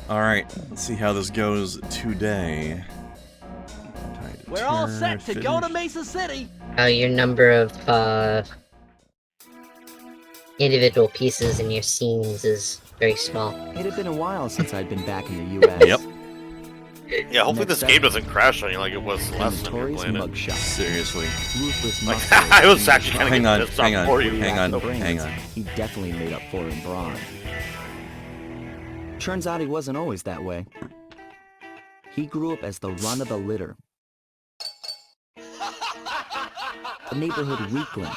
Alright, let's see how this goes today. We're all set to go to Mesa City! Your number of, individual pieces in your scenes is very small. It had been a while since I'd been back in the U.S. Yep. Yeah, hopefully this game doesn't crash on you like it was last time you were playing it. Mugshot. Seriously. Ruthless Like, muscle. I was actually kind Hang of on, getting pissed hang off on, for you. hang on, Brains, hang on. He definitely made up for it in brawn. Turns out he wasn't always that way. He grew up as the run of the litter. A neighborhood weakling.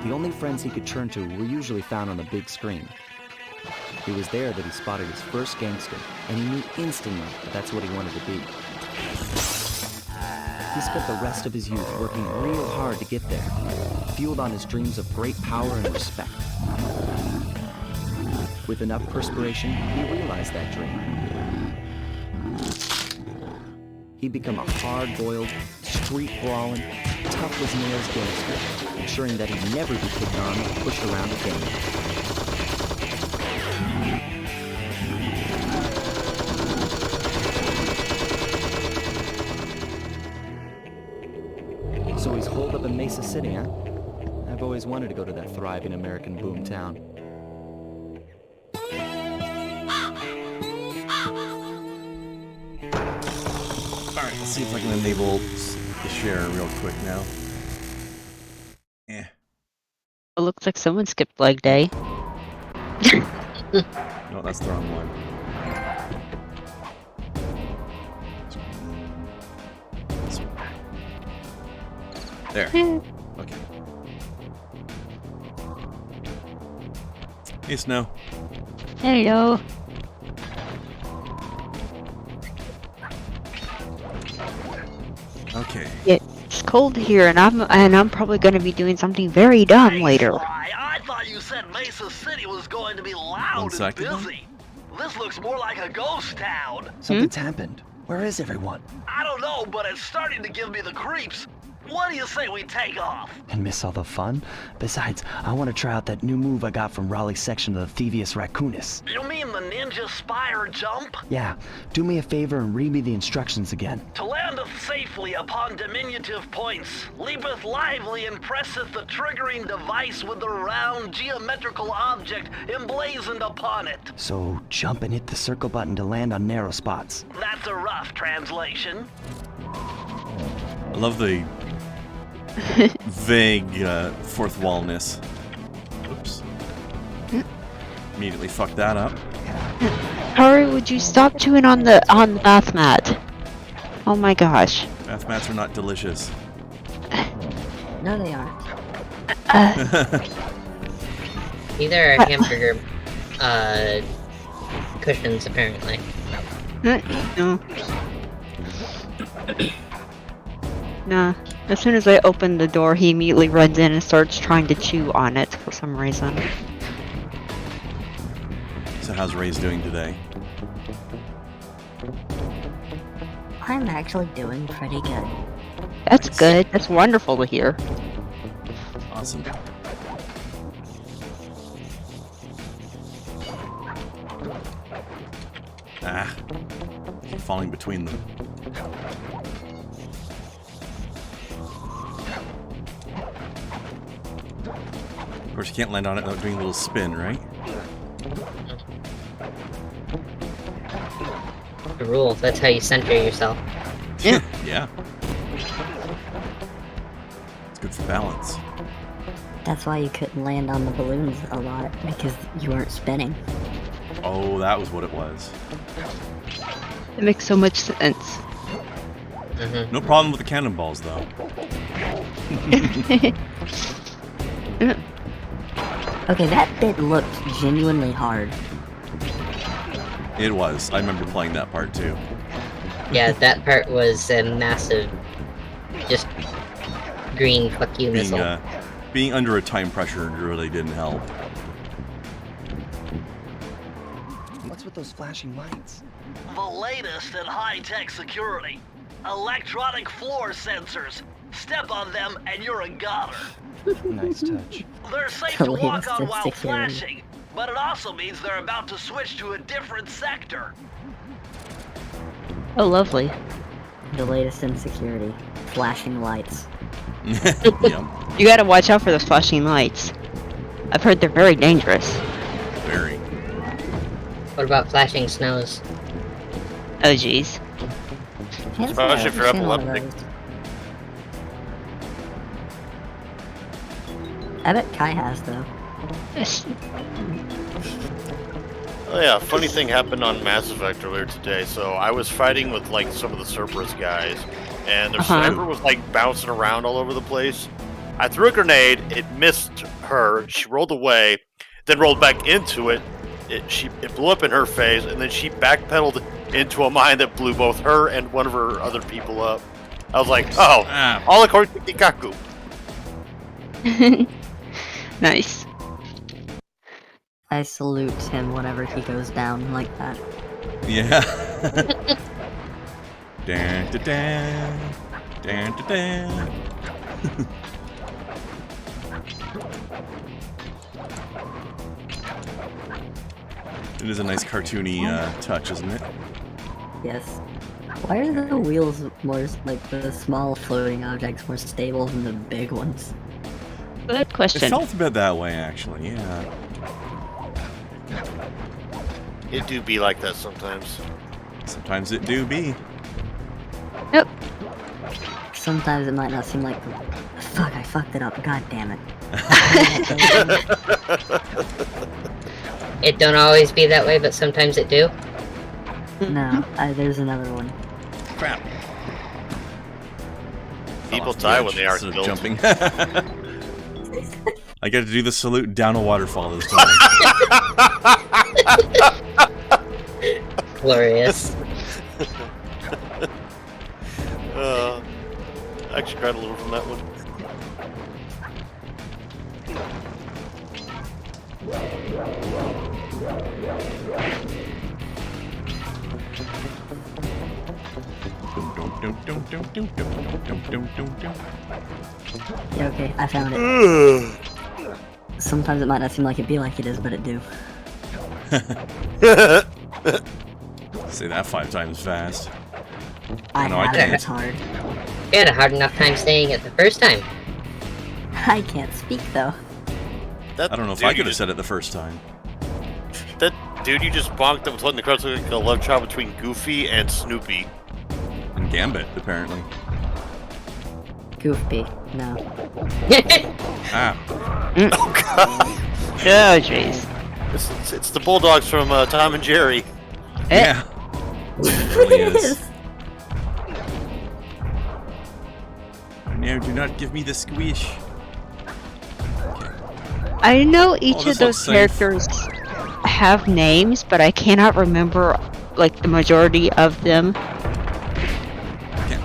The only friends he could turn to were usually found on the big screen. It was there that he spotted his first gangster, and he knew instantly that that's what he wanted to be. He spent the rest of his youth working real hard to get there, fueled on his dreams of great power and respect. With enough perspiration, he realized that dream. He'd become a hard-boiled, street-brawling, tough-as-nails gangster, ensuring that he'd never be picked on or pushed around again. So he's holed up in Mesa City, huh? I've always wanted to go to that thriving American boom town. Alright, let's see if I can enable the share real quick now. It looks like someone skipped leg day. No, that's the wrong one. This one. There. Okay. Hey, Snow. Hello. Okay. It's cold here, and I'm probably going to be doing something very dumb later. I thought you said Mesa City was going to be loud 1 and second. busy. This looks more like a ghost town. Something's happened. Where is everyone? I don't know, but it's starting to give me the creeps. What do you say we take off? And miss all the fun? Besides, I want to try out that new move I got from Raleigh's section of the Thievius Raccoonus. You mean the ninja spire jump? Yeah, do me a favor and read me the instructions again. To landeth safely upon diminutive points, leapeth lively and presseth the triggering device with the round geometrical object emblazoned upon it. So jump and hit the circle button to land on narrow spots. That's a rough translation. I love the vague fourth wallness. Oops. Immediately fucked that up. Hurry, would you stop chewing on the bath mat? Oh my gosh. Bath mats are not delicious. No, they are. Either are hamburger, cushions, apparently. No. Nah. As soon as I open the door, he immediately runs in and starts trying to chew on it for some reason. So how's Ray's doing today? I'm actually doing pretty good. That's good. That's wonderful to hear. Awesome. Ah. Keep falling between them. Of course, you can't land on it without doing a little spin, right? The rule, that's how you center yourself. Yeah. Yeah. It's good for balance. That's why you couldn't land on the balloons a lot, because you weren't spinning. Oh, that was what it was. It makes so much sense. Mm-hmm. No problem with the cannonballs, though. Okay, that bit looked genuinely hard. It was. I remember playing that part, too. Yeah, that part was a massive, just green fuck you missile. Being under a time pressure really didn't help. What's with those flashing lights? The latest in high-tech security. Electronic floor sensors. Step on them and you're a goner. Nice touch. They're safe The to walk latest on in while security. flashing. but it also means they're about to switch to a different sector. Oh, lovely. The latest in security. Flashing lights. Yep. You gotta watch out for those flashing lights. I've heard they're very dangerous. Very. What about flashing snows? Oh, jeez. Can't say Especially if I've you're seen one of epileptic. those. I bet Kai has, though. Oh yeah, funny thing happened on Mass Effect earlier today. So I was fighting with like some of the Cerberus guys, and their sniper was like bouncing around all over the place. I threw a grenade, it missed her, she rolled away, then rolled back into it. It blew up in her face, and then she backpedaled into a mine that blew both her and one of her other people up. I was like, oh, all according to Kikaku. Nice. I salute him whenever he goes down like that. Yeah. Dun, dun, dun. Dun, dun, dun. It is a nice cartoony touch, isn't it? Yes. Why are the wheels more, like, the small floating objects more stable than the big ones? Good It question. felt a bit that way, actually, yeah. It do be like that sometimes. Sometimes it do be. Yep. Sometimes it might not seem like... Fuck, I fucked it up. God damn it. It don't always be that way, but sometimes it do. No, there's another one. Crap. People Off the die edge when they are instead of killed. jumping. I got to do the salute down a waterfall this time. Glorious. I actually cried a little from that one. Yeah, okay, I found it. Sometimes it might not seem like it be like it is, but it do. Say that 5 times fast. I No, I have it, can't. it's hard. You had a hard enough time saying it the first time. I can't speak, though. That I don't know if dude I you could have just- said it the first time. That dude you just bonked up with letting the crowd look like a love child between Goofy and Snoopy. And Gambit, apparently. Goofy. No. Ah. Oh god! Oh, jeez. It's the Bulldogs from Tom and Jerry. Yeah. It really is. No, do not give me the squish. I know each Oh, of this those looks safe. characters have names, but I cannot remember, like, the majority of them. I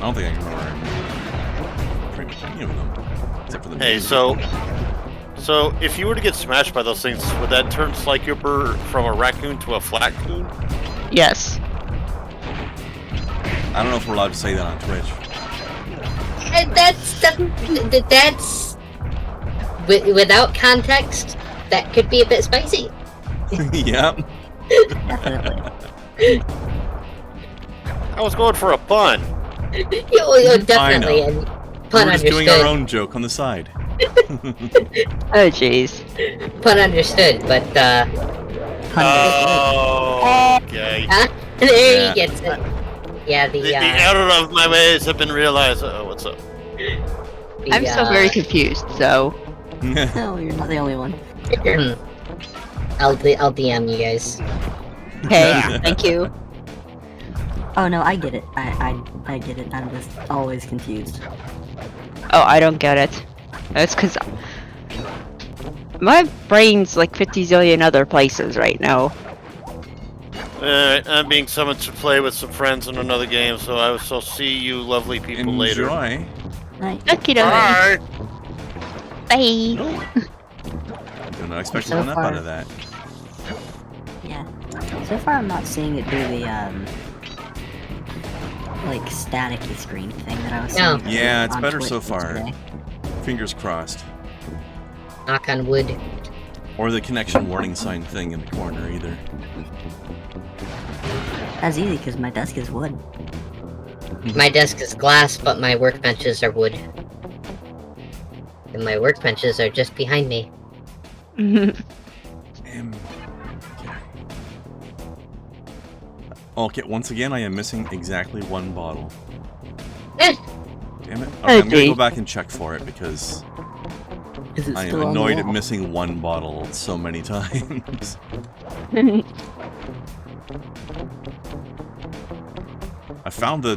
don't think I can remember pretty much any of them. Except for the Hey, names. so if you were to get smashed by those things, would that turn Slycooper from a raccoon to a flatcoon? Yes. I don't know if we're allowed to say that on Twitch. That's without context. That could be a bit spicy. Yep. Definitely. I was going for a pun. Definitely. And pun We're just understood. doing our own joke on the side. Oh, jeez. Pun understood, but Oh, okay. there Yeah. he gets it. Yeah, The error of my ways have been realized. Oh, what's up? I'm still very confused, so... No, you're not the only one. I'll DM you guys. Hey, thank you. Oh no, I get it. I get it. I'm just always confused. Oh, I don't get it. That's because... my brain's like 50 zillion other places right now. Alright, I'm being summoned to play with some friends in another game, so I shall see you lovely people later. Enjoy. Right. Okie dokie. Bye! Bye. Did not expect to So run up far- out of that. Yeah. So far, I'm not seeing it do the like staticky screen thing that I was No. seeing. Yeah, it's on better Twitch so far. yesterday. Fingers crossed. Knock on wood. Or the connection warning sign thing in the corner either. That's easy because my desk is wood. My desk is glass, but my workbenches are wood. And my workbenches are just behind me. Okay, once again, I am missing exactly one bottle. Eh. Damn it. Okay, I'm gonna gee. go back and check for it because Is it I am still on the annoyed at wall? missing one bottle so many times. I found the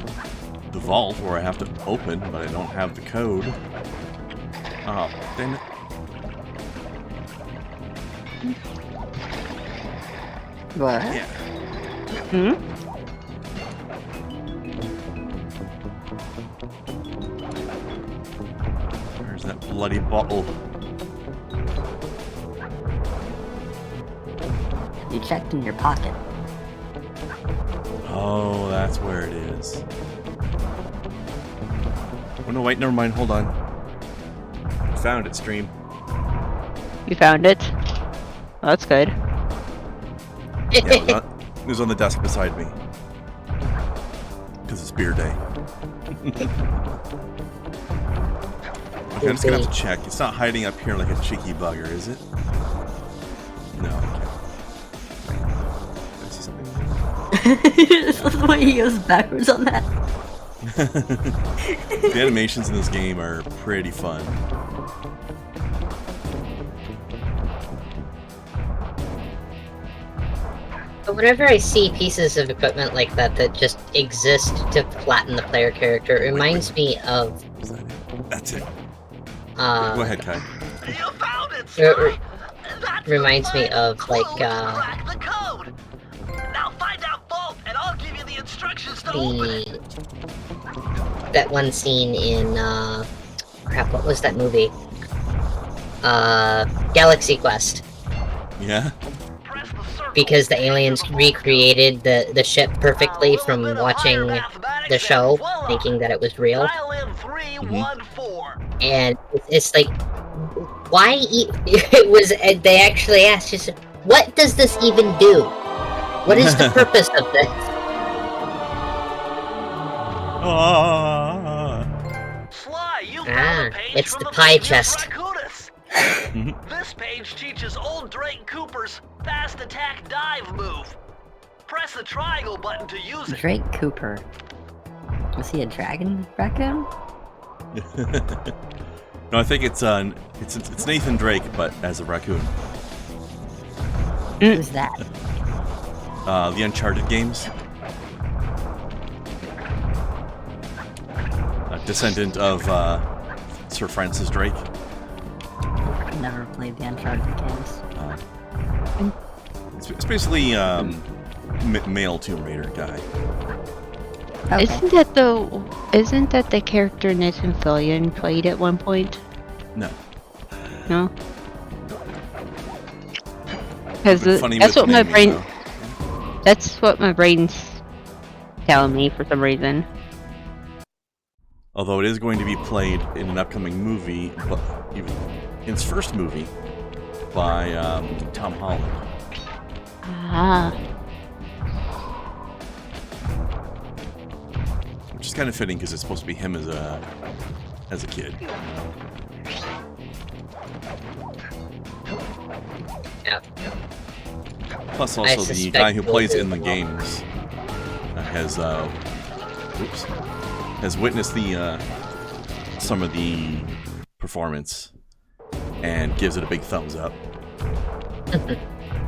vault where I have to open, but I don't have the code. Oh, damn it. What? Yeah. Hmm? Where's that bloody bottle? You checked in your pocket. Oh, that's where it is. Oh no, wait, never mind, hold on. Found it, stream. You found it? Oh, that's good. Yeah, it was on the desk beside me. Because it's beer day. Okay, I'm just gonna have to check. It's not hiding up here like a cheeky bugger, is it? No, okay. Did I see something? This is the way he goes backwards on that. The animations in this game are pretty fun. But whenever I see pieces of equipment like that that just exist to flatten the player character, it reminds me of Is that it? That's it. uh Go ahead, Kai. You found it, r- Sly! That's the reminds me final of clue like to crack the code. Now find out Vault, and I'll give you the instructions to open it. that one scene in crap, what was that movie? Galaxy Quest. Yeah? Press the circle Because the to enter aliens the vault. recreated the ship perfectly Now, a from little bit of watching higher mathematics the and show, voila! thinking that it was real. Dial in 314. And it's like, why it was they actually asked, just what does this even do? What is the purpose of this? Ah. Sly, you Ah, found a page it's from the the pie previous chest. Raccoonus. This page teaches old Drake Cooper's fast attack dive move. Press the triangle button to use it. Drake Cooper. Was he a dragon raccoon? No, I think it's Nathan Drake, but as a raccoon. Who's that? The Uncharted games. A descendant of Sir Francis Drake. Never played the Uncharted games. It's basically male Tomb Raider guy. Okay. Isn't that the character Nathan Fillion played at one point? No. No? Because Been funny that's with what my naming, brain though. that's what my brain's telling me for some reason. Although it is going to be played in an upcoming movie, but even in its first movie, by Tom Holland. Ah. Which is kind of fitting because it's supposed to be him as a kid. Yep. Plus, I also the suspect guy who we'll plays do in the well. games has witnessed the some of the performance and gives it a big thumbs up.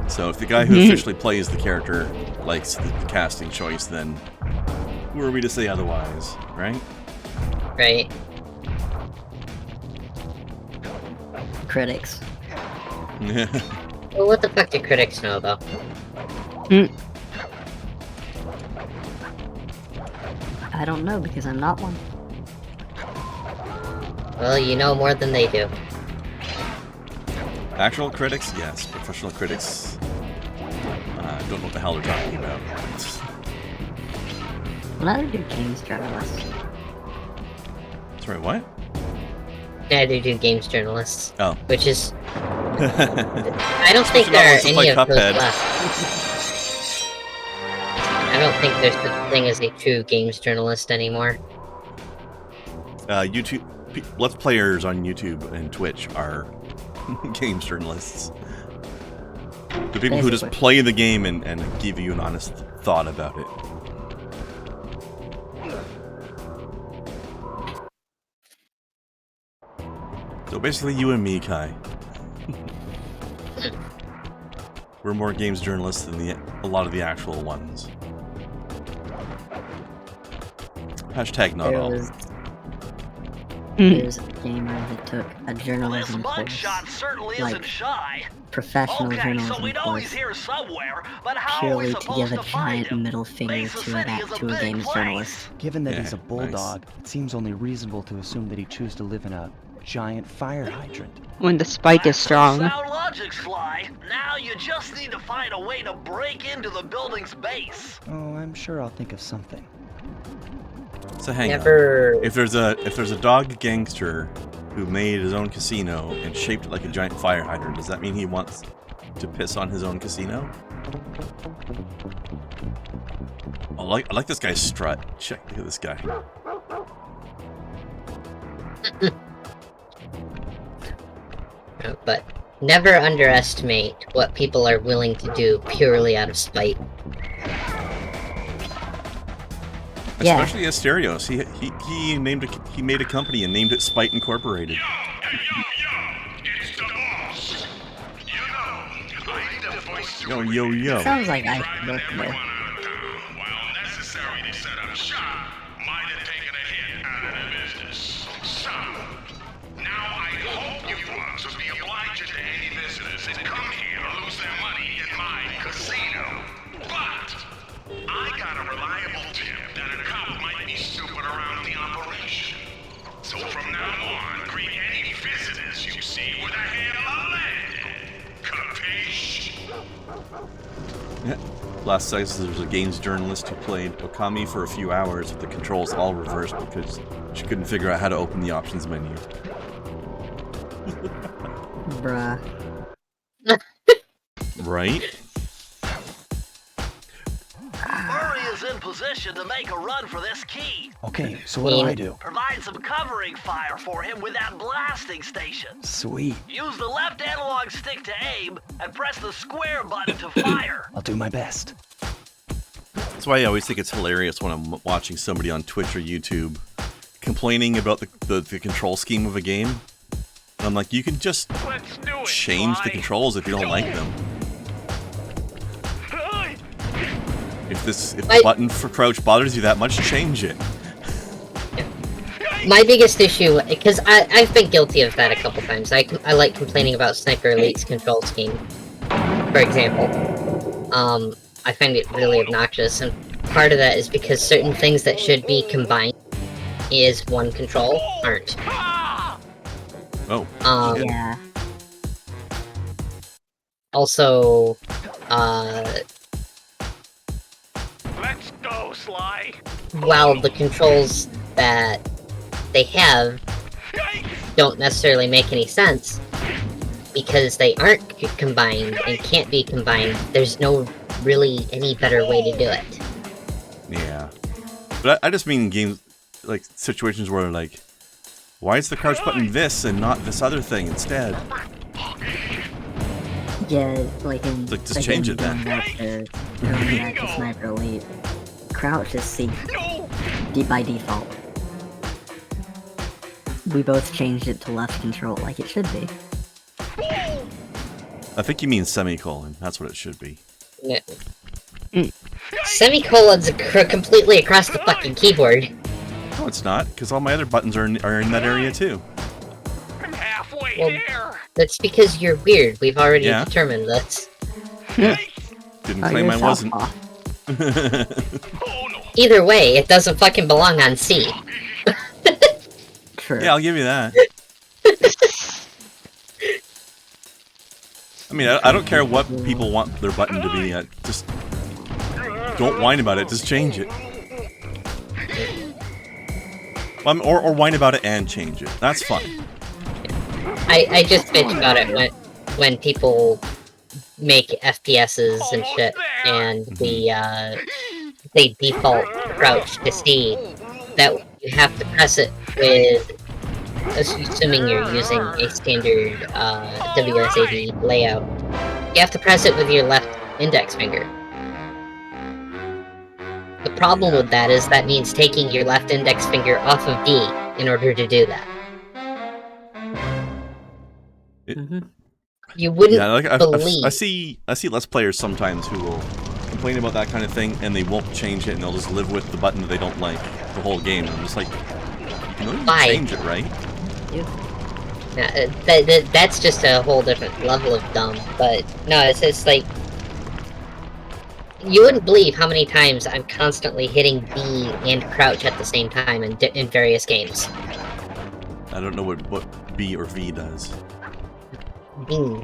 So if the guy who officially plays the character likes the casting choice, then who are we to say otherwise, right? Right. Critics. Well, what the fuck do critics know, though? I don't know because I'm not one. Well, you know more than they do. Actual critics, yes. Professional critics, don't know what the hell they're talking about. Neither do games journalists. Sorry, what? Neither do games journalists. Oh. Which is I don't think Especially there are not once to any play of those Cuphead. left. I don't think there's such a thing as a true games journalist anymore. YouTube Let's Players on YouTube and Twitch are games journalists. The people who just play the game and give you an honest thought about it. So basically you and me, Kai. We're more games journalists than a lot of the actual ones. Hashtag not all. There's a gamer that took a journalism This course. mugshot certainly like, isn't shy. professional Okay, so journalism we know course. he's here somewhere, but how are we Purely to supposed give a to find giant him? middle finger Mesa to City is a big games place. journalist. Given that Yeah, he's a bulldog, it seems only reasonable to assume that he chose to live in a giant fire hydrant. When the spike is strong. Sound logic, Sly. Now you just need to find a way to break into the building's base. Oh, I'm sure I'll think of something. So hang Never. on. If there's a dog gangster who made his own casino and shaped it like a giant fire hydrant, does that mean he wants to piss on his own casino? I like this guy's strut. Check, look at this guy. But never underestimate what people are willing to do purely out of spite. Yeah. Especially Asterios. He made a company and named it Spite Incorporated. Yo, yo, yo. Sounds like I should work there. While necessary to set up shop, might have taken a hit out of the business. So, now I hope you want to be obliging to any visitors that come here to lose their money in my casino. But I got a reliable tip that a cop might be snooping around the operation. So from now on, greet any visitors you see with a handle of lead. Capiche? Yeah. Last slice, there was a games journalist who played Okami for a few hours with the controls all reversed because she couldn't figure out how to open the options menu. Bruh. Right? Murray is in position to make a run for this key. Okay, so what do I do? Provide some covering fire for him with that blasting station. Sweet. Use the left analog stick to aim and press the square button to fire. I'll do my best. That's why I always think it's hilarious when I'm watching somebody on Twitch or YouTube complaining about the control scheme of a game. And I'm like, you can just Let's do it, change the Sly. controls if you don't like them. If the button for crouch bothers you that much, change it. My biggest issue, because I've been guilty of that a couple times. I like complaining about Sniper Elite's control scheme, for example. I find it really obnoxious, and part of that is because certain things that should be combined is one control aren't. Oh. Yeah. Also, Let's go, Sly. while the controls that they have don't necessarily make any sense, because they aren't combined and can't be combined, there's no really any better way to do it. Yeah. But I just mean games, like situations where like, why is the crouch button this and not this other thing instead? Yeah, like in Like, just change it then. Going back to Sniper Elite, crouch is C by default. We both changed it to left control like it should be. I think you mean semicolon. That's what it should be. No. Semicolons are completely across the fucking keyboard. No, it's not, because all my other buttons are in that area too. I'm halfway Well, there. That's because you're weird. We've already Yeah. determined this. Didn't Oh, claim you're I wasn't. southpaw. Oh no. Either way, it doesn't fucking belong on C. True. Yeah, I'll give you that. I mean, I don't care what people want their button to be at. Just don't whine about it. Just change it. Or whine about it and change it. That's fine. I just bitch about it when people make FPSs and shit, and they default crouch to C, that you have to press it with, assuming you're using a standard WSAD layout, you have to press it with your left index finger. The problem with that is that means taking your left index finger off of D in order to do that. You wouldn't believe. I see Let's Players sometimes who will complain about that kind of thing, and they won't change it, and they'll just live with the button that they don't like the whole game. I'm just like, you know, you can change it, right? That's just a whole different level of dumb. But no, it's like, you wouldn't believe how many times I'm constantly hitting B and crouch at the same time in various games. I don't know what B or V does. B.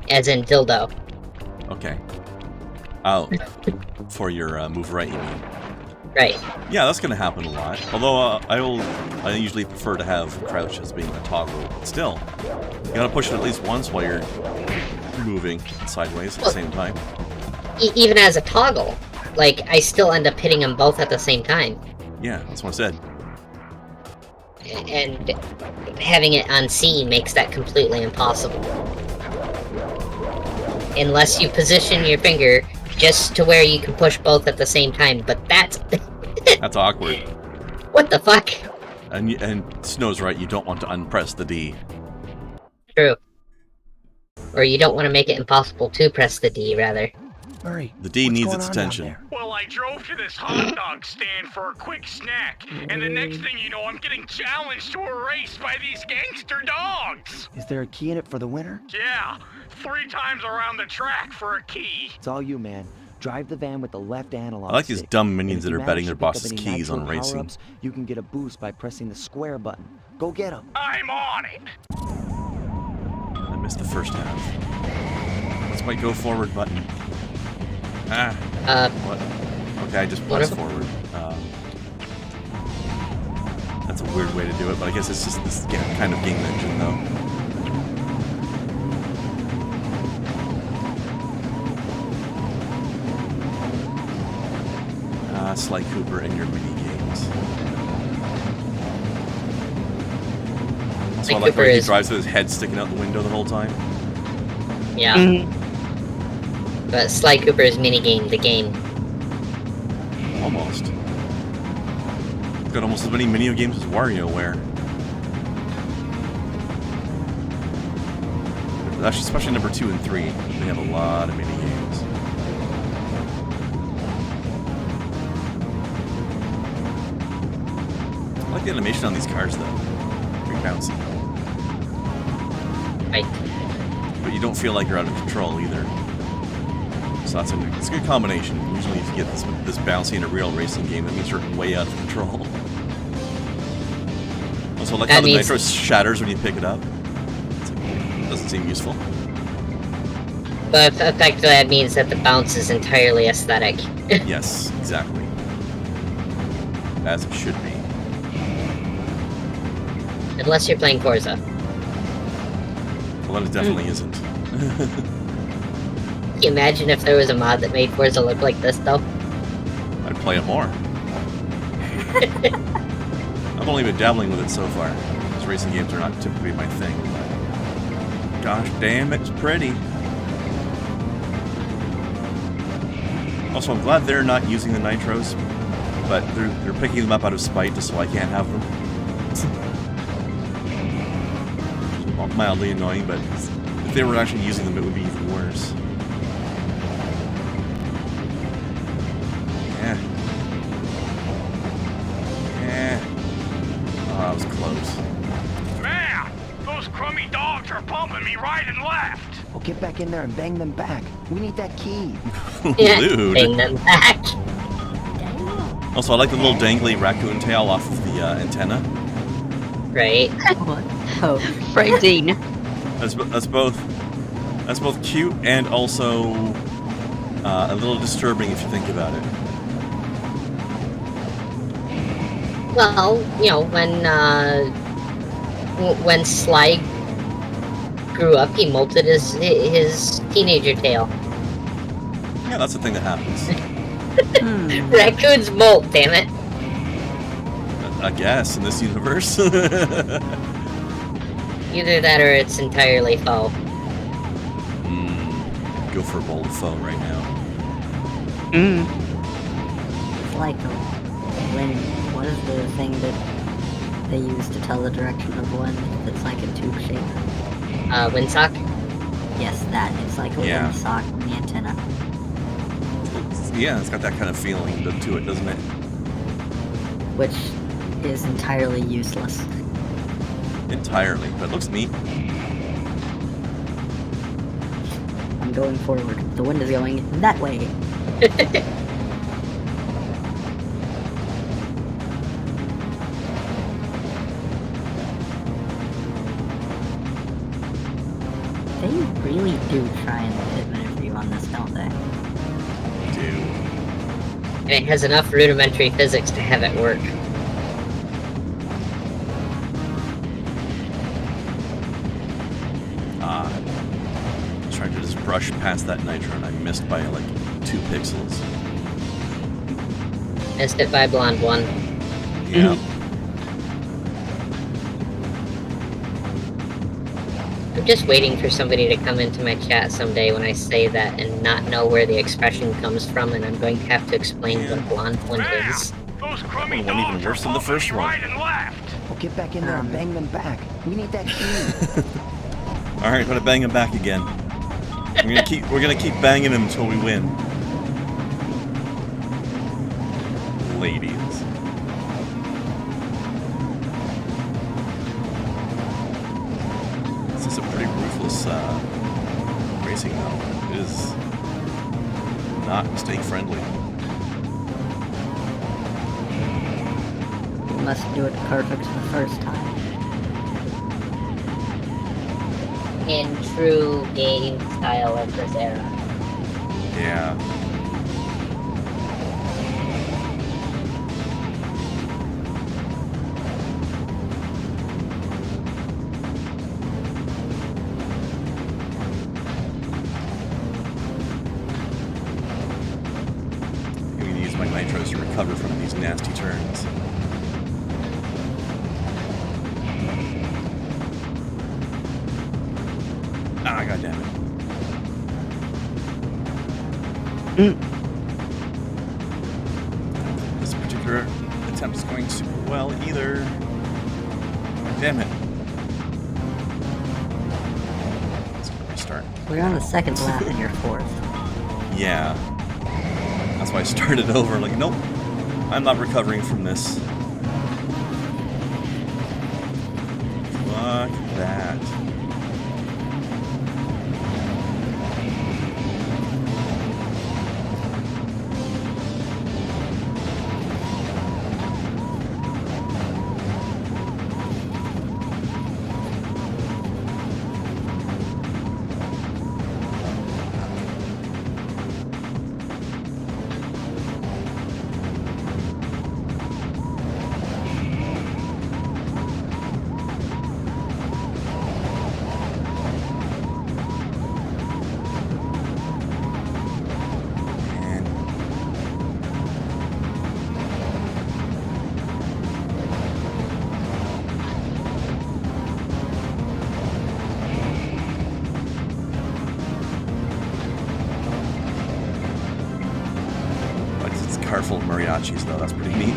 As in dildo. Okay. Oh, for your move right, you mean? Right. Yeah, that's gonna happen a lot. Although I usually prefer to have crouch as being a toggle. But still, you gotta push it at least once while you're moving sideways at the same time. Even as a toggle, like, I still end up hitting them both at the same time. Yeah, that's what I said. And having it on C makes that completely impossible. Unless you position your finger just to where you can push both at the same time, but that's... That's awkward. What the fuck? And Snow's right, you don't want to unpress the D. True. Or you don't want to make it impossible to press the D, rather. Murray, the D needs its attention. Well, I drove to this hot dog stand for a quick snack, and the next thing you know, I'm getting challenged to a race by these gangster dogs. Is there a key in it for the winner? Yeah, 3 times around the track for a key. It's all you, man. Drive the van with the left analog I like these stick. dumb minions And that if are you betting their manage to boss's pick up any keys on nitro racing. power-ups, you can get a boost by pressing the square button. Go get them. I'm on it. I missed the first half. What's my go forward button? What? Okay, I just press forward. That's a weird way to do it, but I guess it's just this kind of game engine, though. Sly Cooper and your mini games. So I like where he drives with his head sticking out the window the whole time. Yeah. But Sly Cooper's minigame, the game. Almost. It's got almost as many mini games as WarioWare. Actually, especially number 2 and 3, they have a lot of mini games. I like the animation on these cars, though. Pretty bouncy. Right. But you don't feel like you're out of control either. So it's a good combination. Usually if you get this bouncy in a real racing game, that means you're way out of control. Also, I like how the nitro shatters when you pick it up. It doesn't seem useful. But effectively that means that the bounce is entirely aesthetic. Yes, exactly. As it should be. Unless you're playing Forza. Well, then it definitely isn't. Can you imagine if there was a mod that made Forza look like this, though? I'd play it more. I've only been dabbling with it so far, because racing games are not typically my thing. But gosh damn, it's pretty. Also, I'm glad they're not using the nitros, but they're picking them up out of spite just so I can't have them. Mildly annoying, but if they were actually using them, it would be even worse. Oh, that was close. Man, those crummy dogs are bumping me right and left. Well, get back in there and bang them back. We need that key. Dude. Bang them back. Also, I like the little dangly raccoon tail off of the antenna. Right. What? Oh, Frightening. That's both cute and also a little disturbing if you think about it. Well, you know, when Sly grew up, he molted his teenager tail. Yeah, that's the thing that happens. Raccoons molt, damn it. I guess, in this universe. Either that or it's entirely faux. Go for a bold faux right now. It's like when, what is the thing that they use to tell the direction of wind? It's like a tube shape. Windsock? Yes, that. It's like a windsock in the antenna. Yeah, it's got that kind of feeling to it, doesn't it? Which is entirely useless. Entirely, but it looks neat. I'm going forward. The wind is going that way. They really do try and hit maneuver you on this, don't they? And it has enough rudimentary physics to have it work. Trying to just brush past that nitro and I missed by like 2 pixels. Missed it by blonde 1. Yeah. I'm just waiting for somebody to come into my chat someday when I say that and not know where the expression comes from, and I'm going to have to explain what blonde 1 is. Those crummy One even worse than the first one. right and left. Well, get back in there and bang them back. We need that key. Alright, gonna bang him back again. We're gonna keep banging him until we win. Ladies. This is a pretty ruthless racing though. It is not mistake friendly. You must do it perfect the first time. In true game style of this era. Yeah. I'm gonna use my nitros to recover from these nasty turns. Ah, goddammit. This particular attempt is going super well either. Damn it. Let's restart. We're on the second lap and you're fourth. Yeah. That's why I started over. Like, nope. I'm not recovering from this. Fuck that. Car full of mariachis, though. That's pretty neat.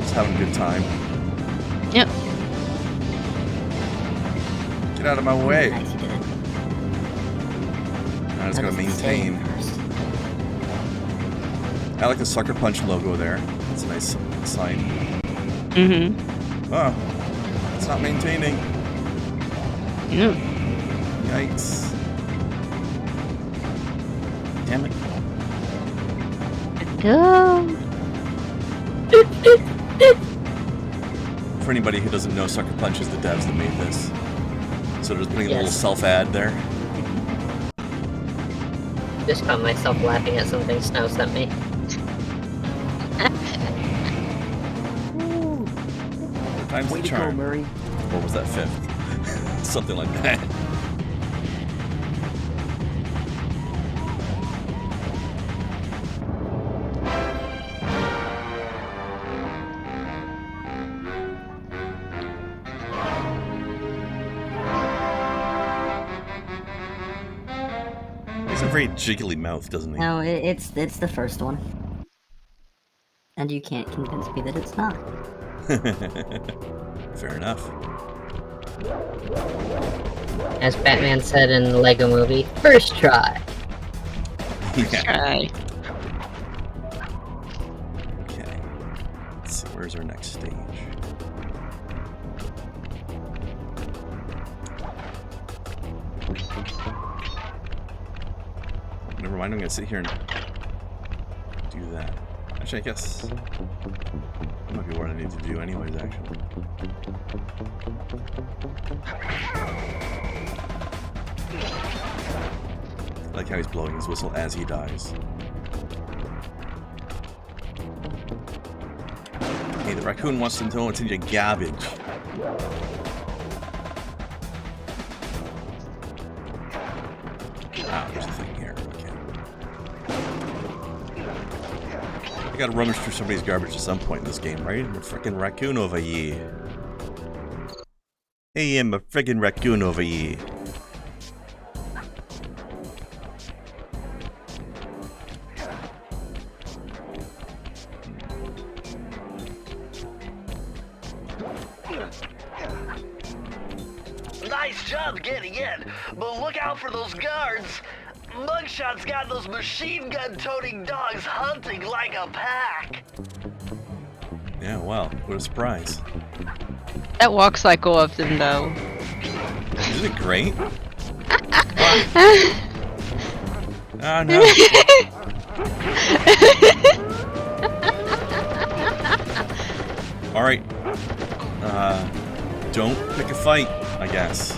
Just having a good time. Yep. Get out of my way. Nice, you did it. I'm just gonna maintain. I like the Sucker Punch logo there. It's a nice sign. Oh, it's not maintaining. Yep. Yikes. Damn it. Go. For anybody who doesn't know, Sucker Punch is the devs that made this. So they're just putting a little self-ad there. Just caught myself laughing at something Snow sent me. times Way the to go, charm. Murray. Or was that 5th? Something like that. He's a very jiggly mouth, doesn't he? No, it's the first one. And you can't convince me that it's not. Fair enough. As Batman said in the Lego movie, first try. Yeah. Try. Okay. Let's see, where's our next stage? Never mind, I'm gonna sit here and do that. Actually, I guess that might be what I need to do anyways, actually. I like how he's blowing his whistle as he dies. Hey, the raccoon wants to know what's in your garbage. Ah, there's a thing here. Okay. I gotta rummage through somebody's garbage at some point in this game, right? I'm a freaking raccoon over here. Hey, I'm a friggin' raccoon over here. Nice job getting in, but look out for those guards. Mugshot's got those machine gun-toting dogs hunting like a pack. Yeah, wow, what a surprise. That walk cycle of them, though. Isn't it great? Oh no. Alright. Don't pick a fight, I guess.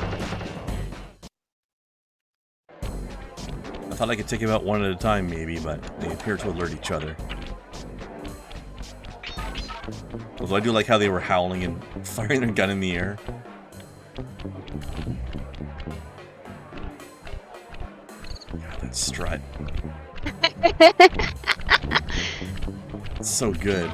I thought I could take him out one at a time, maybe, but they appear to alert each other. Although I do like how they were howling and firing their gun in the air. God, that strut. It's so good.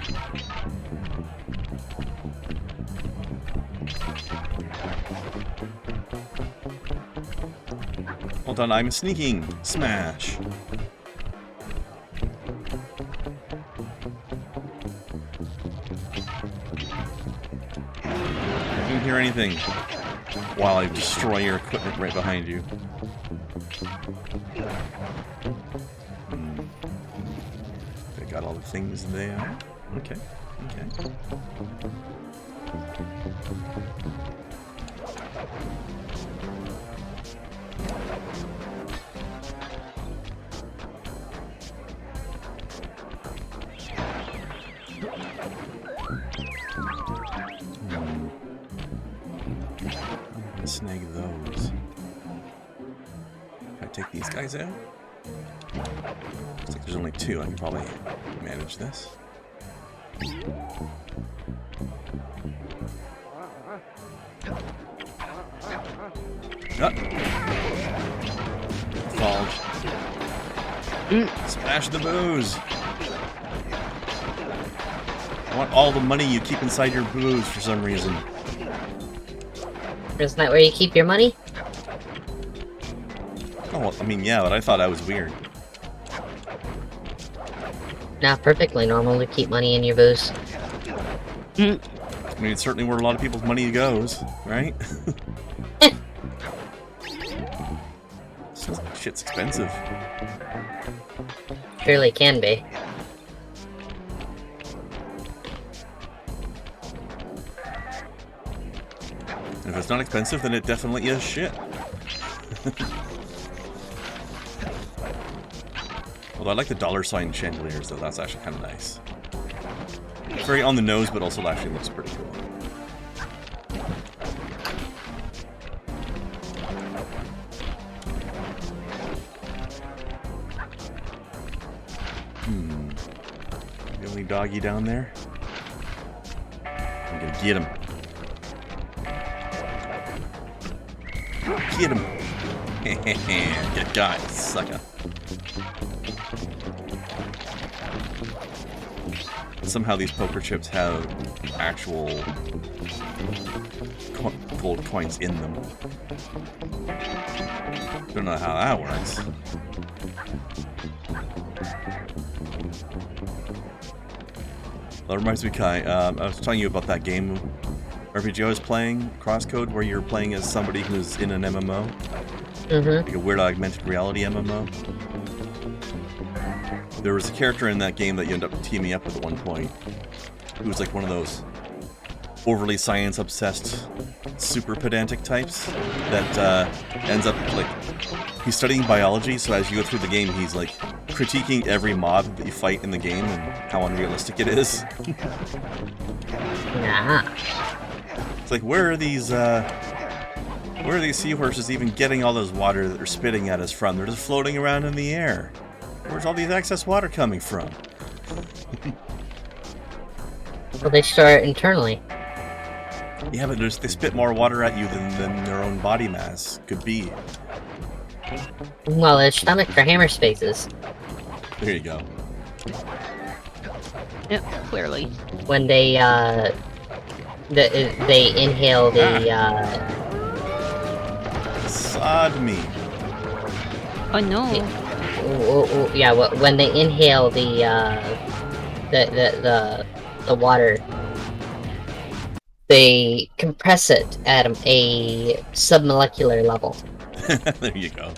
Hold on, I'm sneaking. Smash. I didn't hear anything while I destroy your equipment right behind you. They got all the things there. Okay, okay. Snag those. Can I take these guys out? Looks like there's only two. I can probably manage this. Ah. Fall. Smash the booze. I want all the money you keep inside your booze for some reason. Isn't that where you keep your money? Oh, well, I mean, yeah, but I thought that was weird. Nah, perfectly normal to keep money in your booze. I mean, it's certainly where a lot of people's money goes, right? Shit's expensive. Surely can be. And if it's not expensive, then it definitely is shit. Although I like the $ chandeliers, though. That's actually kind of nice. It's very on the nose, but also actually looks pretty cool. The only doggy down there? I'm gonna get him. Get him. Get got, sucker. Somehow these poker chips have actual gold coins in them. Don't know how that works. That reminds me, Kai, I was telling you about that game RPG I was playing, Crosscode, where you're playing as somebody who's in an MMO. Like a weird augmented reality MMO. There was a character in that game that you end up teaming up with at one point, who was like one of those overly science-obsessed, super pedantic types that ends up like he's studying biology. So as you go through the game, he's like critiquing every mob that you fight in the game and how unrealistic it is. It's like, where are these seahorses even getting all this water that they're spitting at us from? They're just floating around in the air. Where's all these excess water coming from? Well, they store it internally. Yeah, but they spit more water at you than their own body mass could be. Well, their stomach for hammer spaces. There you go. Yep, clearly. When they inhale the Sod me. Oh no. Yeah, when they inhale the water, they compress it at a submolecular level. There you go.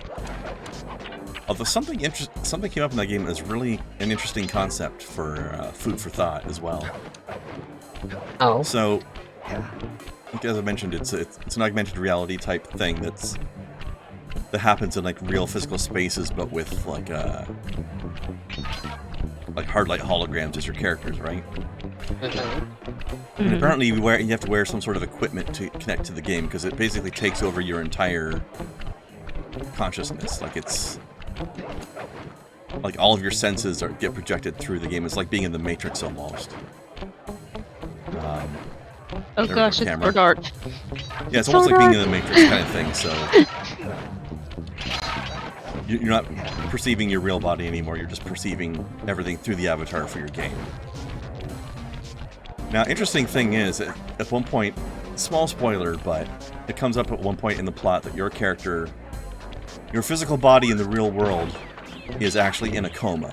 Although something came up in that game that's really an interesting concept for food for thought as well. Oh. So, as I mentioned, it's an augmented reality type thing that happens in like real physical spaces, but with like hard light holograms as your characters, right? And apparently you have to wear some sort of equipment to connect to the game because it basically takes over your entire consciousness. Like it's like all of your senses get projected through the game. It's like being in the Matrix almost. Oh gosh, it's so dark. Yeah, it's almost like being in the Matrix kind of thing. So you're not perceiving your real body anymore. You're just perceiving everything through the avatar for your game. Now, interesting thing is, at one point, small spoiler, but it comes up at one point in the plot that your character, your physical body in the real world, is actually in a coma.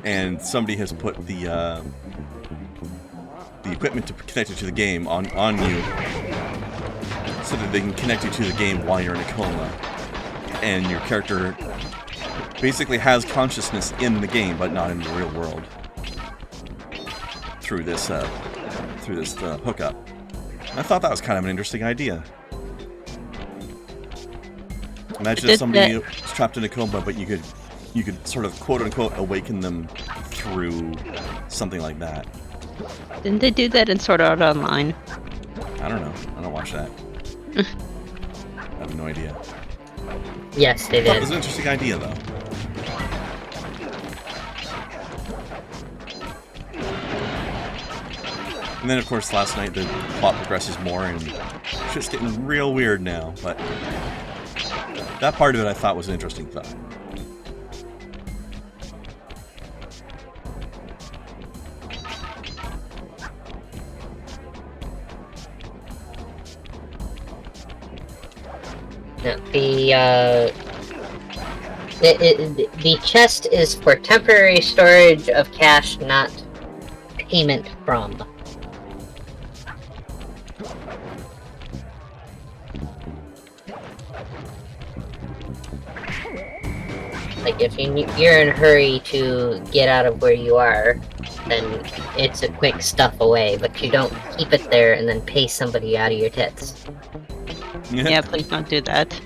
And somebody has put the equipment to connect you to the game on you, so that they can connect you to the game while you're in a coma. And your character basically has consciousness in the game, but not in the real world. Through this hookup. I thought that was kind of an interesting idea. Imagine if somebody was trapped in a coma, but you could sort of quote unquote awaken them through something like that. Didn't they do that in Sword Art Online? I don't know. I don't watch that. I have no idea. Yes, they did. It was an interesting idea, though. And then, of course, last night the plot progresses more, and shit's getting real weird now. But that part of it I thought was an interesting thought. The chest is for temporary storage of cash, not payment from. Like, if you're in a hurry to get out of where you are, then it's a quick stuff away, but you don't keep it there and then pay somebody out of your tits. Yeah, please don't do that.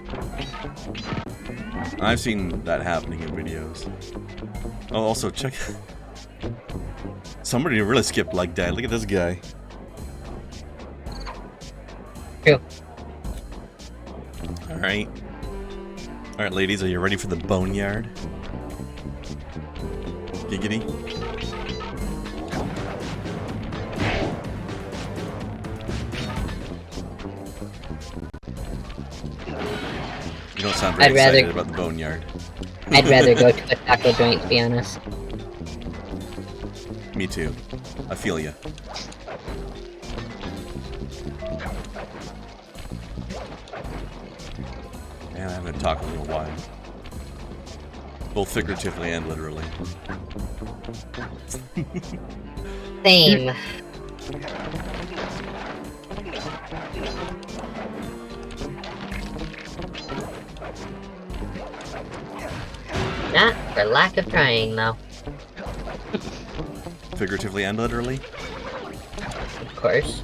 I've seen that happening in videos. Oh, also, check... Somebody really skipped like that. Look at this guy. True. Alright. Alright, ladies, are you ready for the boneyard? Giggity. You don't sound very I'd rather- excited about the boneyard. I'd rather go to a taco joint, to be honest. Me too. I feel ya. Man, I haven't talked in a while. Both figuratively and literally. Same. Not for lack of trying, though. Figuratively and literally? Of course.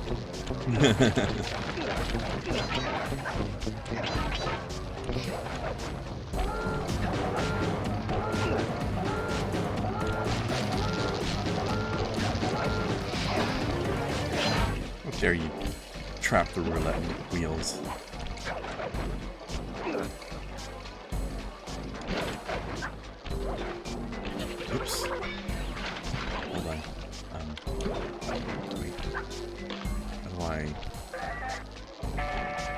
How dare you trap the roulette wheels? Oops. Hold on. Wait. How do I...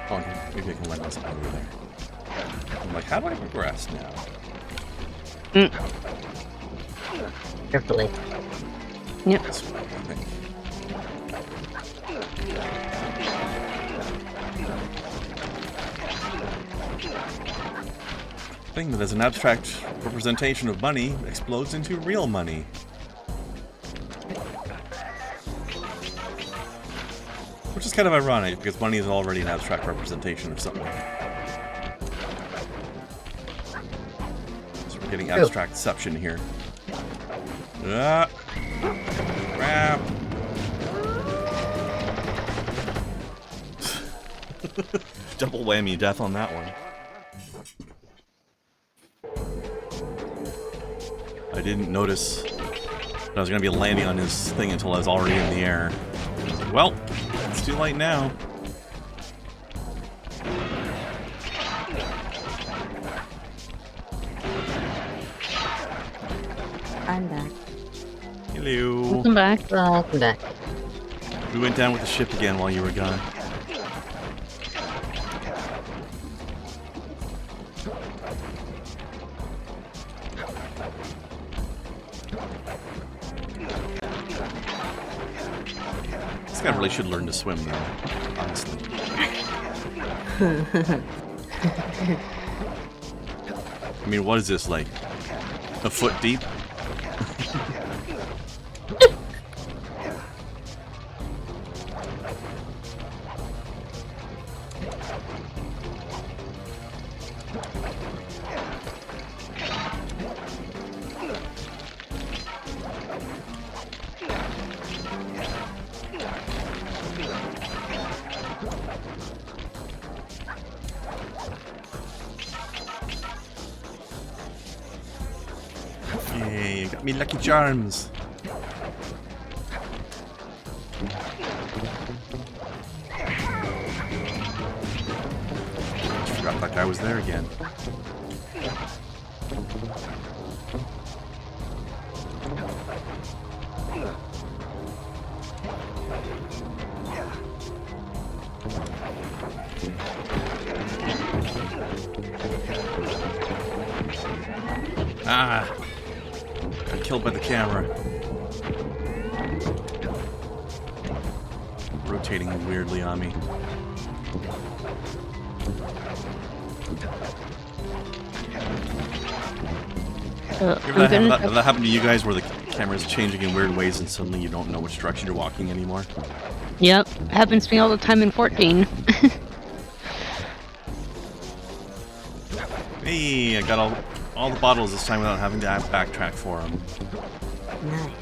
Oh, maybe I can let myself over there. I'm like, how do I progress now? Carefully. Yep. This way, I think. Thing that is an abstract representation of money explodes into real money. Which is kind of ironic, because money is already an abstract representation of something. So we're getting abstractception here. Ah! Crap! Double whammy death on that one. I didn't notice that I was going to be landing on his thing until I was already in the air. Well, it's too late now. I'm back. Hello. Welcome back. Welcome back. We went down with the ship again while you were gone. This guy really should learn to swim, though, honestly. I mean, what is this, like, a foot deep? Yay, got me Lucky Charms. Forgot that guy was there again. Ah! Got killed by the camera. Rotating weirdly on me. Ever that happened to you guys where the camera's changing in weird ways and suddenly you don't know which direction you're walking anymore? Yep, happens to me all the time in 14. Hey, I got all the bottles this time without having to backtrack for them.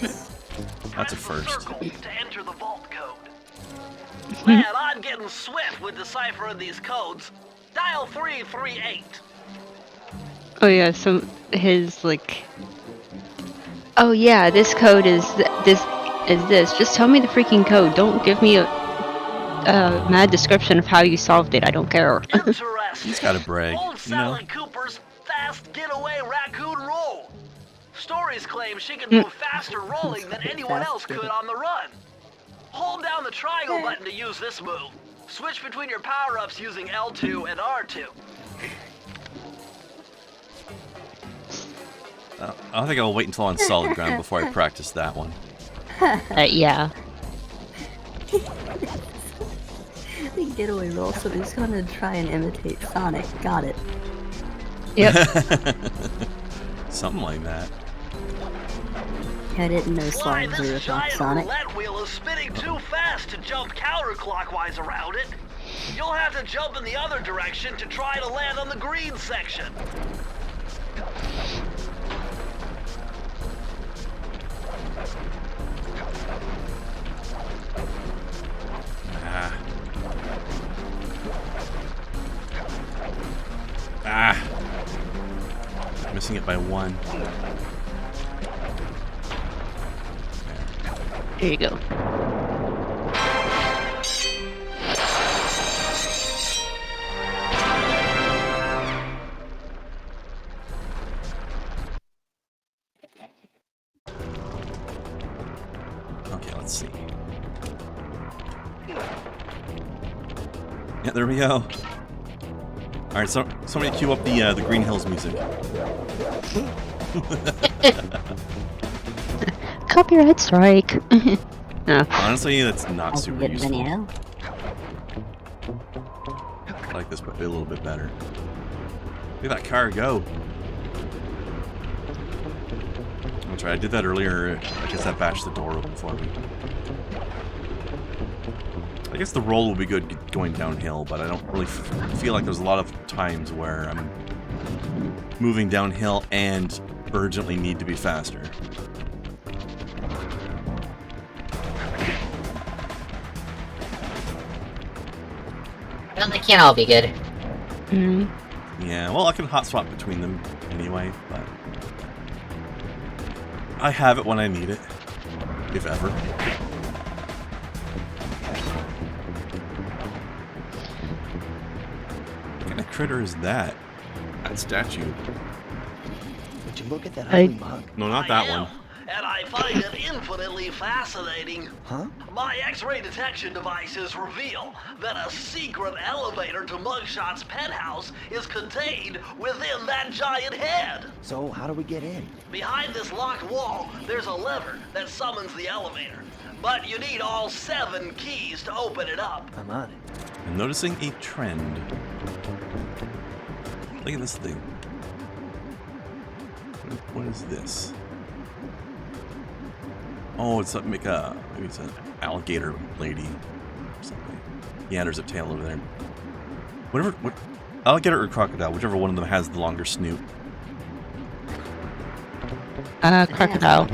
Nice. That's a first. To enter the vault code. Man, I'm getting swift with deciphering these codes. Dial 338. Oh yeah, so his like, oh yeah, this code is this. Just tell me the freaking code. Don't give me a mad description of how you solved it. I don't care. Interesting. He's got to brag, Old you know? Sally Cooper's fast getaway raccoon roll. Stories claim she can move faster rolling than anyone else could on the run. Hold down the triangle button to use this move. Switch between your power-ups using L2 and R2. I think I'll wait until on solid ground before I practice that one. Yeah. The getaway roll, so he's gonna try and imitate Sonic. Got it. Yep. Something like that. I didn't know Why, slimes were this ripped off giant Sonic. roulette wheel is spinning too fast to jump counterclockwise around it. You'll have to jump in the other direction to try to land on the green section. Missing it by 1. Here you go. Okay, let's see. Yeah, there we go. All right, so somebody cue up the Green Hills music. Copyright strike. No. Honestly, that's not I'll super get useful. Vinny I like this a little bit better. Look at that car go. That's right, I did that earlier. I guess that bashed the door open for me. I guess the roll will be good going downhill, but I don't really feel like there's a lot of times where I'm moving downhill and urgently need to be faster. Well, they can't all be good. Mm. Yeah, well, I can hot swap between them anyway, but I have it when I need it, if ever. What kind of critter is that? That statue. Would you look at that ugly mug? No, not that one. And I find it infinitely fascinating. Huh? My X-ray detection devices reveal that a secret elevator to Mugshot's penthouse is contained within that giant head. So how do we get in? Behind this locked wall, there's a lever that summons the elevator. But you need all 7 keys to open it up. I'm on it. I'm noticing a trend. Look at this thing. What is this? Oh, it's maybe it's an alligator lady or something. Yeah, there's a tail over there. What alligator or crocodile, whichever one of them has the longer snoot. Crocodile.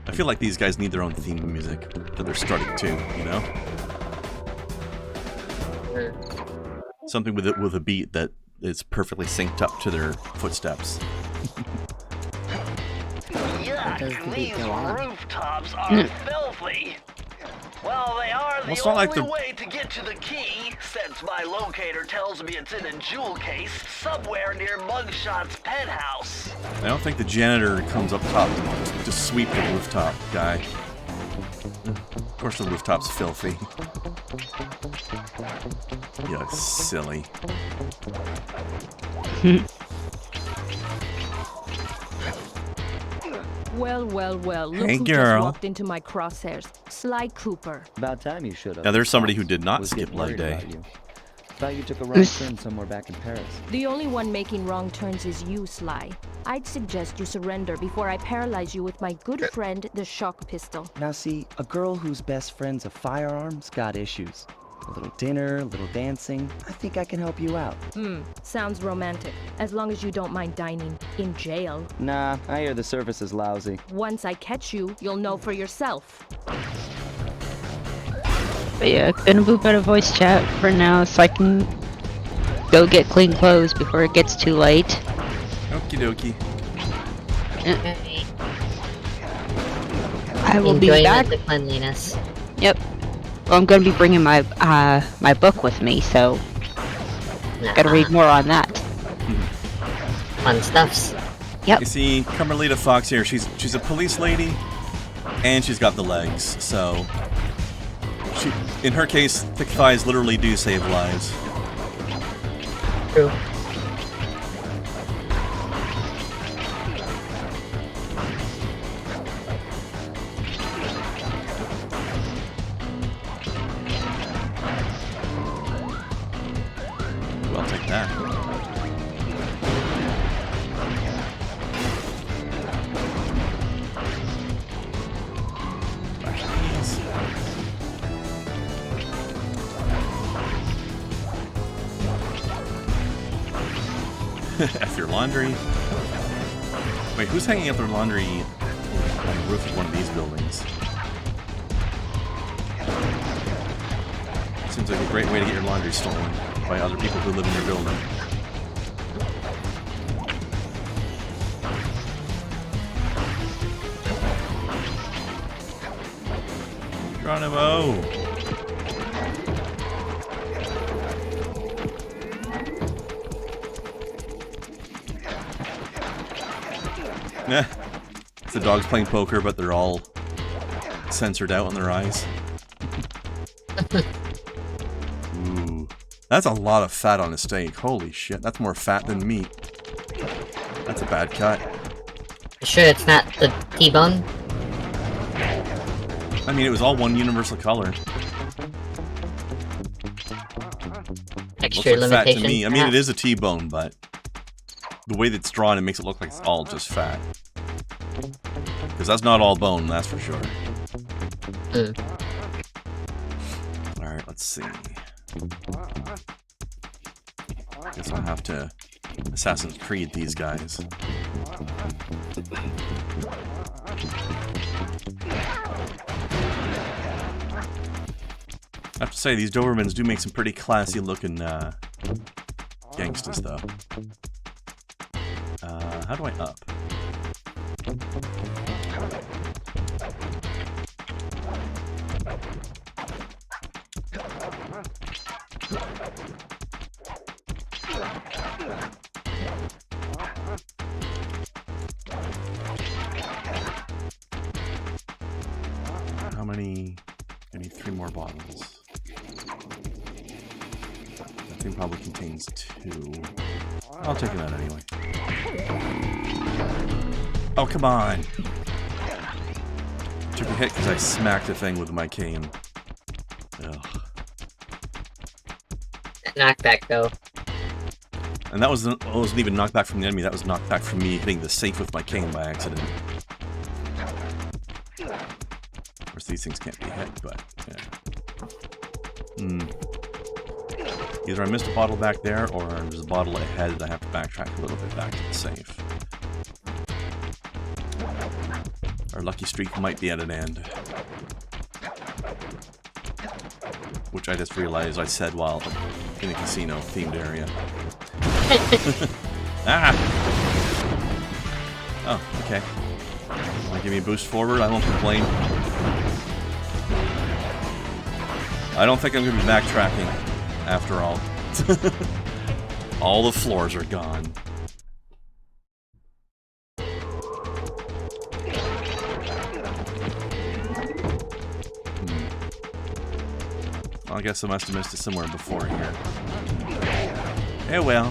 I feel like these guys need their own theme music that they're starting to, you know? Something with a beat that is perfectly synced up to their footsteps. Yuck, does the beat these go on? rooftops are filthy. Well, they are the it's not like only the- way to get to the key, since my locator tells me it's in a jewel case somewhere near Mugshot's penthouse. I don't think the janitor comes up top to sweep the rooftop, guy. Of course the rooftop's filthy. You silly. Well, look Hey, who girl. just walked into my crosshairs. Sly Cooper. About time you showed up. Now there's somebody who did not Was skip getting leg worried day. about you. Thought you took a wrong turn somewhere back in Paris. The only one making wrong turns is you, Sly. I'd suggest you surrender before I paralyze you with my good friend, the shock pistol. Now see, a girl whose best friend's a firearm's got issues. A little dinner, a little dancing. I think I can help you out. Sounds romantic. As long as you don't mind dining in jail. Nah, I hear the service is lousy. Once I catch you, you'll know for yourself. But yeah, gonna boop out of voice chat for now so I can go get clean clothes before it gets too late. Okie dokie. I will be Enjoyment back. the cleanliness. Yep. Well, I'm gonna be bringing my my book with me, so gotta read more on that. Fun stuffs. Yep. You see, Carmelita Fox here, she's a police lady, and she's got the legs, so In her case, thick thighs literally do save lives. True. Well, take that. F your laundry. Wait, who's hanging up their laundry on the roof of one of these buildings? Seems like a great way to get your laundry stolen by other people who live in your building. Geronimo! Nah. It's the dogs playing poker, but they're all censored out on their eyes. Ooh. That's a lot of fat on a steak. Holy shit, that's more fat than meat. That's a bad cut. Sure it's not the T-bone? I mean, it was all one universal color. Texture looks like fat to limitation. me. I mean, it is a T-bone, but the way that it's drawn, it makes it look like it's all just fat. Because that's not all bone, that's for sure. Alright, let's see. Guess I'll have to Assassin's Creed these guys. I have to say, these Dobermans do make some pretty classy looking gangsters, though. How do I up? How many? I need 3 more bottles. That thing probably contains 2. I'll take that anyway. Oh, come on! Took a hit because I smacked the thing with my cane. Ugh. Knockback, though. And that wasn't even knockback from the enemy, that was knockback from me hitting the safe with my cane by accident. Of course, these things can't be hit, but yeah. Either I missed a bottle back there, or there's a bottle ahead that I have to backtrack a little bit back to the safe. Our lucky streak might be at an end. Which I just realized I said while in a casino-themed area. Ah! Oh, okay. Want to give me a boost forward? I won't complain. I don't think I'm going to be backtracking, after all. All the floors are gone. Well, I guess I must have missed it somewhere before here. Yeah, well.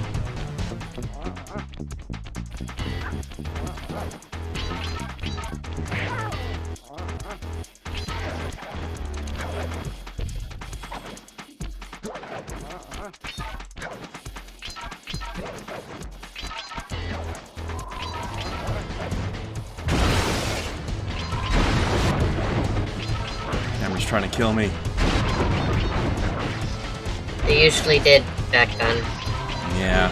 Camera's trying to kill me. They usually did back then. Yeah.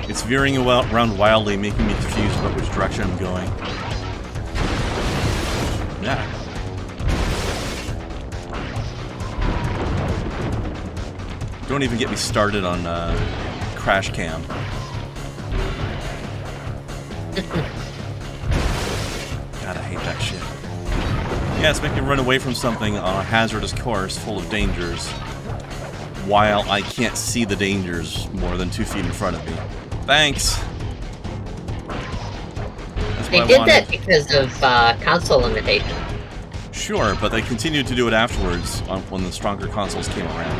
It's veering around wildly, making me confused about which direction I'm going. Yeah. Don't even get me started on crash cam. God, I hate that shit. Yeah, it's making me run away from something on a hazardous course full of dangers, while I can't see the dangers more than 2 feet in front of me. Thanks! That's They what I did wanted. that because of console limitation. Sure, but they continued to do it afterwards when the stronger consoles came around.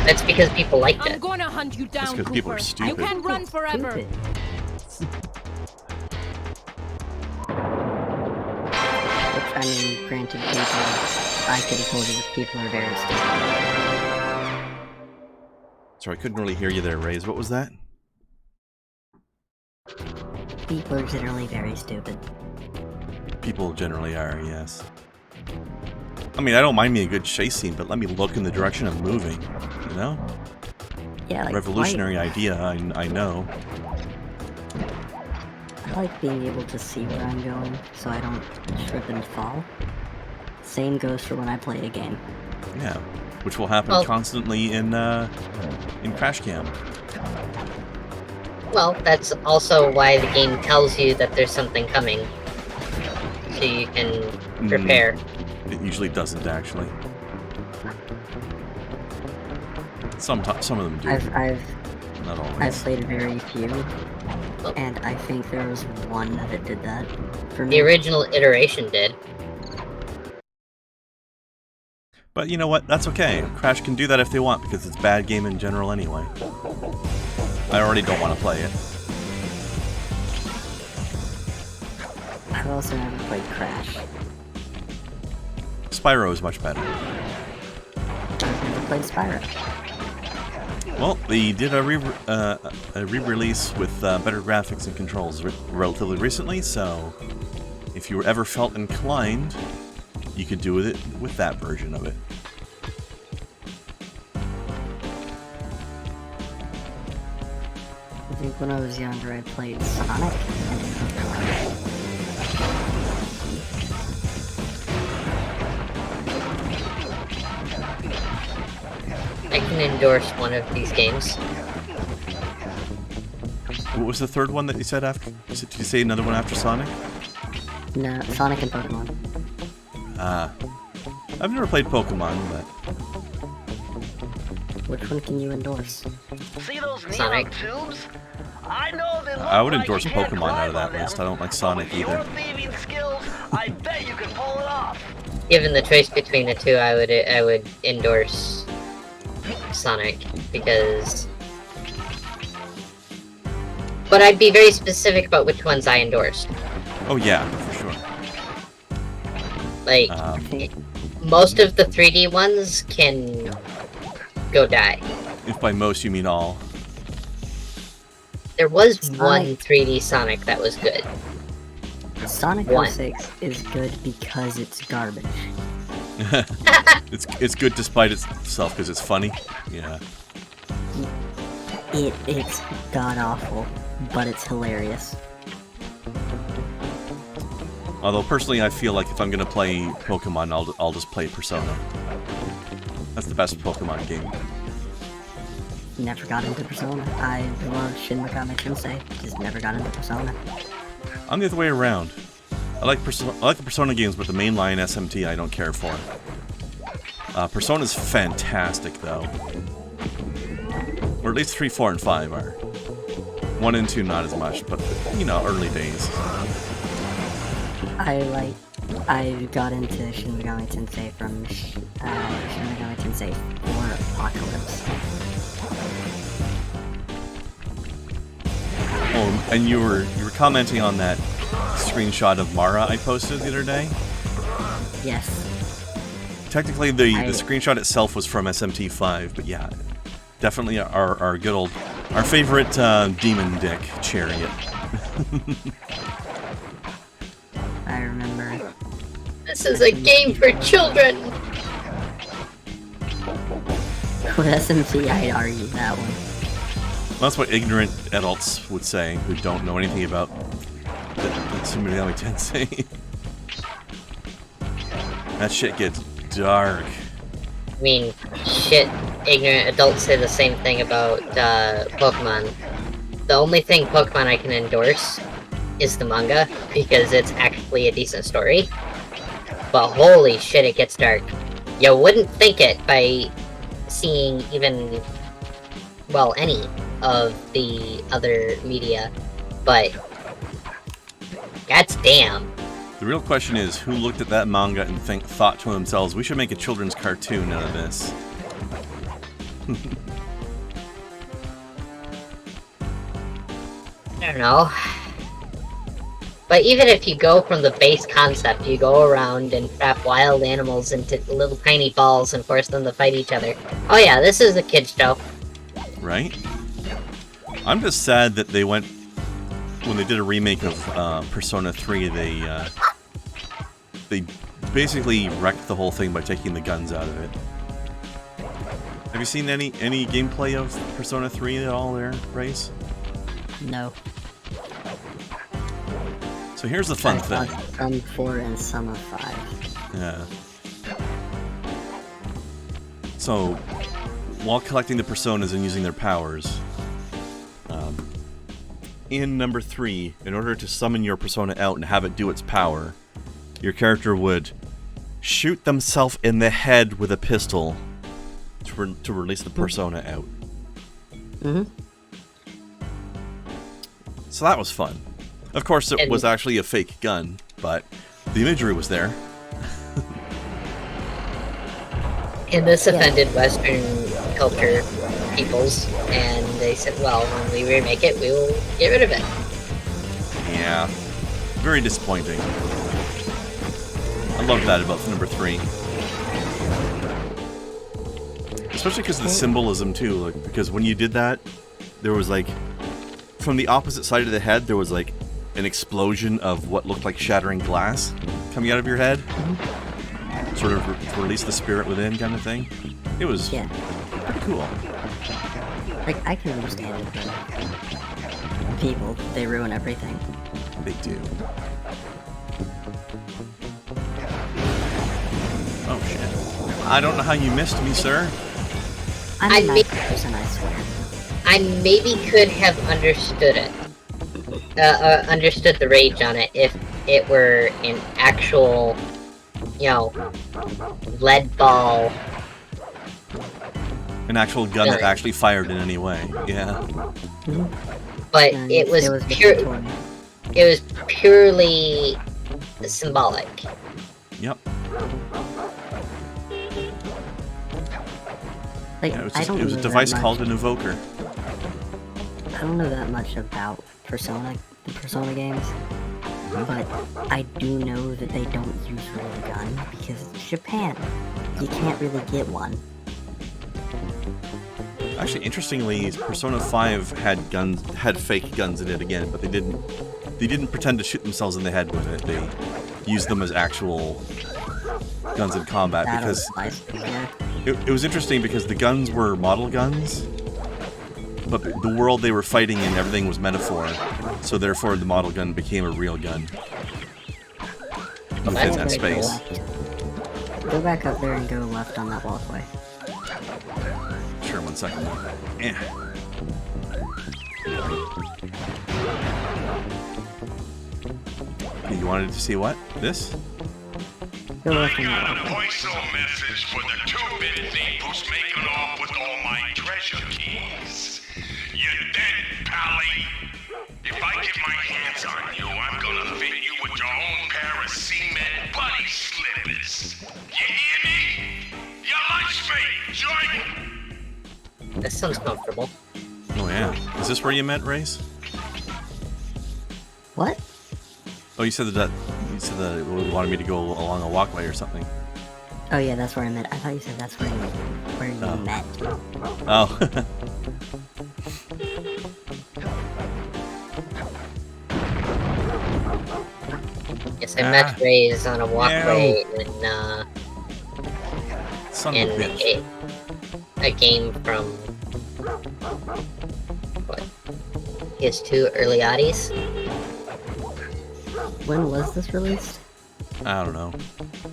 That's because people liked I'm it. gonna hunt you down, That's because people are Cooper. stupid. You can't run forever. Stupid. Which, I mean, granted, I could have told you that people are very stupid. Sorry, I couldn't really hear you there, Raze. What was that? People are generally very stupid. People generally are, yes. I mean, I don't mind me a good chase scene, but let me look in the direction I'm moving, you know? Yeah, like, Revolutionary idea, I know. I like being able to see where I'm going, so I don't trip and fall. Same goes for when I play a game. Yeah, which will happen constantly in Crash Cam. Well, that's also why the game tells you that there's something coming, so you can prepare. It usually doesn't, actually. Some of them do. Not always. I've played very few, and I think there was one that did that for me. The original iteration did. But you know what? That's okay. Crash can do that if they want, because it's a bad game in general anyway. I already don't want to play it. I've also never played Crash. Spyro is much better. I've never played Spyro. Well, they did a re-release with better graphics and controls relatively recently, so if you ever felt inclined, you could do it with that version of it. I think when I was younger I played Sonic. I can endorse one of these games. What was the third one that you said after? Did you say another one after Sonic? No, Sonic and Pokemon. I've never played Pokemon, but... Which one can you endorse? See those neon Sonic. tubes? I know they look I would like endorse you can't Pokemon out of climb that on list. them, I don't like but Sonic with your either. thieving skills, I bet you can pull it off. Given the choice between the two, I would endorse Sonic, because... But I'd be very specific about which ones I endorsed. Oh yeah, for sure. Like, most of the 3D ones can go die. If by most you mean all. There was one 3D Sonic that was good. Sonic One. 06 is good because it's garbage. It's good despite itself because it's funny. Yeah. It's god awful, but it's hilarious. Although personally, I feel like if I'm gonna play Pokemon, I'll just play Persona. That's the best Pokemon game. Never got into Persona. I love Shin Megami Tensei, just never got into Persona. I'm the other way around. I like the Persona games, but the mainline SMT I don't care for. Persona's fantastic though. Or at least 3, 4, and 5 are. 1 and 2 not as much, but you know, early days. I got into Shin Megami Tensei from Shin Megami Tensei 4 Apocalypse. Oh, and you were commenting on that screenshot of Mara I posted the other day? Yes. Technically, the screenshot itself was from SMT5, but yeah, definitely our good old, our favorite demon dick, Chariot. I remember. This is a game for children! With SMT, I'd argue that one. That's what ignorant adults would say who don't know anything about the Shin Megami Tensei. That shit gets dark. I mean, shit, ignorant adults say the same thing about Pokemon. The only thing Pokemon I can endorse is the manga, because it's actually a decent story. But holy shit, it gets dark. You wouldn't think it by seeing even, well, any of the other media, but that's damn. The real question is, who looked at that manga and thought to themselves, we should make a children's cartoon out of this? I don't know. But even if you go from the base concept, you go around and trap wild animals into little tiny balls and force them to fight each other. Oh yeah, this is a kid's show. Right? I'm just sad that they went... When they did a remake of Persona 3, they basically wrecked the whole thing by taking the guns out of it. Have you seen any gameplay of Persona 3 at all there, Race? No. So here's the fun thing. Some 4 and some of 5. Yeah. So, while collecting the personas and using their powers, in number 3, in order to summon your persona out and have it do its power, your character would shoot themselves in the head with a pistol to release the persona out. Mm-hmm. So that was fun. Of course, it was actually a fake gun, but the imagery was there. And this offended Western culture peoples, and they said, well, when we remake it, we will get rid of it. Yeah. Very disappointing. I love that about number 3. Especially because of the symbolism, too. Like, because when you did that, there was like... From the opposite side of the head, there was like an explosion of what looked like shattering glass coming out of your head. Sort of to release the spirit within kind of thing. It was pretty cool. Like, I can understand it, but people, they ruin everything. They do. Oh shit. I don't know how you missed me, sir. I'm a nice person, I swear. I maybe could have understood it. Understood the rage on it if it were an actual, you know, lead ball. An actual gun that actually fired in any way, yeah. But it was purely symbolic. Yep. Like, Yeah, it was a device called an evoker. I don't know that much about the Persona games, but I do know that they don't use real gun because it's Japan. You can't really get one. Actually, interestingly, Persona 5 had fake guns in it again, but they didn't pretend to shoot themselves in the head with it. They used them as actual guns in combat because it was interesting because the guns were model guns, but the world they were fighting in, everything was metaphor, so therefore the model gun became a real gun within that space. Go back up there and go left on that walkway. Sure, 1 second. Yeah. Okay, you wanted to see what? This? Go left on I that got a walkway. voice message for the 2-bit thief who's making off with all my treasure keys. You're dead, Pally. If I get my hands on you, I'm gonna fit you with your own pair of cement bunny slippers. You hear me? Your lunch mate, join. This sounds comfortable. Oh yeah. Is this where you meant, Race? What? Oh, you said that you wanted me to go along a walkway or something. Oh yeah, that's where I met. I thought you said that's where you met. Oh. Yes, I met Rays on a walkway Son in of a bitch. a game from what? PS2 early oddies. When was this released? I don't know.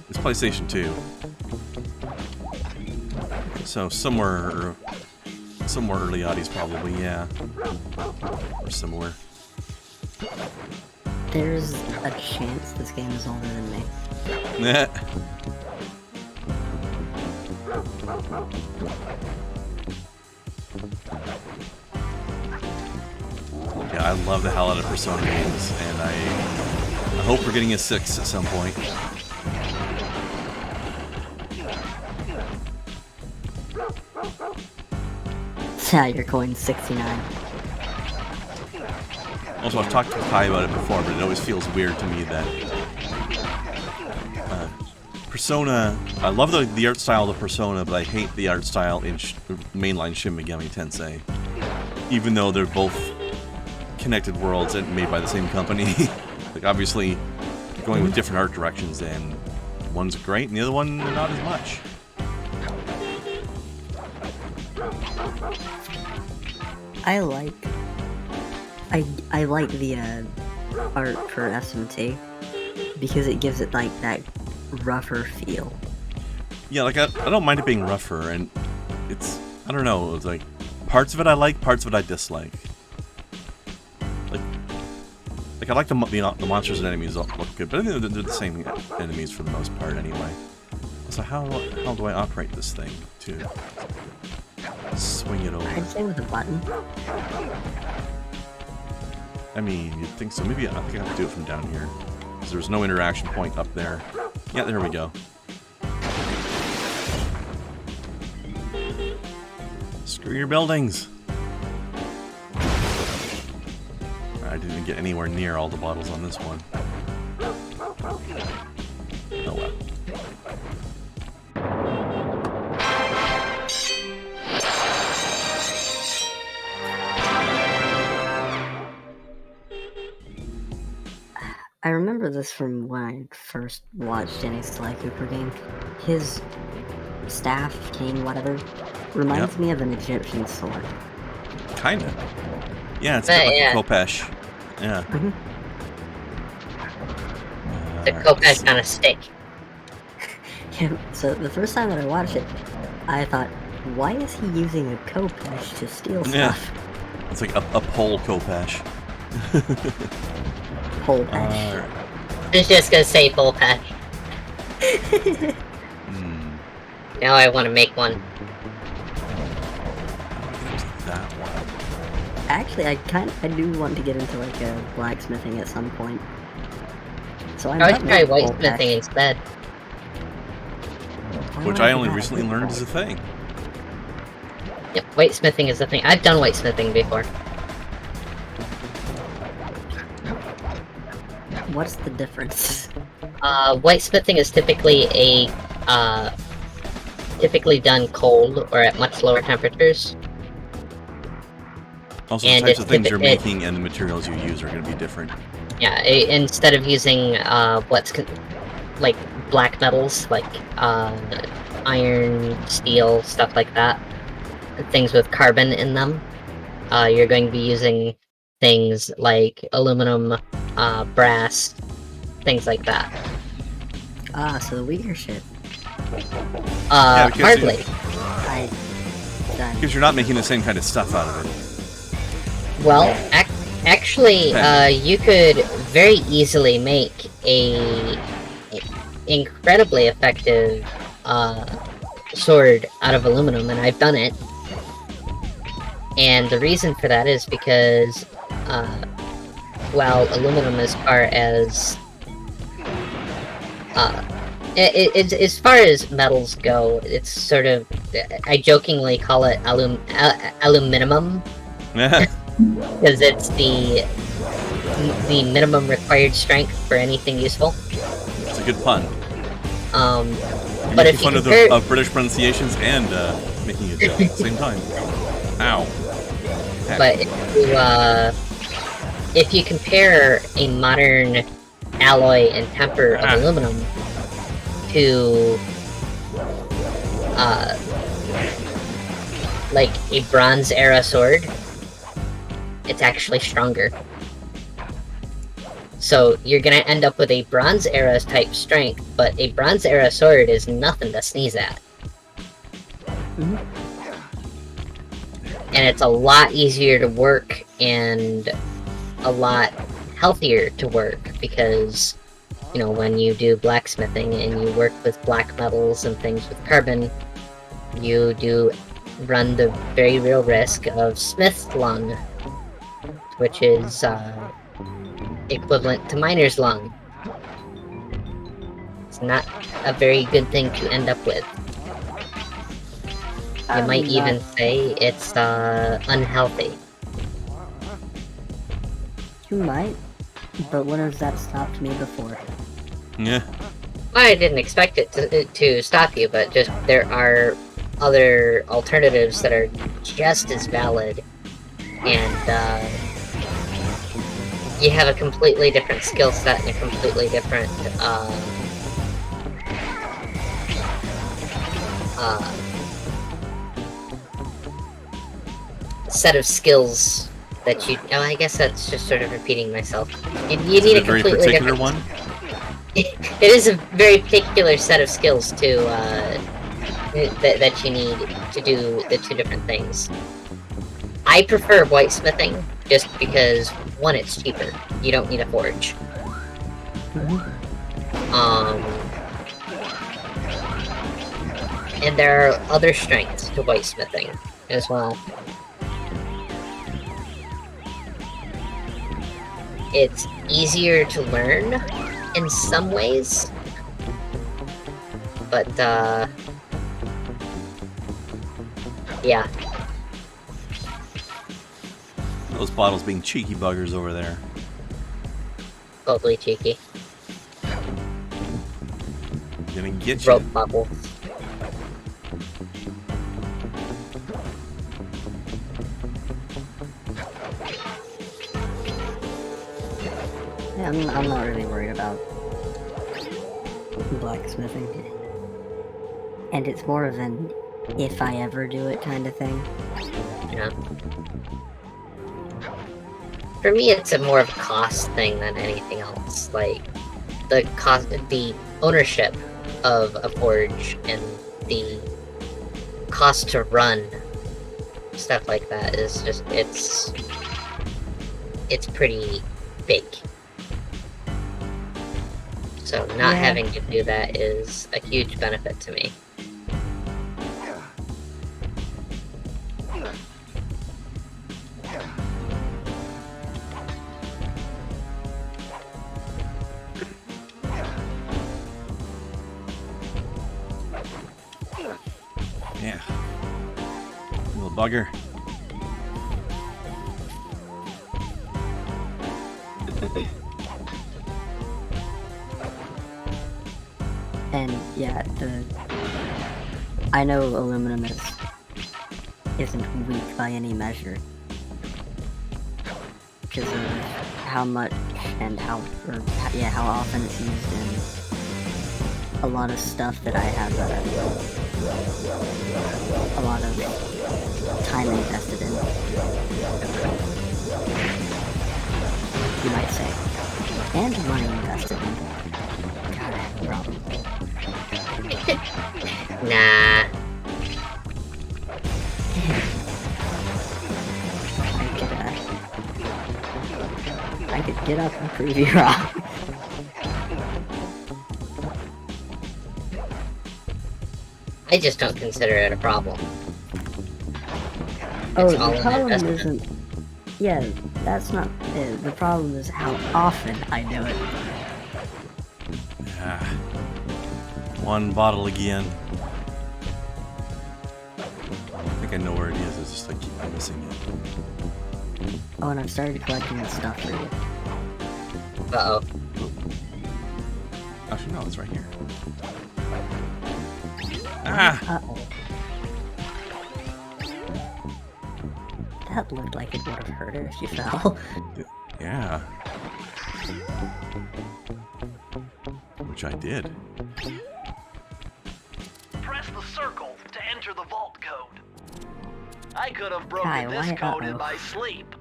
It's PlayStation 2. So somewhere early oddies probably, yeah. Or similar. There's a chance this game is older than me. Yeah. Yeah, I love the hell out of Persona games, and I hope we're getting a 6 at some point. Yeah, your coin's 69. Also, I've talked to Kai about it before, but it always feels weird to me that Persona. I love the art style of Persona, but I hate the art style in mainline Shin Megami Tensei. Even though they're both connected worlds and made by the same company, like obviously going with different art directions, and one's great and the other one not as much. I like the art for SMT because it gives it like that rougher feel. Yeah, like I don't mind it being rougher, and it's, I don't know, it's like parts of it I like, parts of it I dislike. Like I like the monsters and enemies look good, but I think they're the same enemies for the most part anyway. So how do I operate this thing to swing it over? I'd say with a button. I mean, you'd think so. Maybe I think I have to do it from down here, because there's no interaction point up there. Yeah, there we go. Screw your buildings. I didn't get anywhere near all the bottles on this one. Oh well. I remember this from when I first watched any Sly Cooper game. His staff, cane, whatever, reminds me of an Egyptian sword. Kinda. Yeah, it's a bit like a Kopesh. Yeah. The Kopesh kind of stick. Yeah, so the first time that I watched it, I thought, why is he using a Kopesh to steal stuff? Yeah. It's like a pole Kopesh. Pole patch. I was just gonna say pole patch. Now I want to make one. That one. Actually, I do want to get into like a blacksmithing at some point. So I would try whitesmithing instead. Which I only recently learned is a thing. Yep, whitesmithing is a thing. I've done whitesmithing before. What's the difference? Whitesmithing is typically typically done cold or at much lower temperatures. Also, the types of things you're making and the materials you use are going to be different. Yeah, instead of using like black metals, like iron, steel, stuff like that, things with carbon in them, you're going to be using things like aluminum, brass, things like that. So the weaker shit. Hardly. Because you're not making the same kind of stuff out of it. Well, actually, you could very easily make a incredibly effective sword out of aluminum, and I've done it. And the reason for that is because, well, aluminum as far as as far as metals go, it's sort of, I jokingly call it aluminum. Because it's the minimum required strength for anything useful. It's a good pun. But if you compare... of British pronunciations and making a joke at the same time. Ow. Heck. But if you compare a modern alloy and temper of aluminum to like a Bronze Era sword, it's actually stronger. So you're gonna end up with a Bronze Era type strength, but a Bronze Era sword is nothing to sneeze at. And it's a lot easier to work and a lot healthier to work because, you know, when you do blacksmithing and you work with black metals and things with carbon, you do run the very real risk of smith's lung, which is equivalent to miner's lung. It's not a very good thing to end up with. You might even say it's unhealthy. You might, but when has that stopped me before? Yeah. I didn't expect it to stop you, but just there are other alternatives that are just as valid, and you have a completely different skill set and a completely different set of skills that you. Oh, I guess that's just sort of repeating myself. You need a very completely particular different one. It is a very particular set of skills to that you need to do the two different things. I prefer whitesmithing just because one, it's cheaper. You don't need a forge. And there are other strengths to whitesmithing as well. It's easier to learn in some ways, but yeah. Those bottles being cheeky buggers over there. Totally cheeky. Gonna get you. Rope bubbles. Yeah, I'm not really worried about blacksmithing. And it's more of an if I ever do it kind of thing. Yeah. For me, it's a more of a cost thing than anything else. Like, the cost, the ownership of a forge and the cost to run stuff like that is just, it's pretty big. So not having to do that is a huge benefit to me. Yeah. Little bugger. And yeah, I know aluminum isn't weak by any measure. Because of how much and how often it's used in a lot of stuff that I have a lot of time invested in. You might say. And money invested in. God, I have a problem. Nah. I could get up and prove you wrong. I just don't consider it a problem. Oh, It's all the an problem investment. isn't... Yeah, that's not it. The problem is how often I do it. Ah. One bottle again. I think I know where it is. It's just I keep missing it. Oh, and I've started collecting the stuff for you. Uh-oh. Actually, no, it's right here. Ah! Uh-oh. That looked like it would have hurt her if you fell. Yeah. Which I did. Press the circle to enter the vault code. I could have broken Kai, this why- code in uh-oh. my sleep.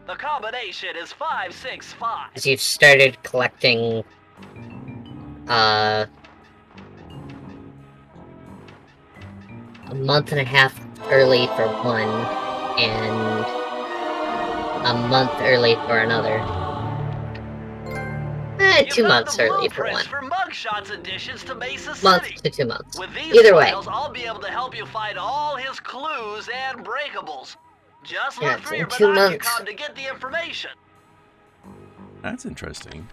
The combination is 565. As you've started collecting, a month and a half early for one, and a month early for another. 2 months early for one. For Mugshots additions to Mesa Month City. to 2 months. With these Either way. files, I'll be able to help you find all his clues and breakables. Just Yeah, look it's through in your 2 months. Binocucom to get the information. That's interesting.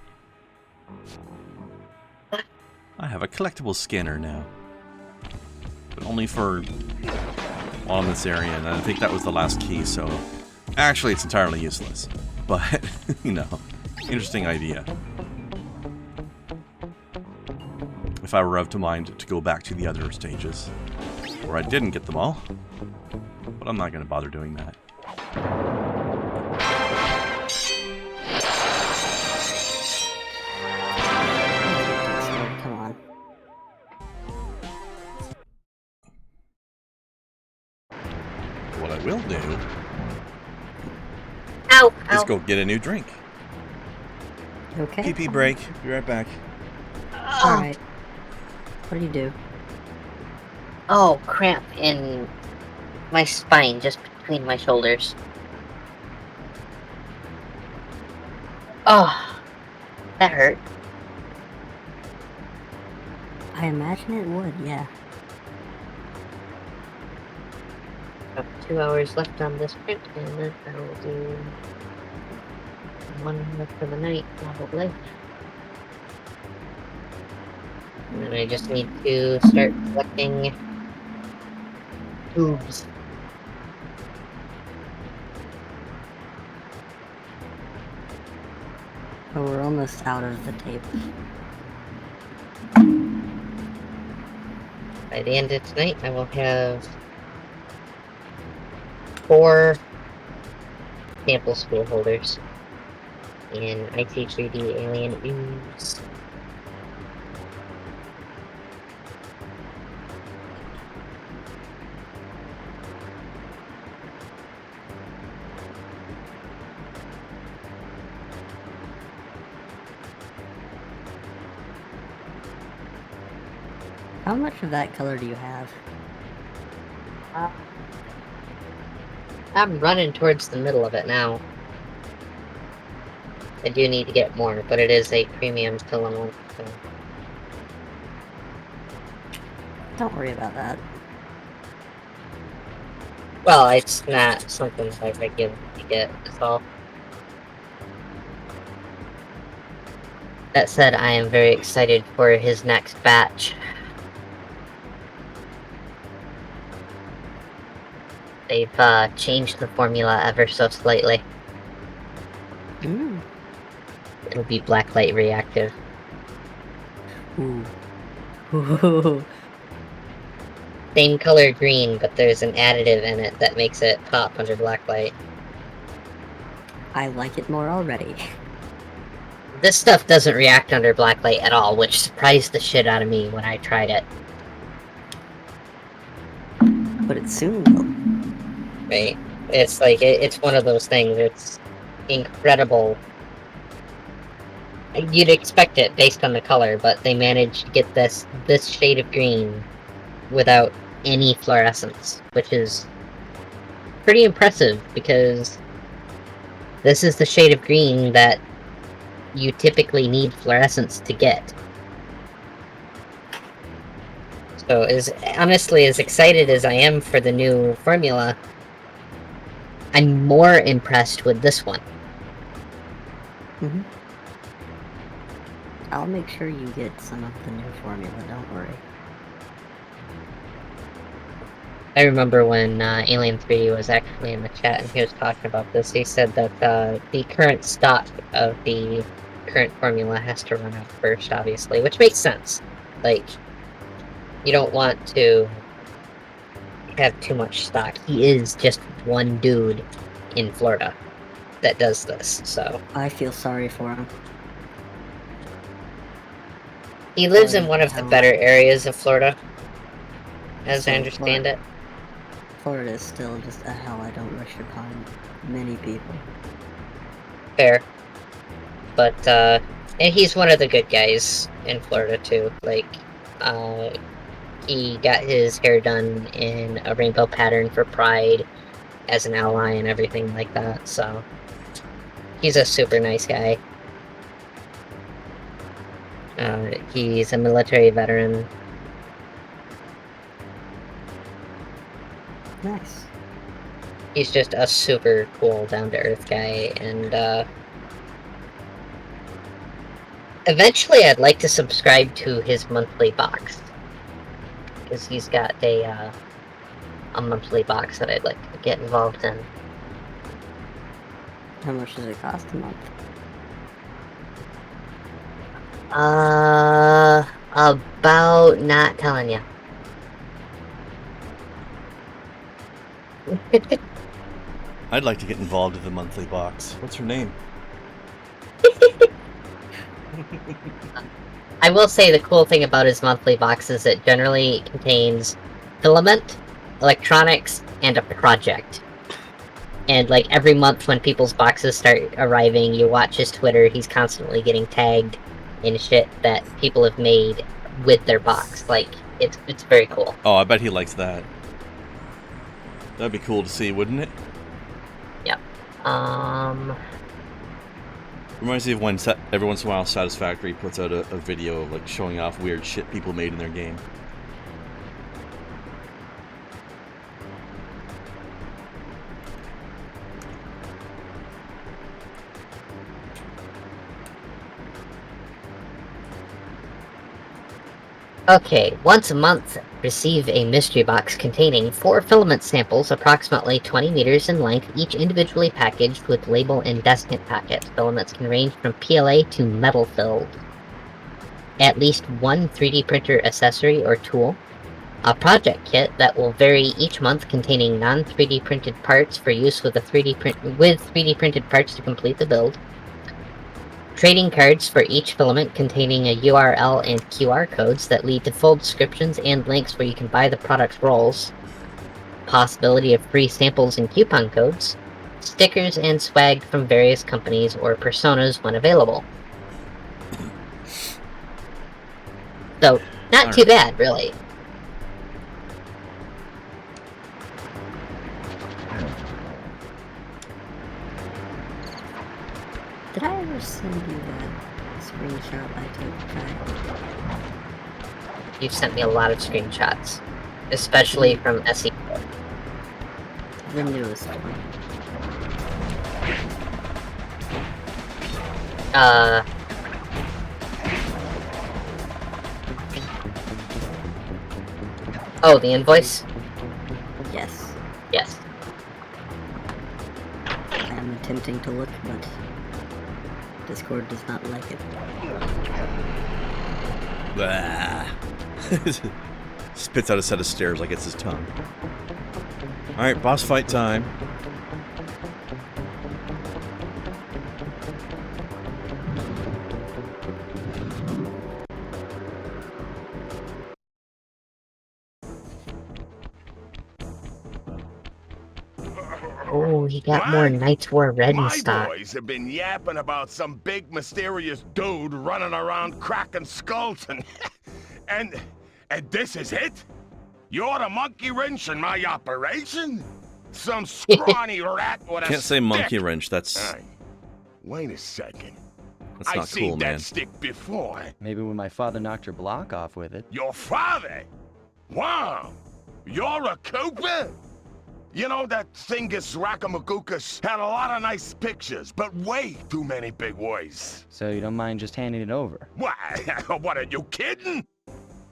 I have a collectible scanner now. But only for on this area, and I think that was the last key, so actually it's entirely useless. But, you know, interesting idea. If I were of to mind to go back to the other stages, where I didn't get them all. But I'm not going to bother doing that. Come on. What I will do Ow! is Ow! go get a new drink. Okay. Pee-pee break. Be right back. Alright. What do you do? Oh, cramp in my spine, just between my shoulders. Oh, that hurt. I imagine it would, yeah. About 2 hours left on this print, and then I will do one left for the night, probably. And then I just need to start collecting tubes. But we're almost out of the tape. By the end of tonight, I will have 4 sample spool holders in IT3D Alien Ooze. How much of that color do you have? I'm running towards the middle of it now. I do need to get more, but it is a premium filament. So. Don't worry about that. Well, it's not something I regularly get, that's all. That said, I am very excited for his next batch. They've changed the formula ever so slightly. Mm. It'll be blacklight reactive. Ooh. Ooh. Same color green, but there's an additive in it that makes it pop under blacklight. I like it more already. This stuff doesn't react under blacklight at all, which surprised the shit out of me when I tried it. But it soon will. Right? It's like, it's one of those things, it's incredible. You'd expect it based on the color, but they managed to get this shade of green without any fluorescence, which is pretty impressive, because this is the shade of green that you typically need fluorescence to get. So, honestly, as excited as I am for the new formula, I'm more impressed with this one. Mm-hmm. I'll make sure you get some of the new formula, don't worry. I remember when Alien 3 was actually in the chat and he was talking about this, he said that the current stock of the current formula has to run out first, obviously, which makes sense. Like, you don't want to have too much stock. He is just one dude in Florida that does this, so. I feel sorry for him. He lives in one of the better areas of Florida, as I understand it. Florida is still just a hell I don't wish upon many people. Fair. But, and he's one of the good guys in Florida, too. Like, he got his hair done in a rainbow pattern for Pride as an ally and everything like that, so. He's a super nice guy. He's a military veteran. Nice. He's just a super cool, down-to-earth guy, and, Eventually, I'd like to subscribe to his monthly box. Because he's got a monthly box that I'd like to get involved in. How much does it cost a month? About not telling you. I'd like to get involved with the monthly box. What's her name? I will say the cool thing about his monthly box is it generally contains filament, electronics, and a project. And like every month when people's boxes start arriving, you watch his Twitter, he's constantly getting tagged in shit that people have made with their box. Like, it's very cool. Oh, I bet he likes that. That'd be cool to see, wouldn't it? Yep. Reminds me of when every once in a while Satisfactory puts out a video of like showing off weird shit people made in their game. Okay, once a month, receive a mystery box containing 4 filament samples approximately 20 meters in length, each individually packaged with label and desiccant packet. Filaments can range from PLA to metal filled. At least 1 3D printer accessory or tool. A project kit that will vary each month, containing non-3D printed parts for use with 3D printed parts to complete the build. Trading cards for each filament containing a URL and QR codes that lead to full descriptions and links where you can buy the product's rolls. Possibility of free samples and coupon codes. Stickers and swag from various companies or personas when available. So, not too bad, really. Did I ever send you that screenshot I took back? You've sent me a lot of screenshots, especially from SE. The newest one. Oh, the invoice? Yes. Yes. I am attempting to look, but Discord does not like it. Blah. Spits out a set of stairs like it's his tongue. Alright, boss fight time. Oh, he got more Knights War Red in My stock. boys have been yapping about some big mysterious dude running around cracking skulls and this is it? You're the monkey wrench in my operation? Some scrawny rat with a Can't say stick. monkey wrench, that's Hey, wait a second. not I've seen cool, that man. stick before. Maybe when my father knocked your block off with it. Your father? Wow! You're a Cooper? You know, that Thingus Rackamagookus had a lot of nice pictures, but way too many big words. So you don't mind just handing it over? What? What, are you kidding?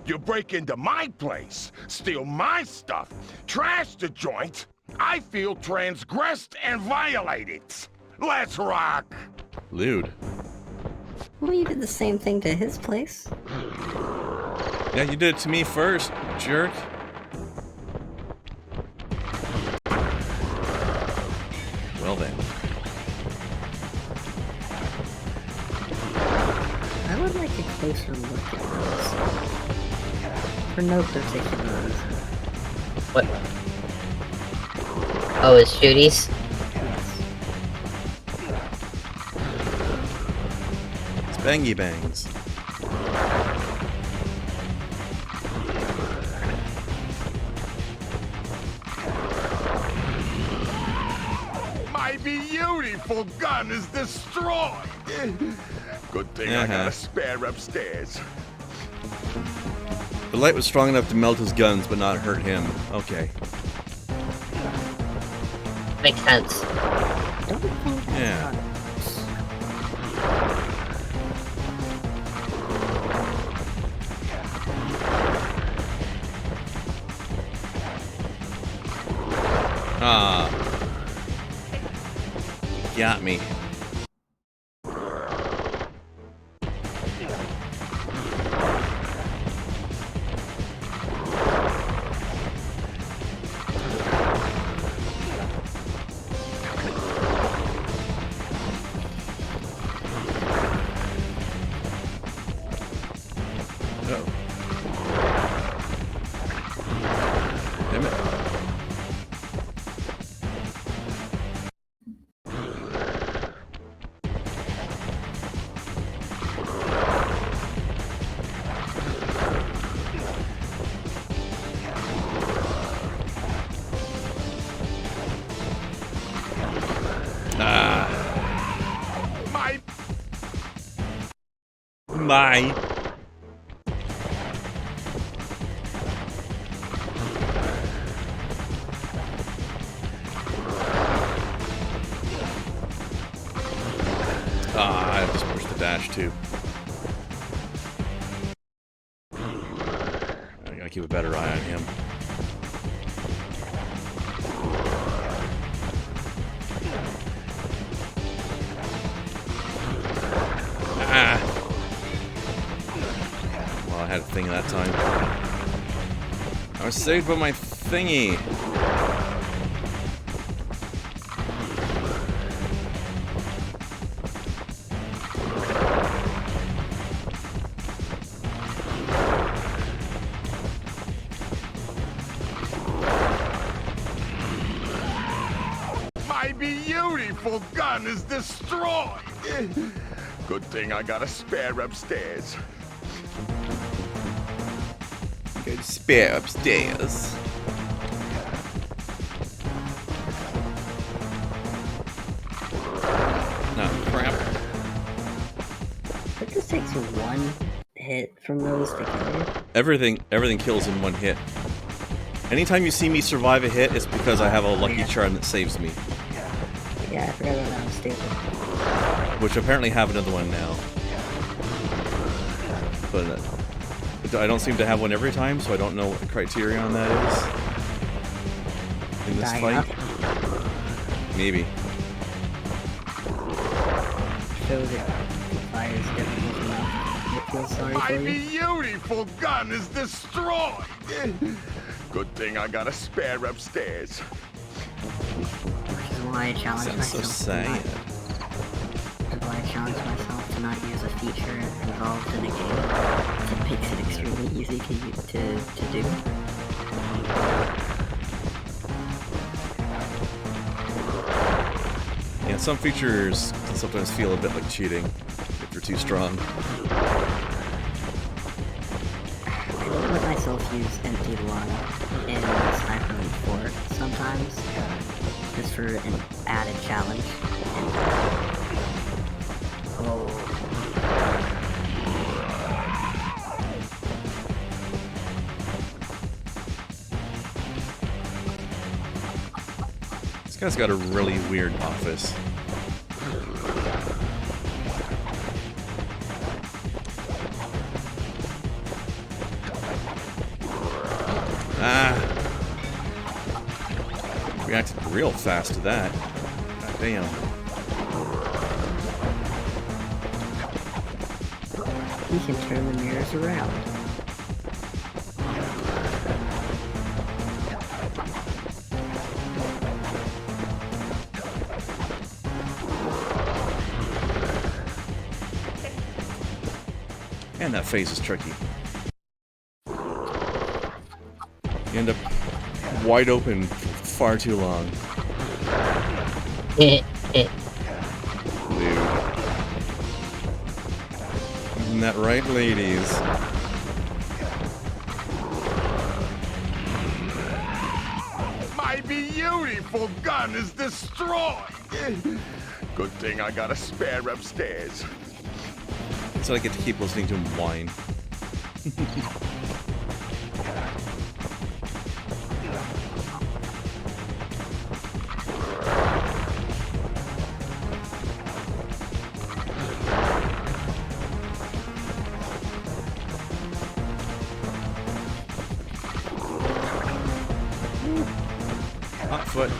You break into my place, steal my stuff, trash the joint. I feel transgressed and violated. Let's rock! lewd. Well, you did the same thing to his place. Yeah, you did it to me first, jerk. Well then. I would like a closer look at those. For no particular reason. What? Oh, his shooties? Yes. It's bangy bangs. My beautiful gun is destroyed! Good thing I got a spare upstairs. The light was strong enough to melt his guns, but not hurt him. Okay. Makes sense. Don't think that's Yeah. got me. Damn it. My. I just pushed the dash too. I gotta keep a better eye on him. Well, I had a thing that time. I was saved by my thingy. My beautiful gun is destroyed. Good thing I got a spare upstairs. Good spare upstairs. No, crap. It just takes one hit from those to kill you. Everything kills in one hit. Anytime you see me survive a hit, it's because I have a lucky charm that saves me. Yeah, I forgot about that. I'm stupid. Which apparently have another one now. But I don't seem to have one every time, so I don't know what the criteria on that is. In this Dying fight. up. Maybe. Show that the fire is difficult enough. It feels sorry My for you. beautiful gun is destroyed. Good thing I got a spare upstairs. Which is why I challenge Sounds so myself. sad. Which is why I challenge myself to not use a feature involved in a game that makes it extremely easy to do. Yeah, some features can sometimes feel a bit like cheating if they're too strong. I don't let myself use empty lung in Sniper Elite 4 sometimes, just for an added challenge. Oh. This guy's got a really weird office. Reacted real fast to that. God damn. He can turn the mirrors around. And that phase is tricky. You end up wide open for far too long. Dude. Isn't that right, ladies? My beautiful gun is destroyed. Good thing I got a spare upstairs. So I get to keep listening to him whine. Hot foot.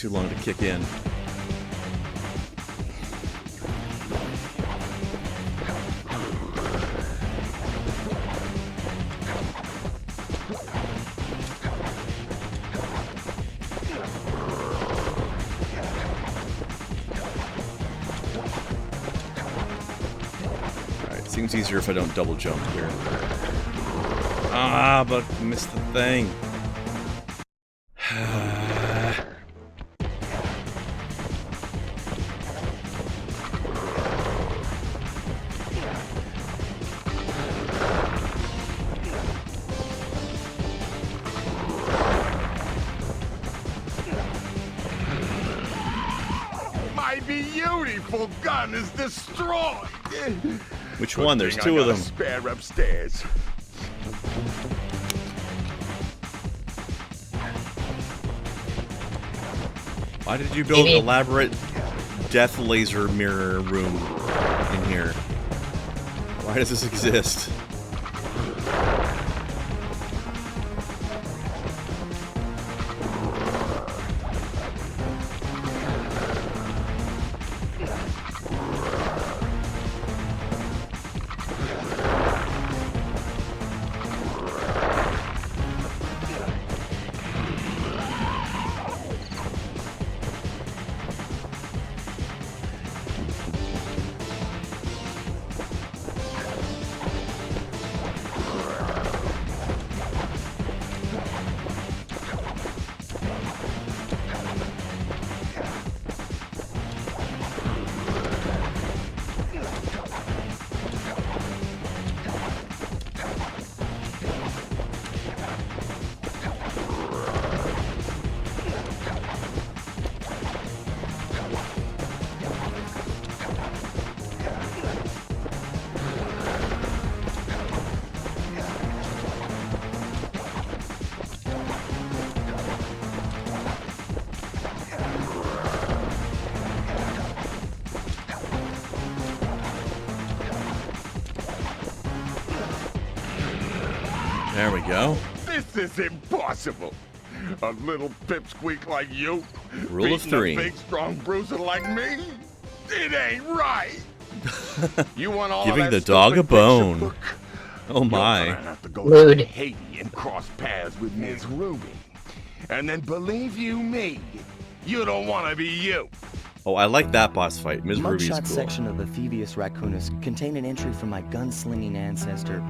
too long to kick in. Seems easier if I don't double jump here. Ah, but I missed the thing. My beautiful gun is destroyed. Which one? There's two of them. Spare upstairs. Why did you build an elaborate death laser mirror room in here? Why does this exist? There we go. This is impossible. A little pipsqueak like you, Rule of beating three. a big, strong bruiser like me. It ain't right. You want all Giving that the dog a stupid picture bone. book? Oh my. You're gonna have to go Mood. to Haiti and cross paths with Ms. Ruby. And then believe you me, you don't want to be you. Oh, I like that boss fight. Ms. Ruby's Mugshot cool. section of Ephebius Raccoonus contained an entry from my gunslinging ancestor,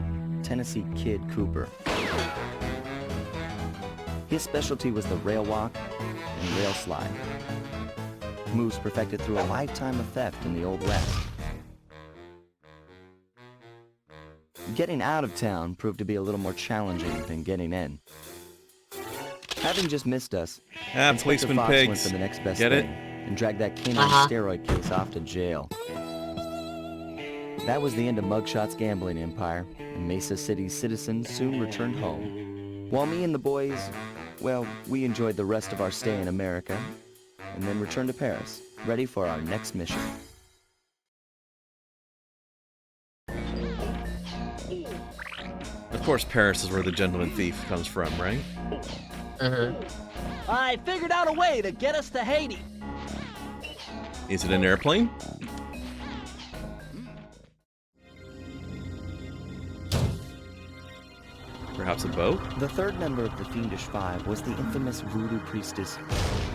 Tennessee Kid Cooper. His specialty was the rail walk and rail slide. Moves perfected through a lifetime of theft in the Old West. Getting out of town proved to be a little more challenging than getting in. Having just missed us, Ah, Inspector policeman Fox went pigs. for the next best Get it? thing and dragged that canine steroid case off to jail. That was the end of Mugshot's gambling empire, and Mesa City's citizens soon returned home. While me and the boys, well, we enjoyed the rest of our stay in America, and then returned to Paris, ready for our next mission. Of course, Paris is where the gentleman thief comes from, right? I figured out a way to get us to Haiti. Is it an airplane? Perhaps a boat? The third member of the Fiendish Five was the infamous voodoo priestess,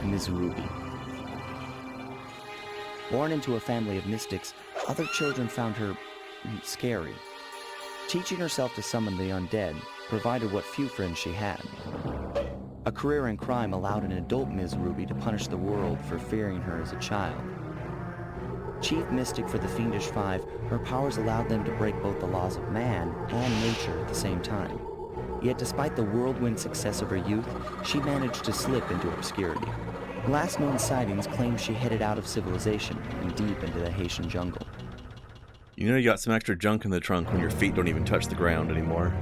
Ms. Ruby. Born into a family of mystics, other children found her scary. Teaching herself to summon the undead provided what few friends she had. A career in crime allowed an adult Ms. Ruby to punish the world for fearing her as a child. Chief mystic for the Fiendish Five, her powers allowed them to break both the laws of man and nature at the same time. Yet despite the whirlwind success of her youth, she managed to slip into obscurity. Last known sightings claim she headed out of civilization and deep into the Haitian jungle. You know you got some extra junk in the trunk when your feet don't even touch the ground anymore.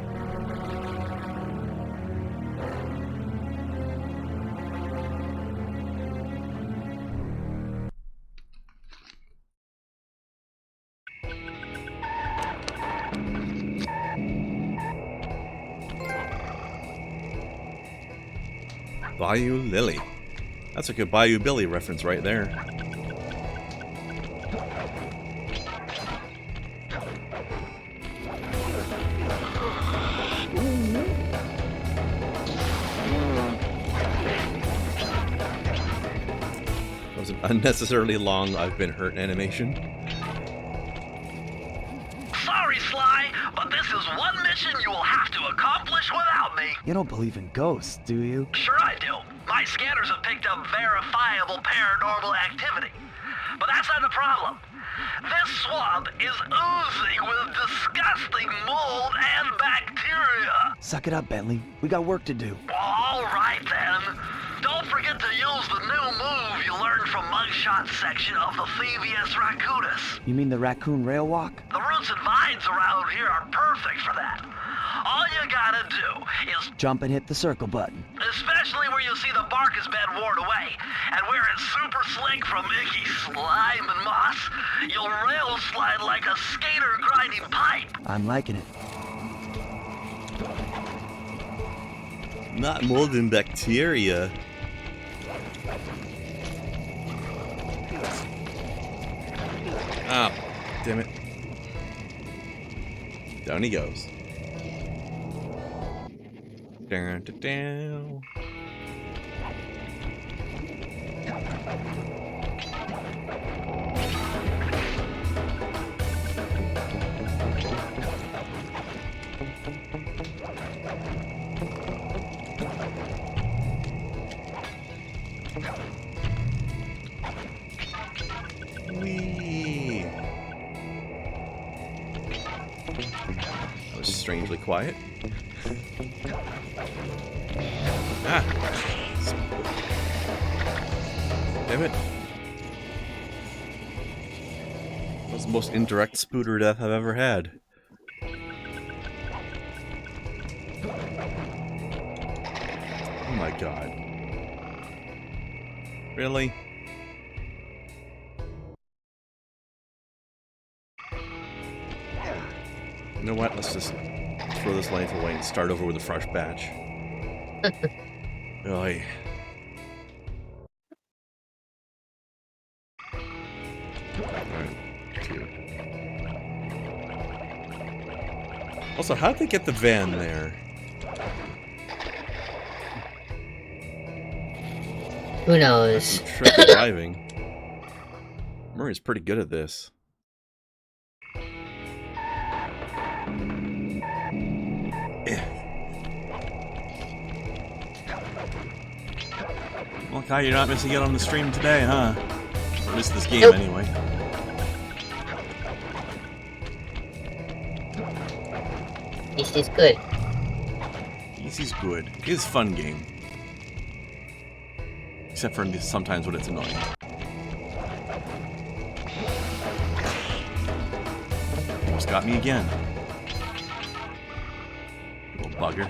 Bayou Lily. That's a good Bayou Billy reference right there. That was an unnecessarily long I've been hurt animation. Sorry, Sly, but this is one mission you will have to accomplish without me. You don't believe in ghosts, do you? Sure I do. My scanners have picked up verifiable paranormal activity. But that's not the problem. This swamp is oozing with disgusting mold and bacteria. Suck it up, Bentley. We got work to do. All right, then. Don't forget to use the new move you learned from Mugshot's section of the Thievius Raccoonus. You mean the raccoon rail walk? The roots and vines around here are perfect for that. All you gotta do is jump and hit the circle button. especially where you see the bark has been worn away, and where it's super slick from icky slime and moss, you'll rail slide like a skater grinding pipe. I'm liking it. Not mold and bacteria. Ah, damn it. Down he goes. Down, down. Whee! That was strangely quiet. Ah! Damn it. That was the most indirect spooter death I've ever had. Oh my god. Really? You know what? Let's just throw this life away and start over with a fresh batch. Oy. Alright, cute. Also, how'd they get the van there? Who knows? Tricky driving. Murray's pretty good at this. Well, Kai, you're not missing out on the stream today, huh? Or at least this game, nope. Anyway. Easy's good. Easy's good. It is a fun game. Except for sometimes when it's annoying. Almost got me again. Little bugger.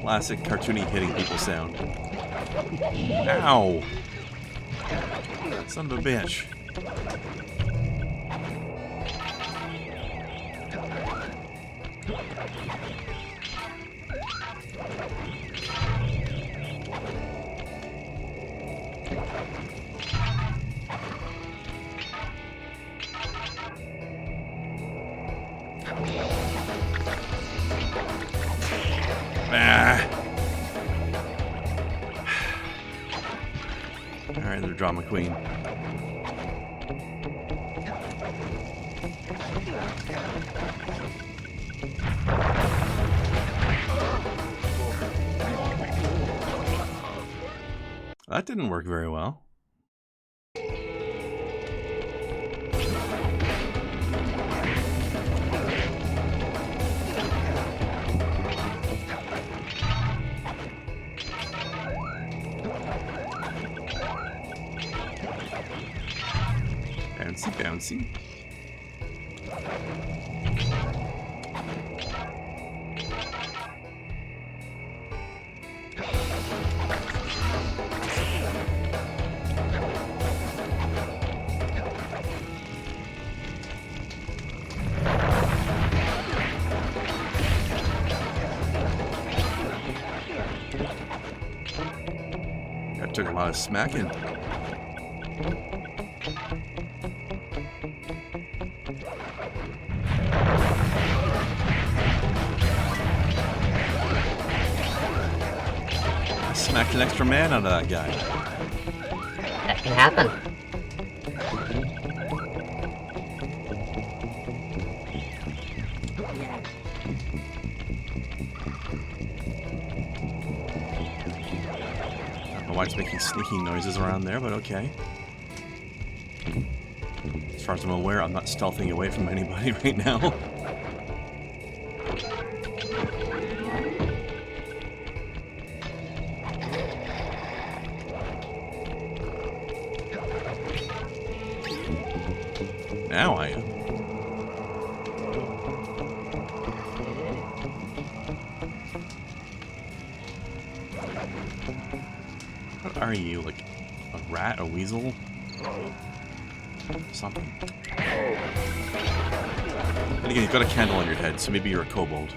Classic cartoony hitting people sound. Ow! Son of a bitch. Alright, they're drama queen. That didn't work very well. Bouncy, bouncy. That took a lot of smacking. I smacked an extra man out of that guy. That can happen. I don't know why it's making sneaking noises around there, but okay. As far as I'm aware, I'm not stealthing away from anybody right now. Now I am. What are you, like a rat, a weasel? Something. And again, you've got a candle on your head, so maybe you're a kobold.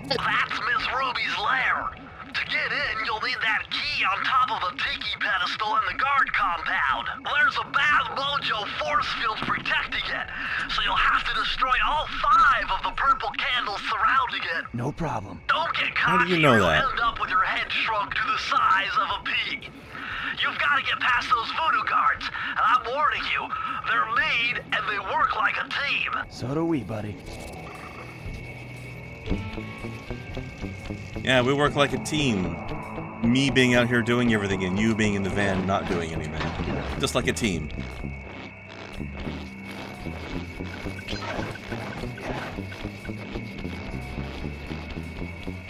That's Miss Ruby's lair. To get in, you'll need that key on top of a tiki pedestal in the guard compound. There's a bad mojo force field protecting it, so you'll have to destroy all 5 of the purple candles surrounding it. No problem. Don't get How caught do you know here, that? You'll end up with your head shrunk to the size of a pea. You've got to get past those voodoo guards, and I'm warning you, they're mean and they work like a team. So do we, buddy. Yeah, we work like a team. Me being out here doing everything and you being in the van not doing anything. Just like a team.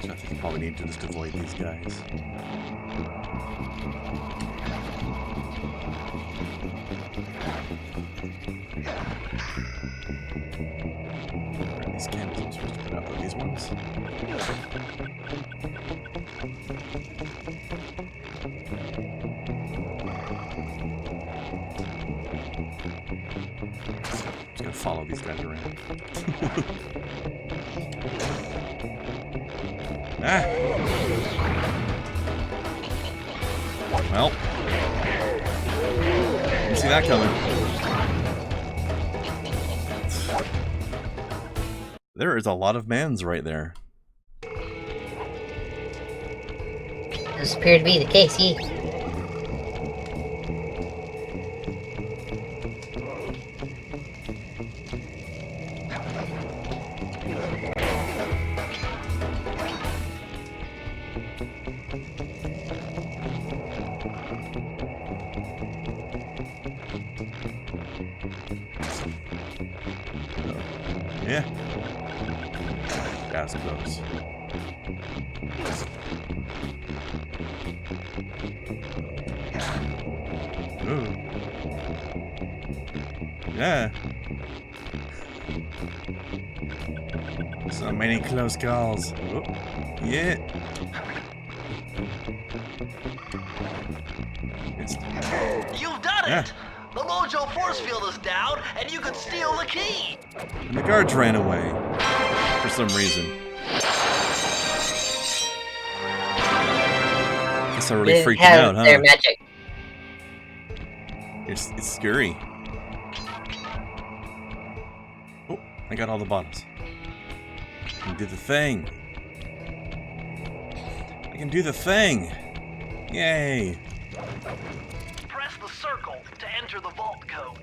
So I think you probably need to just avoid these guys. Where are these candles I'm supposed to put up? Are these ones? Just gonna follow these guys around. Ah! Well. Didn't see that coming. There is a lot of mans right there. Does appear to be the case, yeah. Yeah. Gas close. Ooh. Yeah. So many close calls. Oh. Yeah. It's... You've done Yeah. it! The mojo force field is down, and you can steal the key! And the guards ran away. For some reason. Guess I really They freaked you have out, huh? their magic. It's scary. Oh, I got all the bottles. I can do the thing. I can do the thing. Yay. Press the circle to enter the vault code.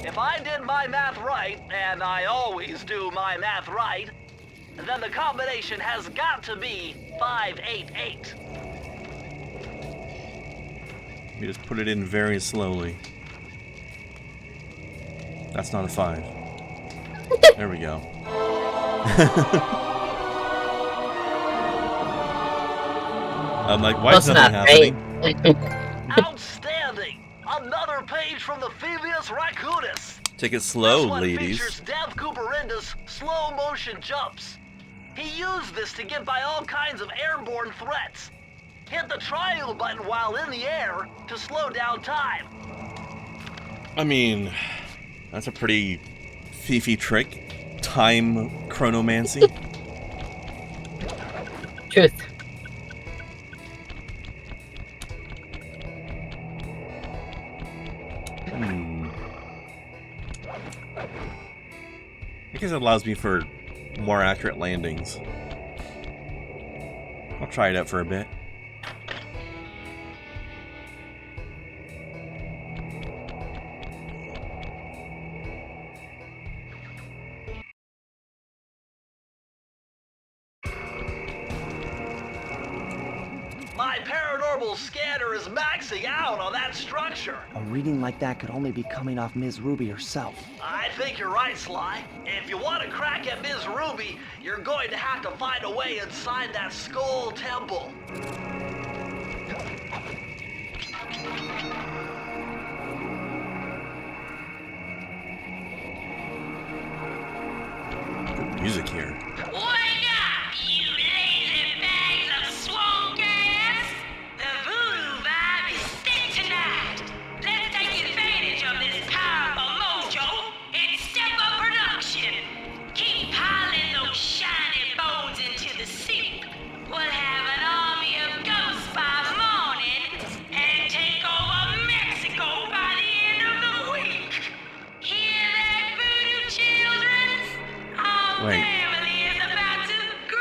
If I did my math right, and I always do my math right, then the combination has got to be 588. Let me just put it in very slowly. That's not a 5. There we go. I'm like, why is That's nothing not happening? Outstanding! A Another page from the Phoebus Raccoonus. Take it slow, This one ladies. features Dev Cooperindus slow motion jumps. He used this to get by all kinds of airborne threats. Hit the triangle button while in the air to slow down time. I mean, that's a pretty thiefy trick. Time chronomancy. Truth. I guess it allows me for more accurate landings. I'll try it out for a bit. My paranormal scanner is maxing out on that structure. A reading like that could only be coming off Ms. Ruby herself. I think you're right, Sly. If you want to crack at Ms. Ruby, you're going to have to find a way inside that skull temple. Good music here. Wake up, you lazy bags of swamp gas! The voodoo vibe is thick tonight. Let's take advantage of this powerful mojo and step up production. Keep piling those shiny bones into the soup. We'll have an army of ghosts by morning and take over Mexico by the end of the week. Hear that, voodoo children? Our Wait. family is about to grow.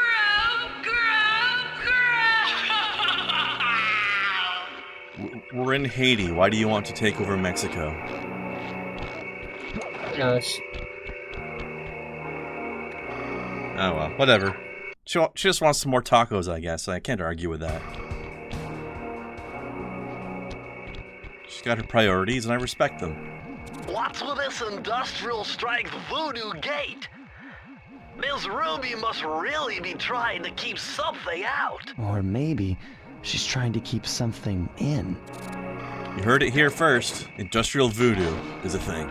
We're in Haiti. Why do you want to take over Mexico? Who knows? Oh well, whatever. She just wants some more tacos, I guess. I can't argue with that. She's got her priorities, and I respect them. What's with this industrial strength voodoo gate? Ms. Ruby must really be trying to keep something out. Or maybe she's trying to keep something in. You heard it here first. Industrial voodoo is a thing.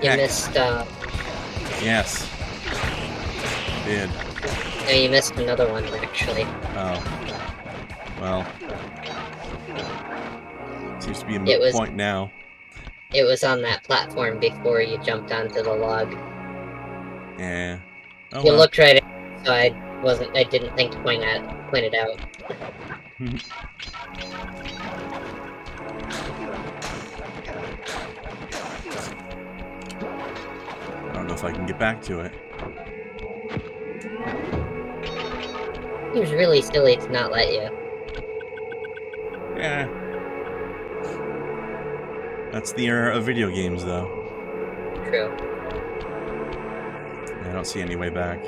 You missed, Yes. Did. no, you missed another one, actually. Oh. Well. Seems to be a It moot was- point now. It was on that platform before you jumped onto the log. Yeah. Oh You well. looked right at it, so I didn't think to point it out. I don't know if I can get back to it. Seems really silly to not let you. Yeah. That's the era of video games, though. True. I don't see any way back.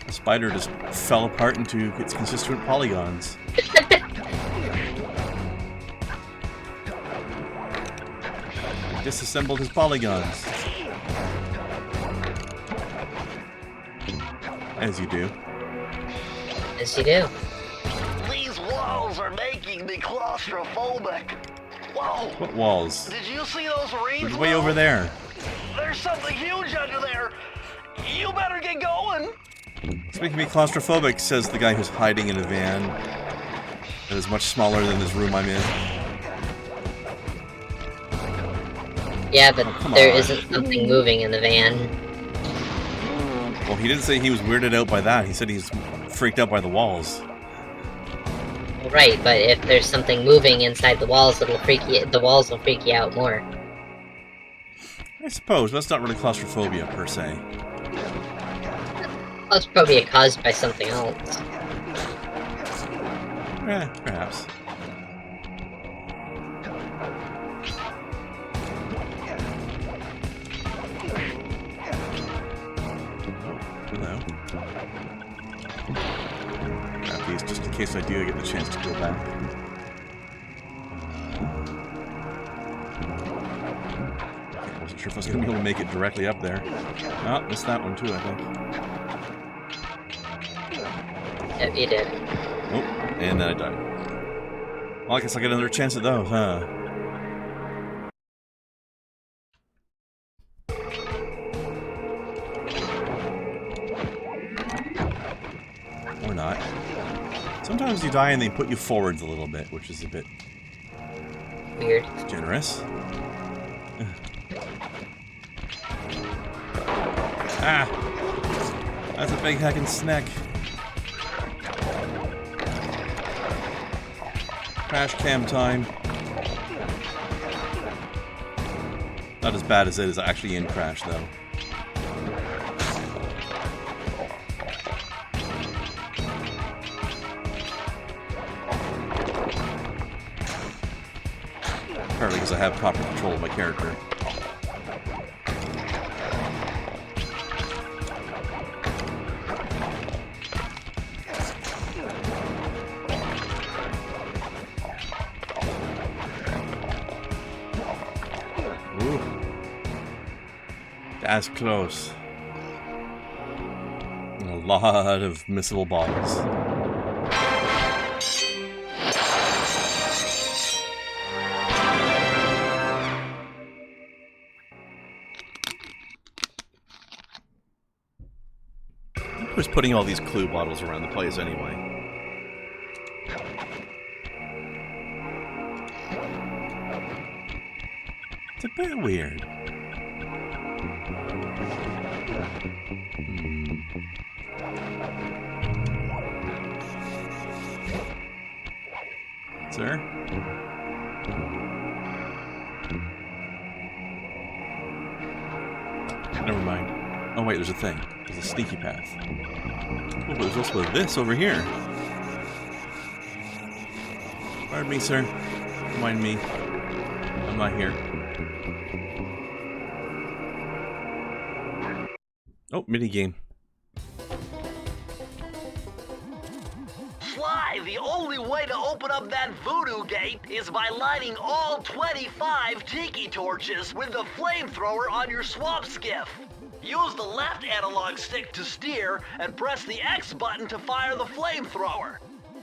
The spider just fell apart into its constituent polygons. Disassembled his polygons. As you do. As you do. These walls are making me claustrophobic. Whoa! What walls? Did you see those reeds? Way over there. There's something huge under there. You better get going. It's making me claustrophobic, says the guy who's hiding in a van that is much smaller than this room I'm in. Yeah, but come there on. isn't something moving in the van. Well, he didn't say he was weirded out by that. He said he's freaked out by the walls. Right, but if there's something moving inside the walls, the walls will freak you out more. I suppose that's not really claustrophobia per se. Claustrophobia caused by something else. Perhaps. Hello. Grab these just in case I do get the chance to go back. Okay, I wasn't sure if I was going to be able to make it directly up there. Oh, missed that one too, I think. Yep, you did. Oh, and then I died. Well, I guess I'll get another chance at those, huh? Or not. Sometimes you die and they put you forwards a little bit, which is a bit... weird. Generous. Ah! That's a big heckin' snack. Crash cam time. Not as bad as it is actually in Crash, though. Partly because I have proper control of my character. Ooh. That's close. And a lot of missile bottles. Who's putting all these clue bottles around the place anyway? It's a bit weird. Sir? Never mind. Oh wait, there's a thing. There's a sneaky path. Oh, but there's also this over here. Pardon me, sir. Don't mind me. I'm not here. Oh, minigame. Sly, the only way to open up that voodoo gate is by lighting all 25 tiki torches with the flamethrower on your swamp skiff. Use the left analog stick to steer and press the X button to fire the flamethrower.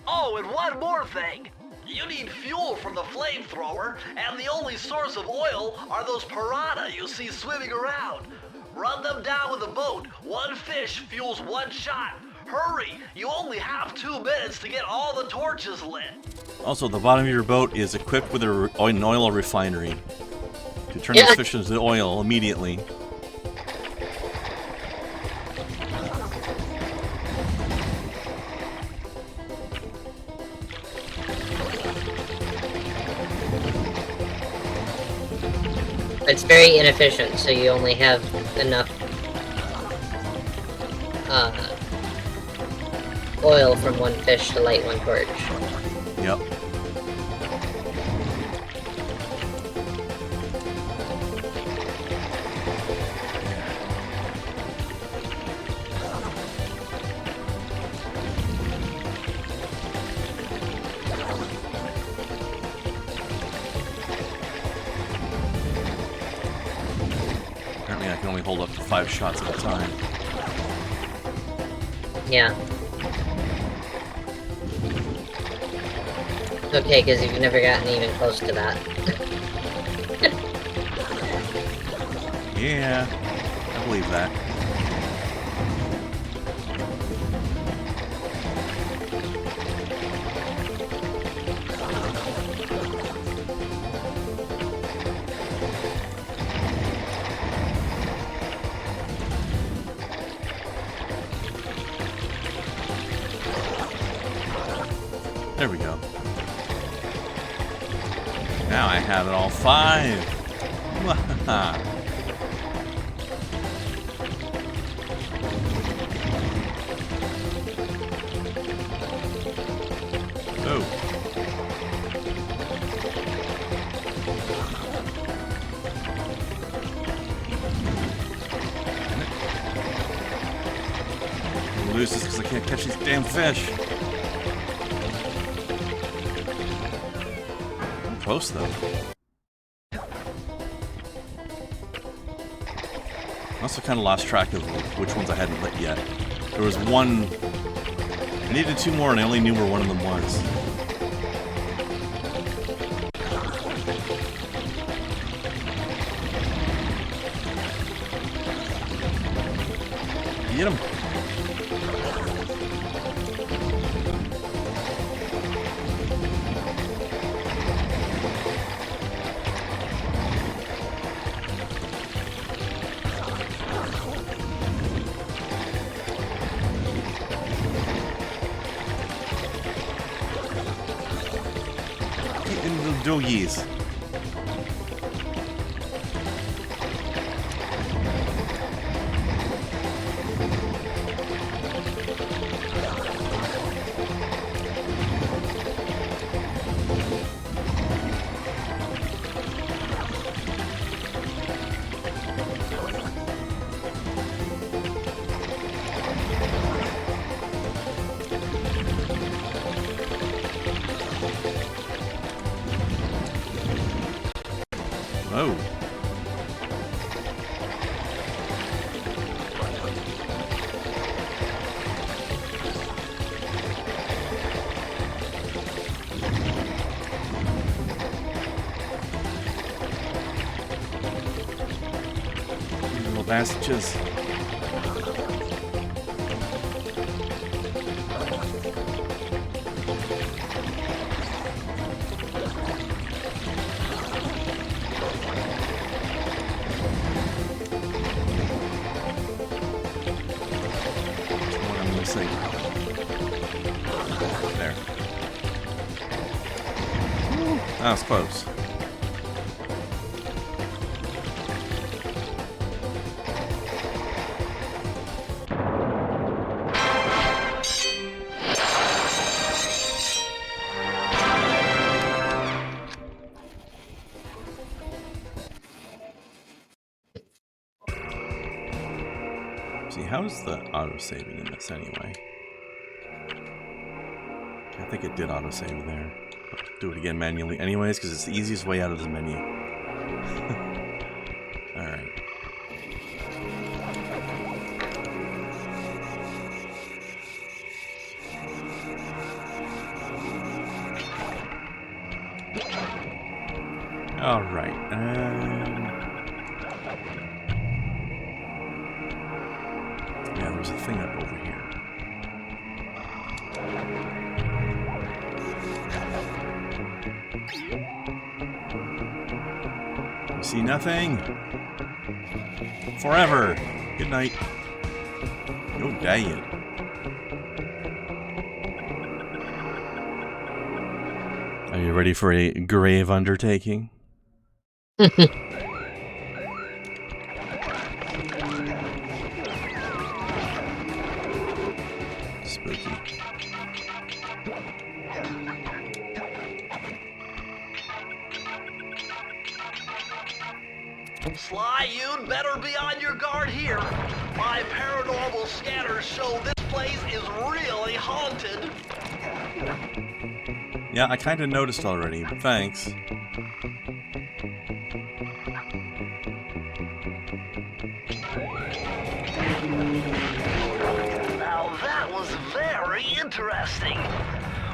Oh, and one more thing. You need fuel for the flamethrower, and the only source of oil are those piranha you see swimming around. Run them down with a boat. One fish fuels one shot. Hurry! You only have 2 minutes to get all the torches lit. Also, the bottom of your boat is equipped with an oil refinery to turn those fish into oil immediately. It's very inefficient, so you only have enough oil from one fish to light one torch. Yep. Apparently I can only hold up to 5 shots at a time. Yeah. Okay, because you've never gotten even close to that. Yeah, I believe that. There we go. Now I have it all 5. Oh. I'll lose this because I can't catch these damn fish. I'm close though. I also kind of lost track of which ones I hadn't lit yet. There was one. I needed 2 more and I only knew where one of them was. Get him. Doggies. Oh. Little passages. There. That was close. See, how's the auto-saving in this anyway? I think it did auto-save there. I'll do it again manually anyways, because it's the easiest way out of the menu. Alright. Alright. Yeah, there's a thing up over here. See nothing. Forever. Good night. Go die it. Are you ready for a grave undertaking? Spooky. Sly, you'd better be on your guard here. My paranormal scanners show this place is really haunted. Yeah, I kind of noticed already, but thanks. Now that was very interesting.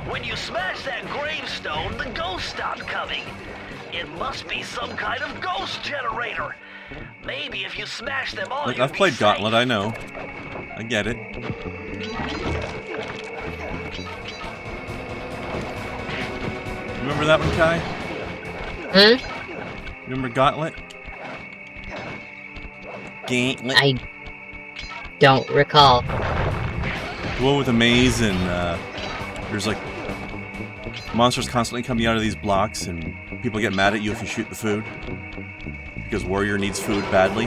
When you smashed that gravestone, the ghost stopped coming. It must be some kind of ghost generator. Maybe if you smash them all, look, I've played Gauntlet, I know. I get it. Remember that one, Kai? Hmm? Remember Gauntlet? Gauntlet? I don't recall. The one with the maze and there's like monsters constantly coming out of these blocks, and people get mad at you if you shoot the food. Because Warrior needs food badly.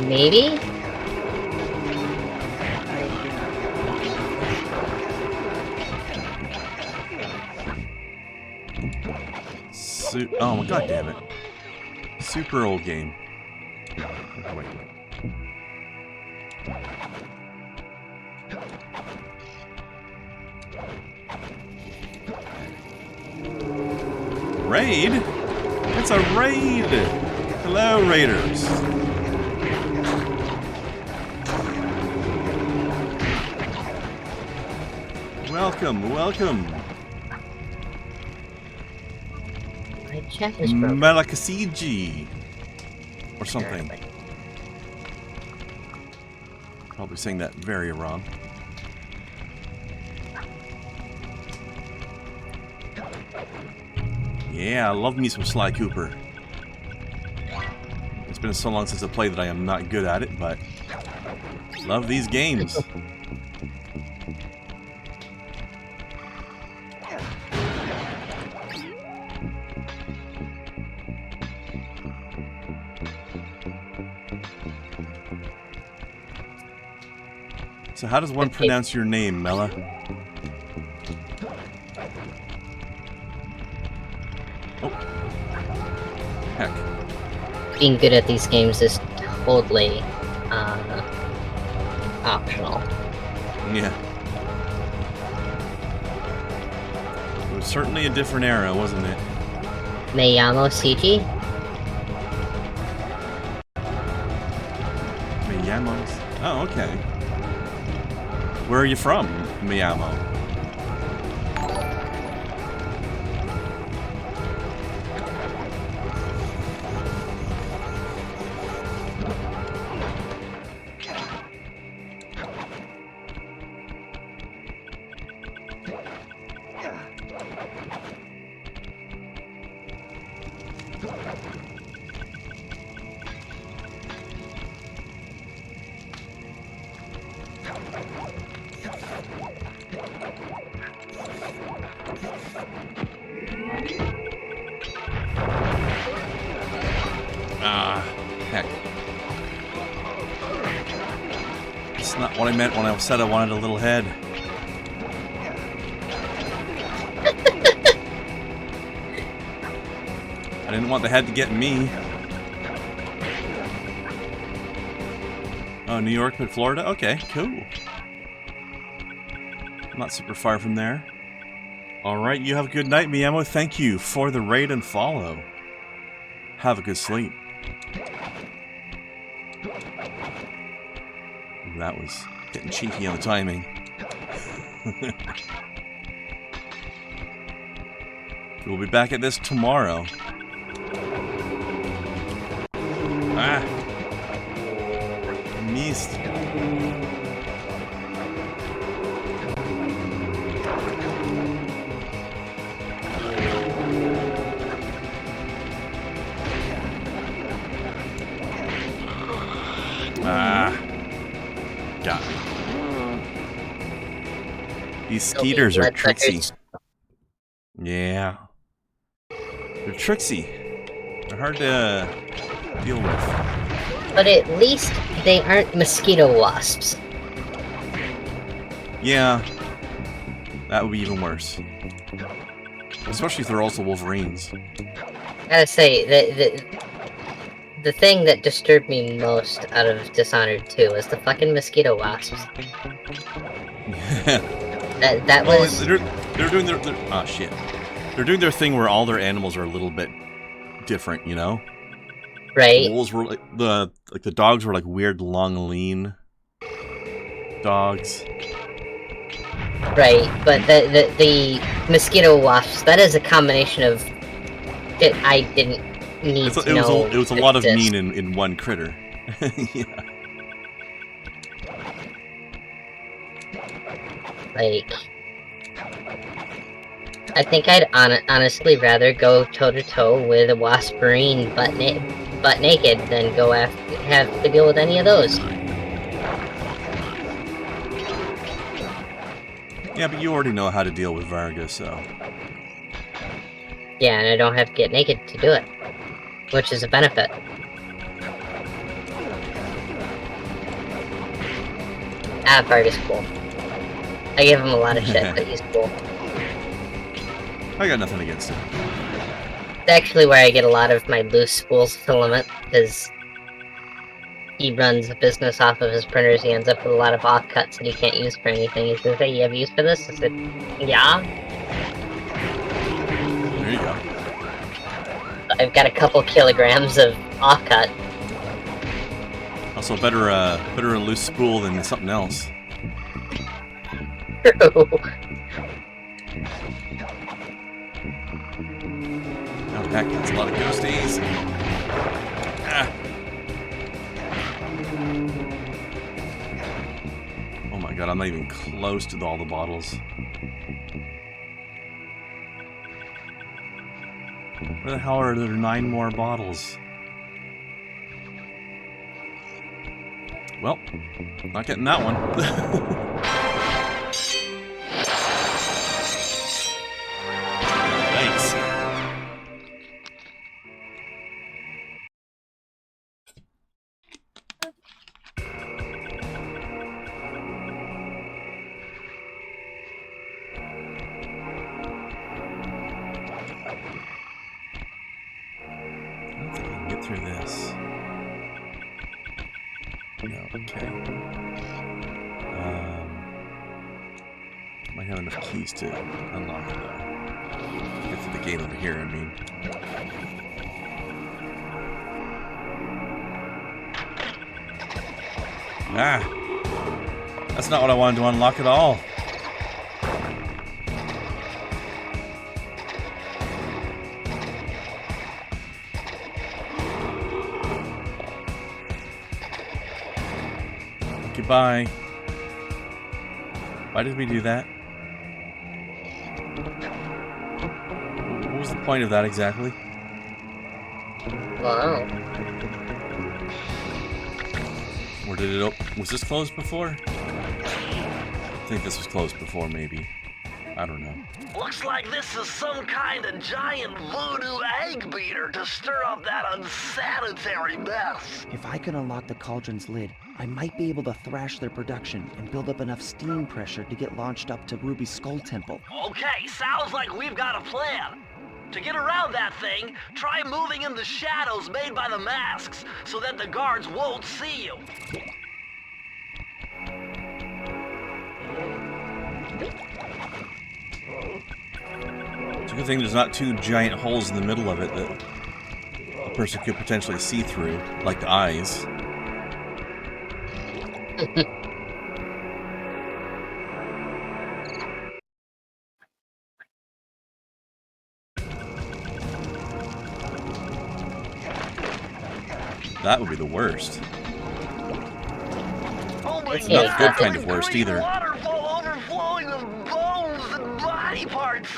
Maybe? Oh my god damn it. Super old game. Wait. Raid? It's a raid! Hello, raiders. Welcome, welcome. My chat is broken. Malakasiji. Or something. Probably saying that very wrong. Yeah, I love me some Sly Cooper. It's been so long since I played that I am not good at it, but love these games. So how does one pronounce your name, Mela? Oh. Heck. Being good at these games is totally optional. Yeah. It was certainly a different era, wasn't it? Me llamo CG. Me llamo. Oh, okay. Where are you from, Me llamo? Heck. That's not what I meant when I said I wanted a little head. I didn't want the head to get me. Oh, New York, but Florida? Okay, cool. Not super far from there. Alright, you have a good night, Miyamo. Thank you for the raid and follow. Have a good sleep. Ooh, that was getting cheeky on the timing. We'll be back at this tomorrow. Ah! Missed. Got me. These skeeters are tricksy. Yeah. They're tricksy. They're hard to deal with. But at least they aren't mosquito wasps. Yeah. That would be even worse. Especially if they're also Wolverines. I gotta say, the thing that disturbed me most out of Dishonored 2 was the fucking mosquito wasps. that was... They're doing their oh shit. They're doing their thing where all their animals are a little bit different, you know? Right. The wolves were like the dogs were like weird, long, lean dogs. Right, but the mosquito wasps, that is a combination of shit I didn't need to know. It was a lot of mean in one critter. Yeah. Like, I think I'd honestly rather go toe-to-toe with a Wasperine butt naked than go have to deal with any of those. Yeah, but you already know how to deal with Varga, so... Yeah, and I don't have to get naked to do it, which is a benefit. Varga's cool. I give him a lot of shit, but he's cool. I got nothing against him. It's actually where I get a lot of my loose spools filament, because he runs a business off of his printers. He ends up with a lot of offcuts that he can't use for anything. He says, hey, you have use for this? I said, yeah. There you go. I've got a couple kilograms of offcut. Also, better a loose spool than something else. True. Oh heck, that's a lot of ghosties. Ah. Oh my god, I'm not even close to all the bottles. Where the hell are there 9 more bottles? Well, not getting that one. Thanks. I don't think I can get through this. No, okay. Might have enough keys to unlock it though. Get through the gate over here, I mean. Ah! That's not what I wanted to unlock at all. Goodbye. Why did we do that? What was the point of that exactly? Wow. Or did it was this closed before? I think this was closed before, maybe. I don't know. Looks like this is some kind of giant voodoo egg beater to stir up that unsanitary mess. If I could unlock the cauldron's lid, I might be able to thrash their production and build up enough steam pressure to get launched up to Ruby's Skull Temple. Okay, sounds like we've got a plan. To get around that thing, try moving in the shadows made by the masks so that the guards won't see you. It's a good thing there's not 2 giant holes in the middle of it that a person could potentially see through, like the eyes. That would be the worst. Oh my It's not God, the good kind of there's worst green either. Waterfall overflowing with bones and body parts.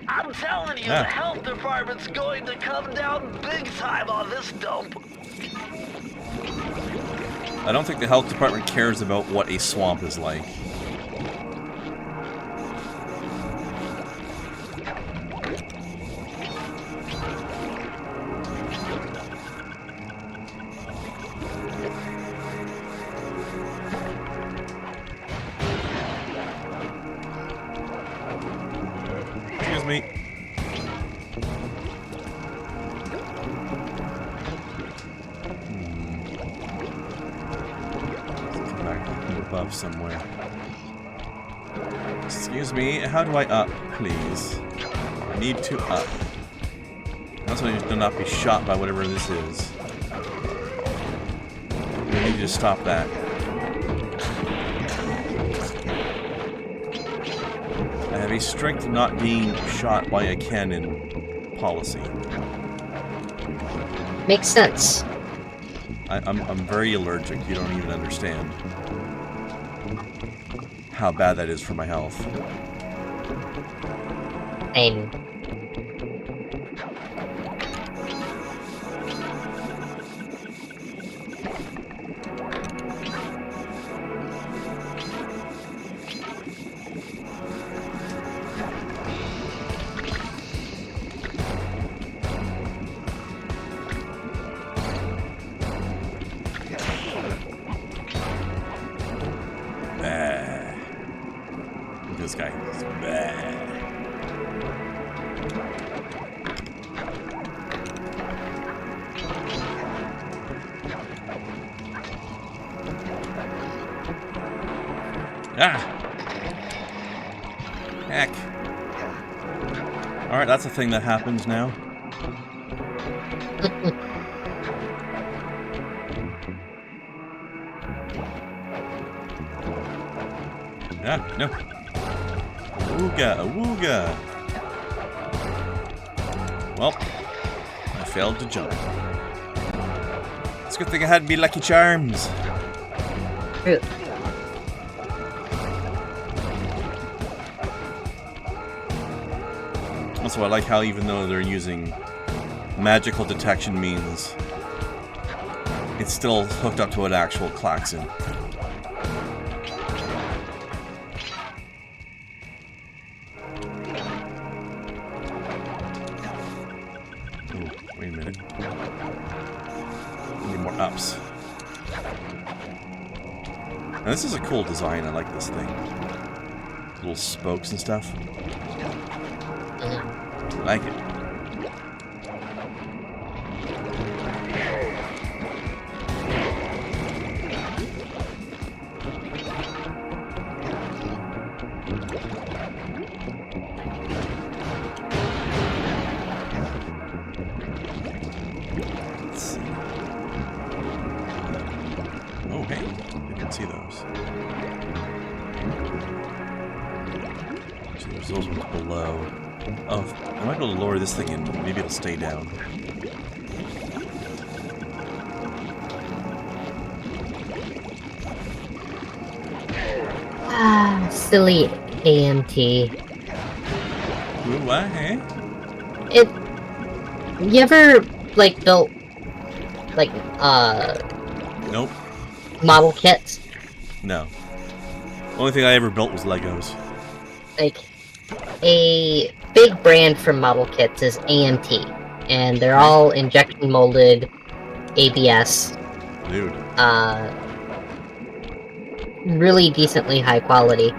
I'm telling you, Yeah. the health department's going to come down big time on this dump. I don't think the health department cares about what a swamp is like. Excuse me. Above somewhere. Excuse me, how do I up, please? I need to up. I also need to not be shot by whatever this is. I need to stop that. I have a strict not being shot by a cannon policy. Makes sense. I'm very allergic, you don't even understand how bad that is for my health. Same. Ah! Heck. Alright, that's a thing that happens now. Ah, no. Awooga, awooga. Well, I failed to jump. It's a good thing I had me Lucky Charms. True. Also, I like how even though they're using magical detection means, it's still hooked up to an actual klaxon. Ooh, wait a minute. Need more ups. Now this is a cool design, I like this thing. Little spokes and stuff. I like it. Let's see. Oh, hey. I didn't see those. So there's those ones below. Oh, I might be able to lower this thing in, but maybe it'll stay down. Ah, silly AMT. Ooh, what, hey? You ever, like, built, like, Nope. model kits? No. Only thing I ever built was Legos. Like, a big brand for model kits is AMT, and they're all injection molded ABS. Dude. Really decently high quality.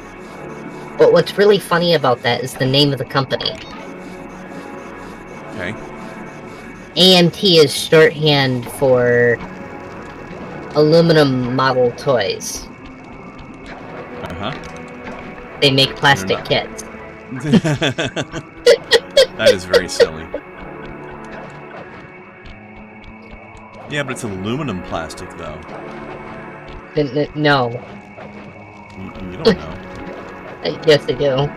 But what's really funny about that is the name of the company. Okay. AMT is shorthand for aluminum model toys. Uh-huh. They make plastic kits. That is very silly. Yeah, but it's aluminum plastic, though. No. You don't know. Yes, I do.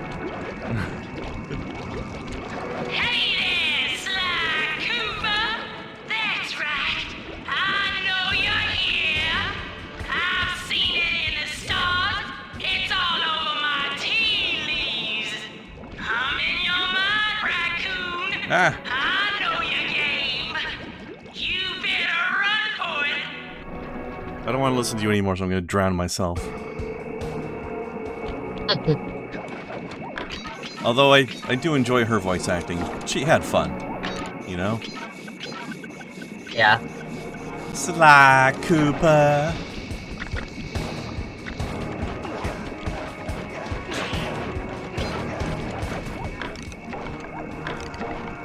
Hey there, Sly Cooper! That's right. I know you're here. I've seen it in the stars. It's all over my tea leaves. I'm in your mind, raccoon. Ah. I know your game. You better run for it. I don't want to listen to you anymore, so I'm going to drown myself. Although I do enjoy her voice acting. She had fun, you know? Yeah. Sly Cooper.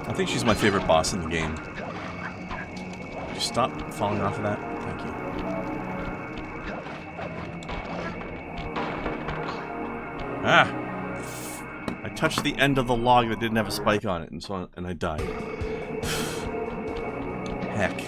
I think she's my favorite boss in the game. Just stop falling off of that. Thank you. Ah! I touched the end of the log that didn't have a spike on it, and I died. Heck.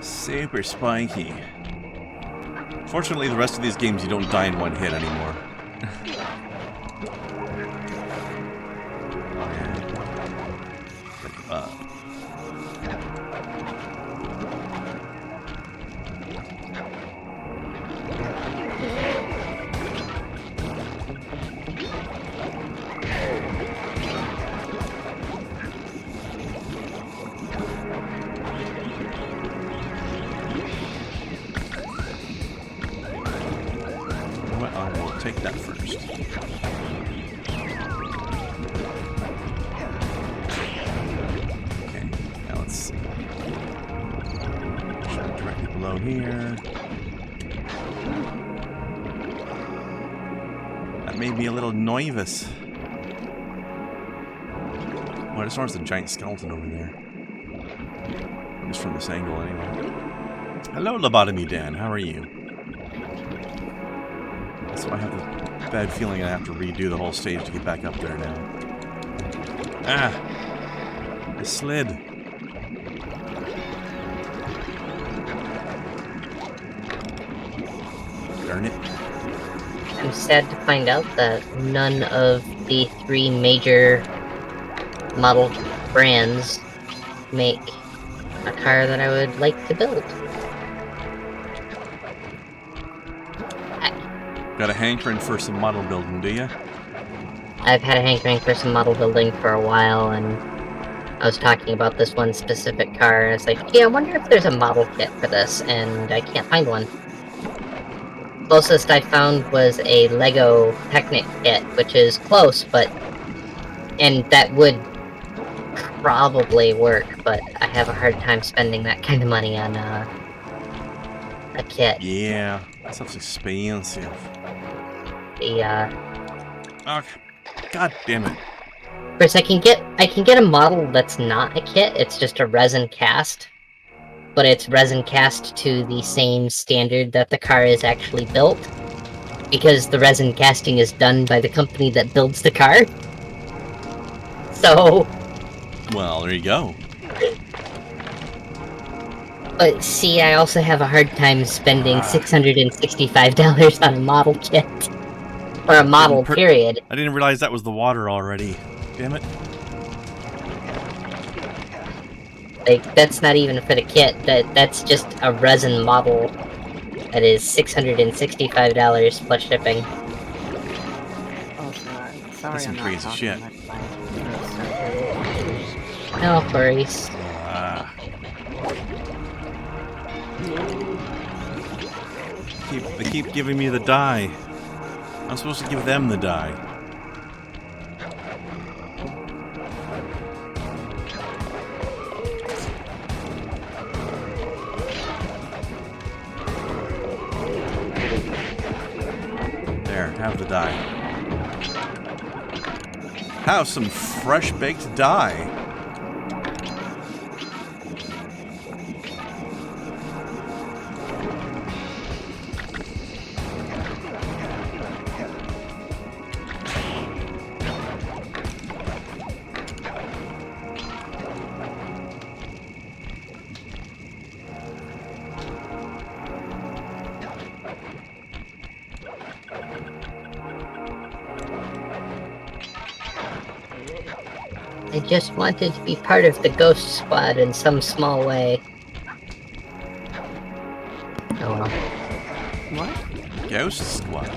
Super spiky. Fortunately, the rest of these games you don't die in one hit anymore. Take that first. Directly below here. That made me a little nervous. Oh, I just noticed a giant skeleton over there. Just from this angle, anyway. Hello, Lobotomy Dan. How are you? So I have a bad feeling I have to redo the whole stage to get back up there now. Ah! I slid. Darn it. I'm sad to find out that none of the 3 major model brands make a car that I would like to build. Got a hankering for some model building, do you? I've had a hankering for some model building for a while, and I was talking about this one specific car, and it's like, yeah, I wonder if there's a model kit for this, and I can't find one. Closest I found was a Lego Technic kit, which is close, but... and that would probably work, but I have a hard time spending that kind of money on a kit. Yeah, that stuff's expensive. The Oh, god damn it. Of course, I can get a model that's not a kit. It's just a resin cast, but it's resin cast to the same standard that the car is actually built, because the resin casting is done by the company that builds the car. So. Well, there you go. But see, I also have a hard time spending $665 on a model kit. Or a model, period. I didn't realize that was the water already. Damn it. Like, that's not even for the kit. That's just a resin model that is $665 plus shipping. Oh, sorry. That's some crazy shit. No worries. They keep giving me the die. I'm supposed to give them the die. There, have the die. Have some fresh baked die. I just wanted to be part of the Ghost Squad in some small way. Oh well. What? Ghost Squad?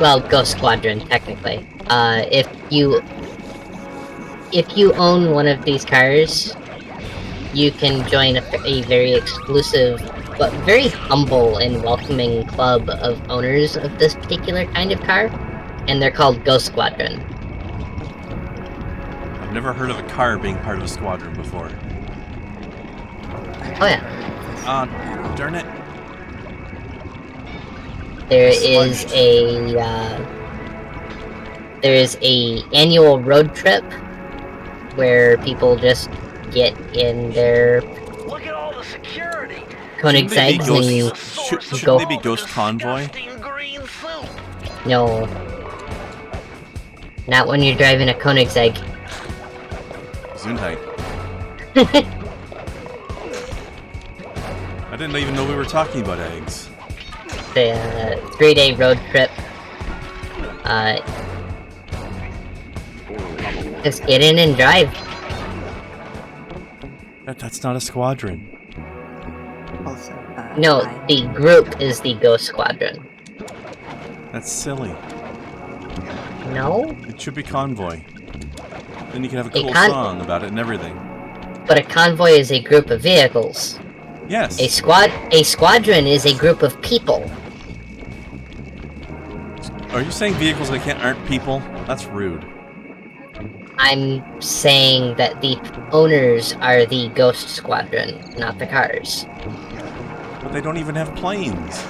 Well, Ghost Squadron, technically. If you own one of these cars, you can join a very exclusive, but very humble and welcoming club of owners of this particular kind of car, and they're called Ghost Squadron. I've never heard of a car being part of a squadron before. Oh yeah. Darn it. There is a annual road trip where people just get in their Look at all the security. Koenigsegg's and Shouldn't they be Ghost Convoy? No. Not when you're driving a Koenigsegg. Gesundheit. I didn't even know we were talking about eggs. The 3-day road trip. Just get in and drive. That's not a squadron. Also, No, the group is the Ghost Squadron. That's silly. No? It should be convoy. Then you can have a cool con- song about it and everything. But a convoy is a group of vehicles. Yes. A squadron is a group of people. Are you saying vehicles that aren't people? That's rude. I'm saying that the owners are the Ghost Squadron, not the cars. But they don't even have planes.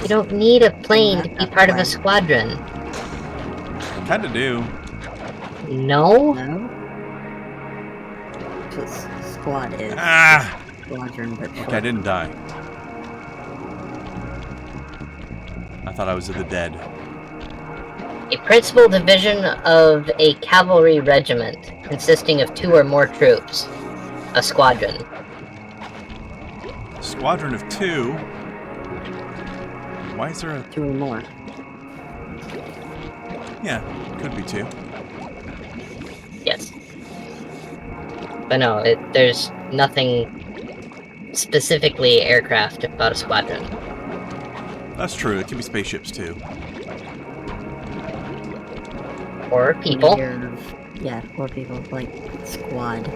You don't need a plane to be part of a squadron. Kinda do. No? No? Squad is. Ah! Squadron, but Okay, I didn't die. I thought I was in the dead. A principal division of a cavalry regiment consisting of 2 or more troops. A squadron. Squadron of 2? Why is there a... 2 or more. Yeah, could be 2. Yes. But no, there's nothing specifically aircraft about a squadron. That's true, it can be spaceships too. Or people. Yeah, or people, like, squad.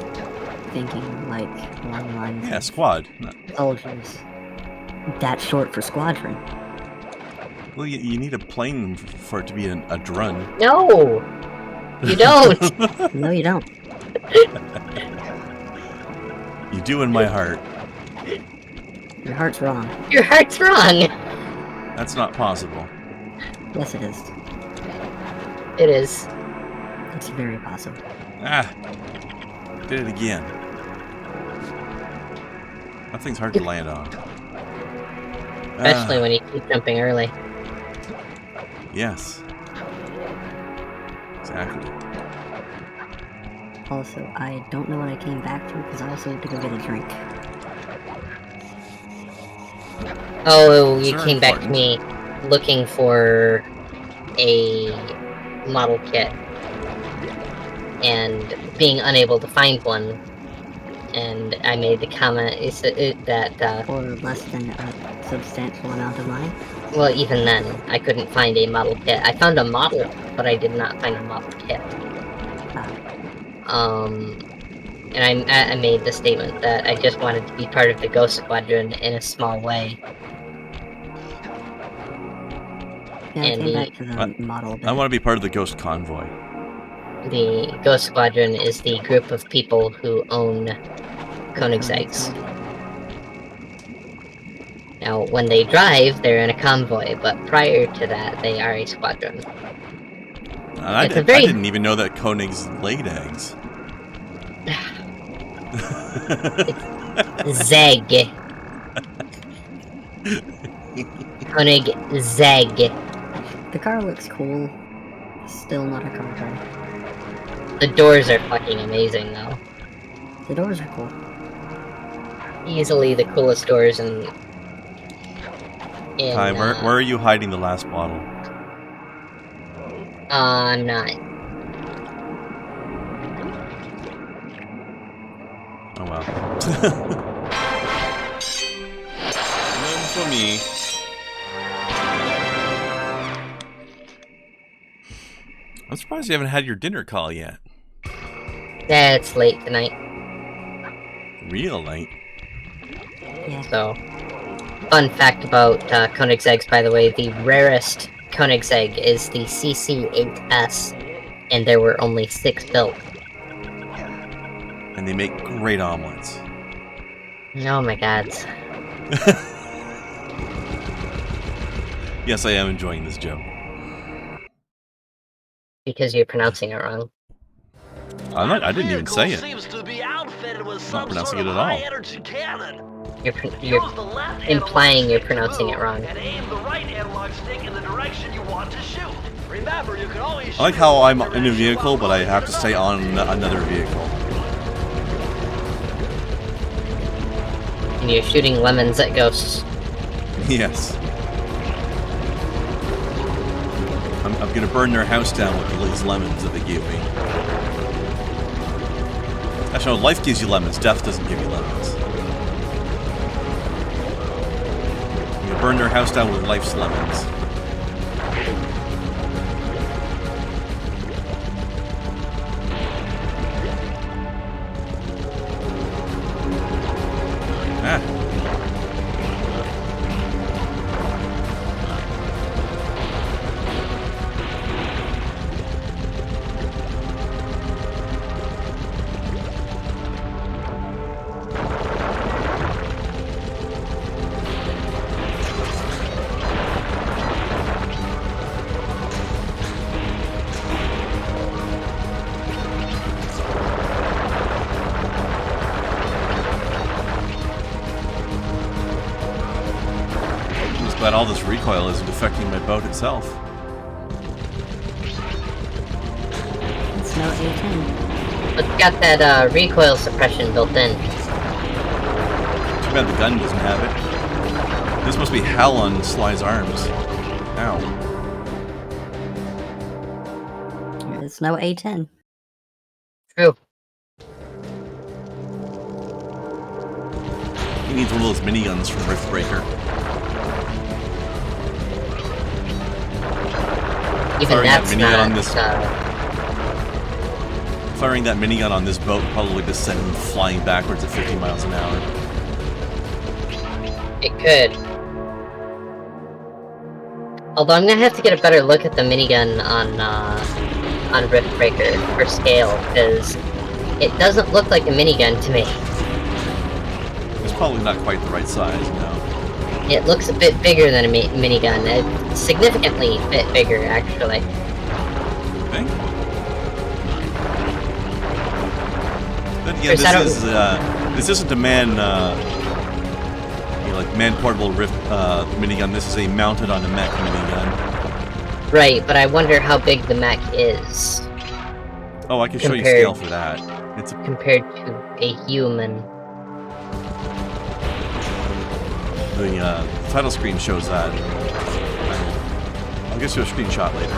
Thinking, like, along the lines Yeah, of squad. soldiers. That's short for squadron. Well, you need a plane for it to be a drone. No! You don't! No, you don't. You do in my heart. Your heart's wrong. Your heart's wrong! That's not possible. Yes, it is. It is. It's very possible. Ah! Did it again. That thing's hard to land on. Especially when you keep jumping early. Yes. Exactly. Also, I don't know what I came back to, because I also had to go get a drink. Oh, you Sure, came back to me looking for a model kit and being unable to find one, and I made the comment that For less than a substantial amount of money. well, even then, I couldn't find a model kit. I found a model, but I did not find a model kit. And I made the statement that I just wanted to be part of the Ghost Squadron in a small way. Yeah, I And came back to the model bit. I want to be part of the Ghost Convoy. The Ghost Squadron is the group of people who own Koenigsegg's. Now, when they drive, they're in a convoy, but prior to that, they are a squadron. I didn't even know that Koenigs laid eggs. Zeg. Koenigsegg. The car looks cool. Still not a car car. The doors are fucking amazing, though. The doors are cool. Easily the coolest doors in Hi, where are you hiding the last bottle? Not. Oh well. None for me. I'm surprised you haven't had your dinner call yet. Yeah, it's late tonight. Real late. Yeah. So, fun fact about Koenigsegg's, by the way, the rarest Koenigsegg is the CC8S, and there were only 6 built. And they make great omelets. Oh my god. Yes, I am enjoying this joke. Because you're pronouncing it wrong. I didn't even say it. Seems to be outfitted with I'm some not pronouncing sort it of at all. high-energy cannon. You're Use the left implying you're analog stick to pronouncing it move, wrong. And aim the right analog stick in the direction you want to shoot. Remember, you can always I like shoot how I'm the in a direction vehicle, while but I moving have to stay on another vehicle. And you're shooting lemons at ghosts. Yes. I'm gonna burn their house down with these lemons that they gave me. Actually, no, life gives you lemons, death doesn't give you lemons. I'm gonna burn their house down with life's lemons. Ah. glad all this recoil isn't affecting my boat itself. It's no A10. It's got that recoil suppression built in. Too bad the gun doesn't have it. This must be hell on Sly's arms. Ow. It's no A10. True. He needs one of those miniguns from Riftbreaker. Even Firing that that's minigun not. on this. Firing that minigun on this boat probably just send him flying backwards at 50 miles an hour. It could. Although I'm gonna have to get a better look at the minigun on Riftbreaker for scale, because it doesn't look like a minigun to me. It's probably not quite the right size, no. It looks a bit bigger than a minigun. It's significantly a bit bigger, actually. You think? Then again, this isn't a man-portable Rift minigun. This is a mounted on a mech minigun. Right, but I wonder how big the mech is. Oh, I can show you scale for that. It's compared to a human. The title screen shows that. I'll get you a screenshot later.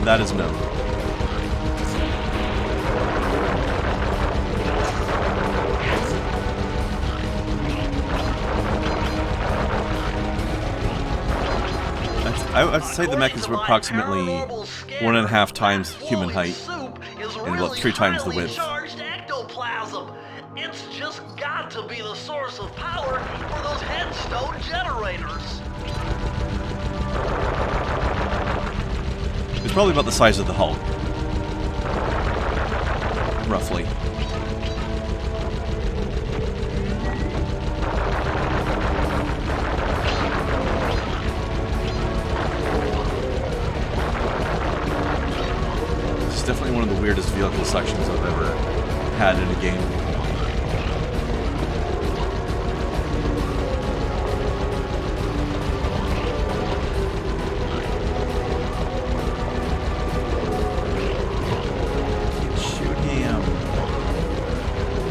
That is no. I'd say the mech is approximately 1.5 times human height and about 3 times the width. It's just got to be the source of power for those headstone generators. It's probably about the size of the hull. Roughly. It's definitely one of the weirdest vehicle sections I've ever had in a game.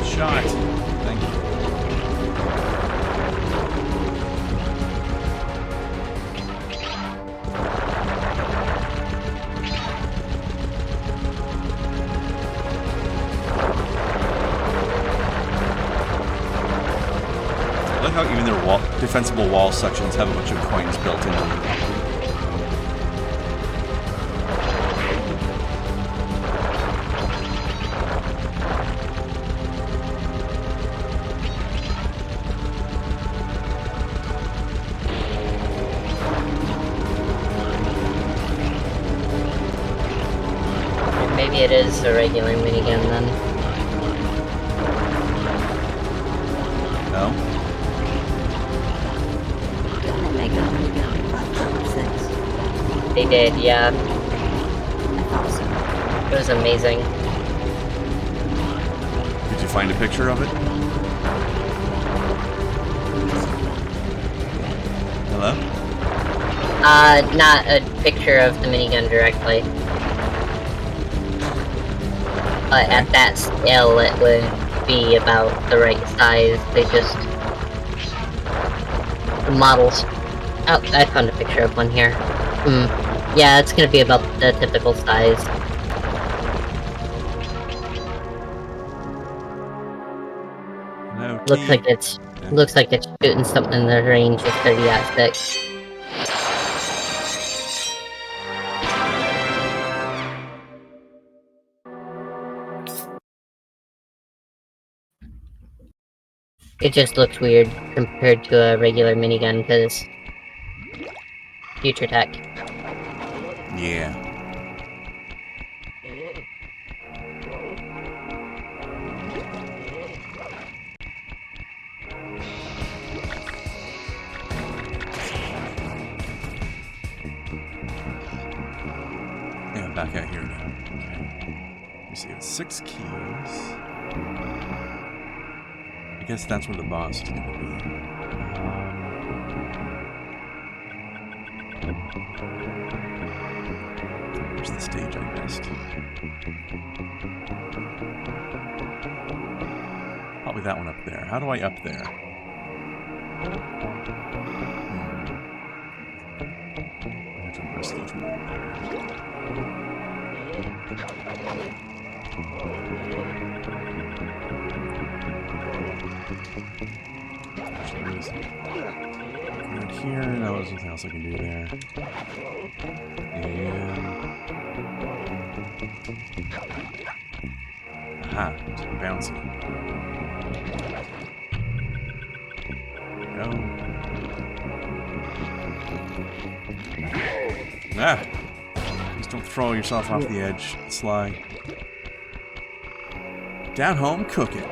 Shot. Thank you. I like how even their defensible wall sections have a bunch of coins built into them. Maybe it is a regular minigun then. No? They did, yeah. It was amazing. Did you find a picture of it? Hello? Not a picture of the minigun directly. But at that scale, it would be about the right size. They just... The models... Oh, I found a picture of one here. Yeah, it's gonna be about the typical size. No. Looks like it's shooting something in the range of 30-6. It just looks weird compared to a regular minigun, because future tech. Yeah. Yeah, back out here now. Okay. Let me see, it's 6 keys. I guess that's where the boss is going to be. Where's the stage I missed? Probably that one up there. How do I up there? I have to investigate from over there. Right here. No, there's nothing else I can do there. And aha, it's bouncing. There we go. Ah! Just don't throw yourself off the edge, Sly. Down home, cook it.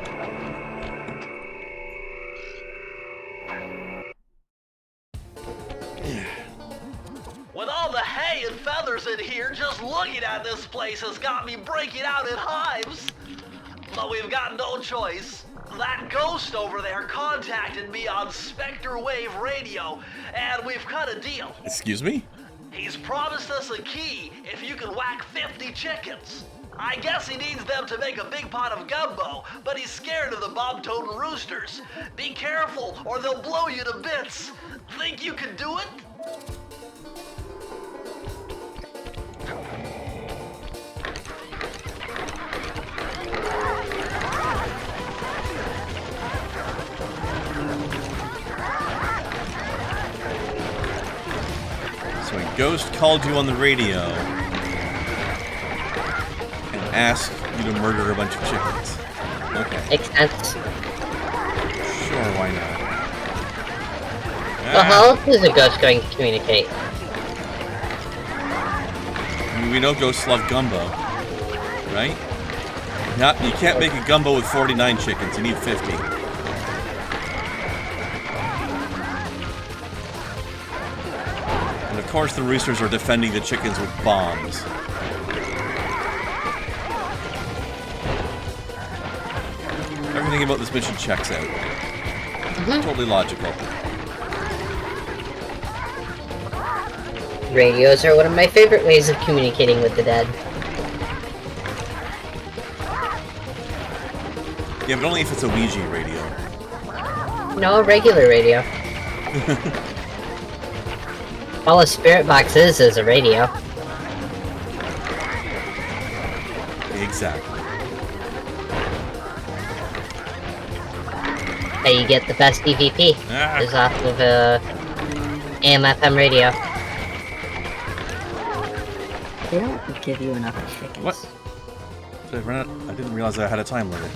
With all the hay and feathers in here, just looking at this place has got me breaking out in hives. But we've got no choice. That ghost over there contacted me on Spectre Wave Radio, and we've cut a deal. Excuse me? He's promised us a key if you can whack 50 chickens. I guess he needs them to make a big pot of gumbo, but he's scared of the bob-toting roosters. Be careful, or they'll blow you to bits. Think you can do it? So a ghost called you on the radio and asked you to murder a bunch of chickens. Okay. Makes sense. Sure, why not? Well, how else is a ghost going to communicate? I mean, we know ghosts love gumbo, right? You can't make a gumbo with 49 chickens. You need 50. And of course, the roosters are defending the chickens with bombs. Everything about this mission checks out. Totally logical. Radios are one of my favorite ways of communicating with the dead. Yeah, but only if it's a Ouija radio. No, a regular radio. All a spirit box is a radio. Exactly. How you get the best EVP is off of AM/FM radio. They don't give you enough chickens. What? Did I run out? I didn't realize I had a time limit.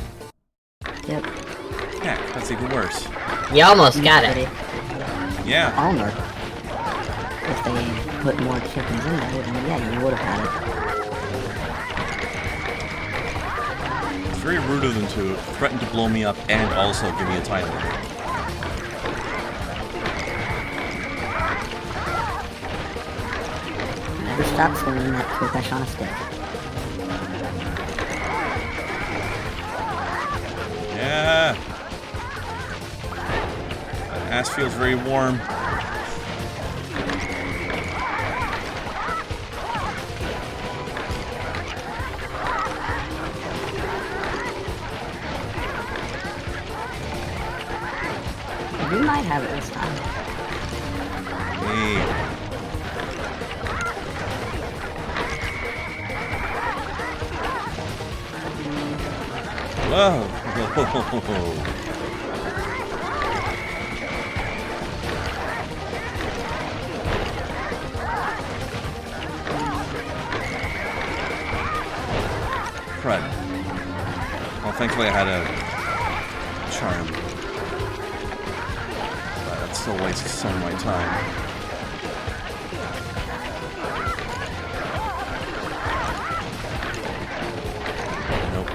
Yep. Heck, that's even worse. You almost got it. Yeah. Almost. If they put more chickens in there, then yeah, you would have had it. It's very rude of them to threaten to blow me up and also give me a time limit. Never stop swinging that toothbrush on a stick. Yeah. That ass feels very warm. We might have it this time. Hey. Whoa. Crud. Well, thankfully I had a charm. But that still wastes some of my time. Nope.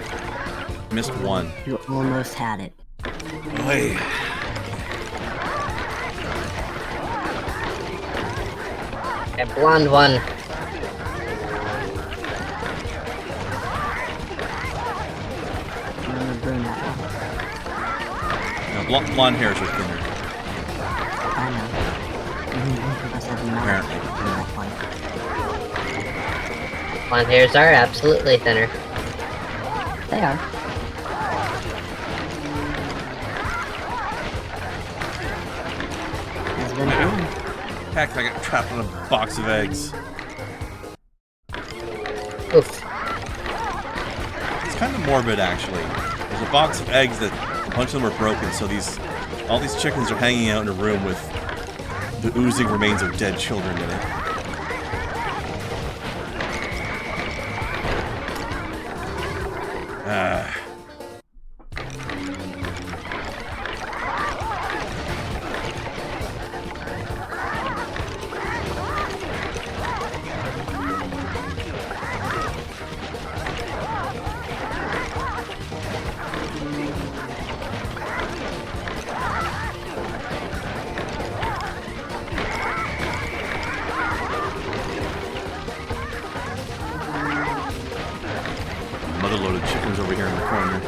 Missed one. You almost had it. Oy. A blonde one. No, blonde hairs are thinner. I know. Both of us have Apparently. Blonde hairs are absolutely thinner. They are. Has been proven. Heck, I got trapped in a box of eggs. Oof. It's kind of morbid, actually. There's a box of eggs that a bunch of them are broken, so all these chickens are hanging out in a room with the oozing remains of dead children in it. Mother-loaded chickens over here in the corner.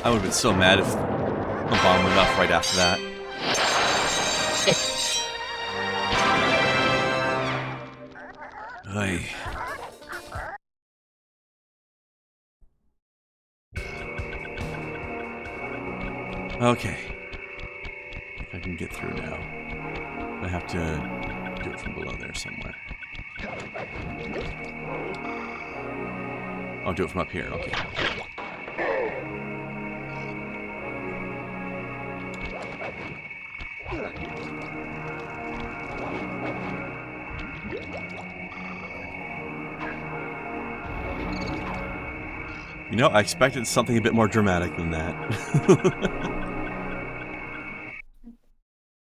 I would have been so mad if the bomb went off right after that. Ay. Okay. I think I can get through now. I have to do it from below there somewhere. I'll do it from up here, okay. You know, I expected something a bit more dramatic than that.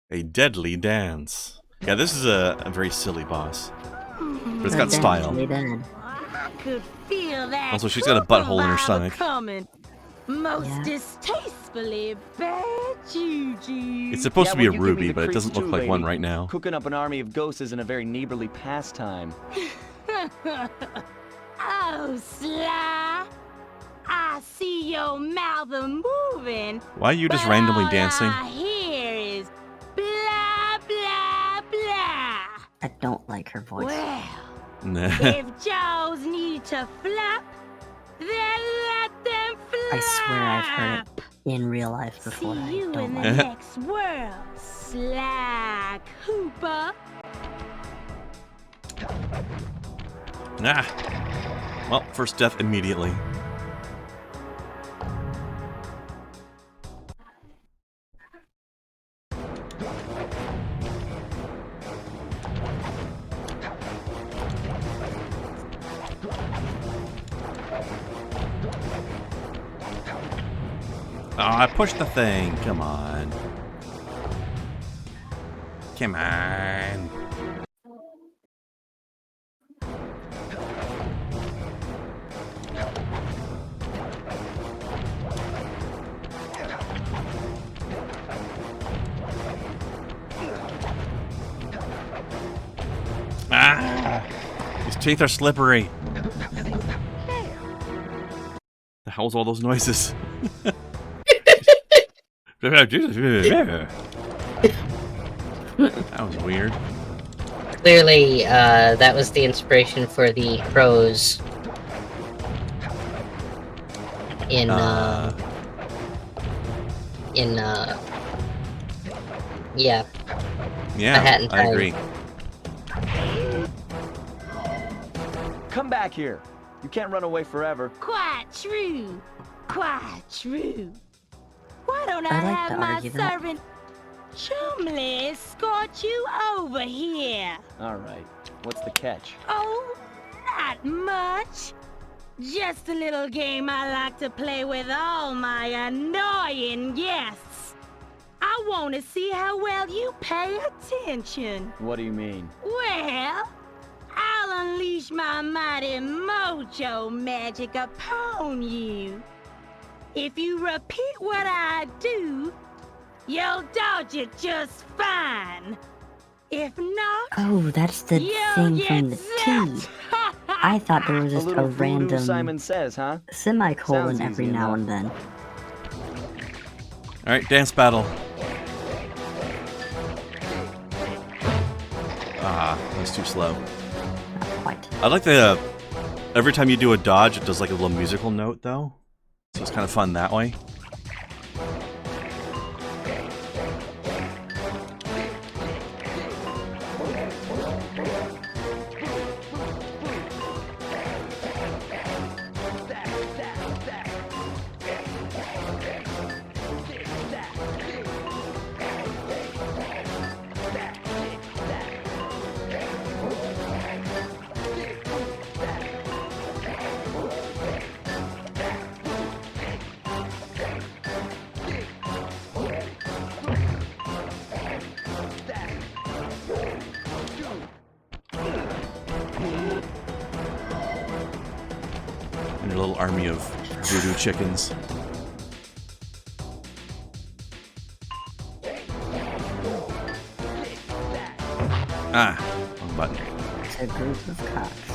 A deadly dance. Yeah, this is a very silly boss. But it's got style. Also, she's got a butthole in her stomach. Most distastefully bad juju. It's supposed to be a ruby, but it doesn't look like one right now. Cooking up an army of ghosts isn't a very neighborly pastime. Oh, Sly. I see your mouth moving. Why are you just randomly dancing? All I hear is blah, blah, blah. I don't like her voice. Well, if Jaws need to flap, then let them flap. I swear I've heard it in real life before. See you I don't in the like it. next world, Sly Cooper. Nah. Well, first death immediately. Oh, I pushed the thing. Come on. Come on. Ah! His teeth are slippery. The hell's all those noises? That was weird. Clearly, that was the inspiration for the crows in yeah. Yeah, A Hat in I Time. agree. Come back here. You can't run away forever. Quite true. Quite true. Why Why don't I I like have to my argue that. servant Chumley escort you over here? All right. What's the catch? Oh, not much. Just a little game I like to play with all my annoying guests. I want to see how well you pay attention. What do you mean? Well, I'll unleash my mighty mojo magic upon you. If you repeat what I do, you'll dodge it just fine. If not, Oh, that's the you'll thing get from the T. I thought there was A just a little voodoo random Simon Says, huh? semicolon Sounds every easy now enough. and then. Alright, dance battle. Ah, that's too slow. Not quite. I like the every time you do a dodge, it does like a little musical note though. So it's kind of fun that way. And a little army of voodoo chickens. Ah, wrong button. It's a group of cocks.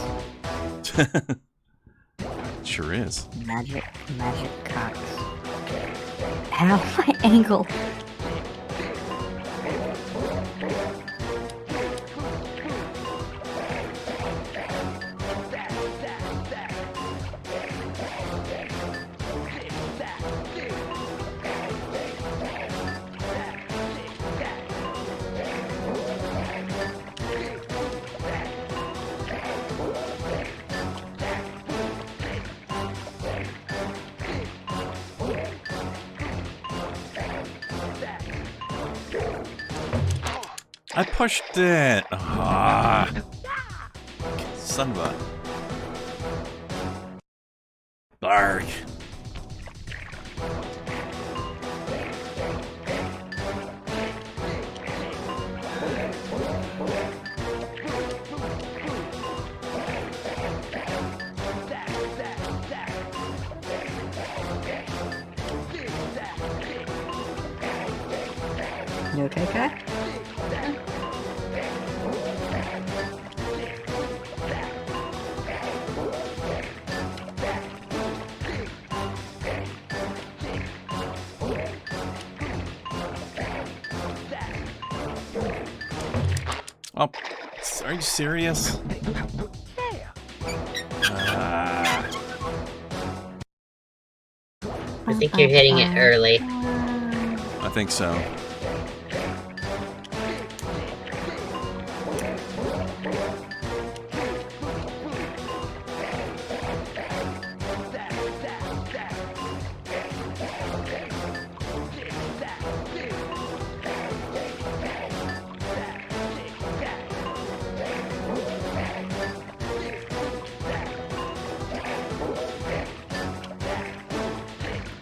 Sure is. Magic cocks. Ow, my ankle. I pushed it. Ah, son of a bark. You okay, Kai? Oh, are you serious? Ah. I think you're hitting it early. I think so.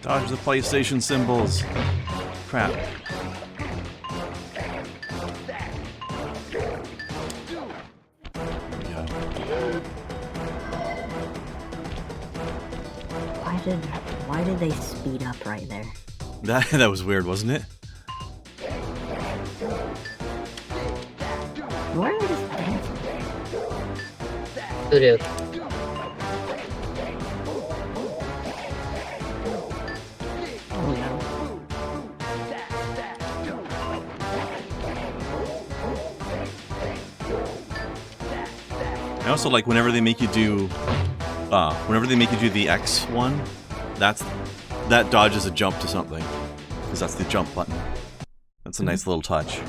Dodge the PlayStation symbols. Crap. Why did they speed up right there? That was weird, wasn't it? Where are they dancing? Voodoo. Oh no. I also like whenever they make you do, the X one, that dodges a jump to something, because that's the jump button. That's a nice little touch.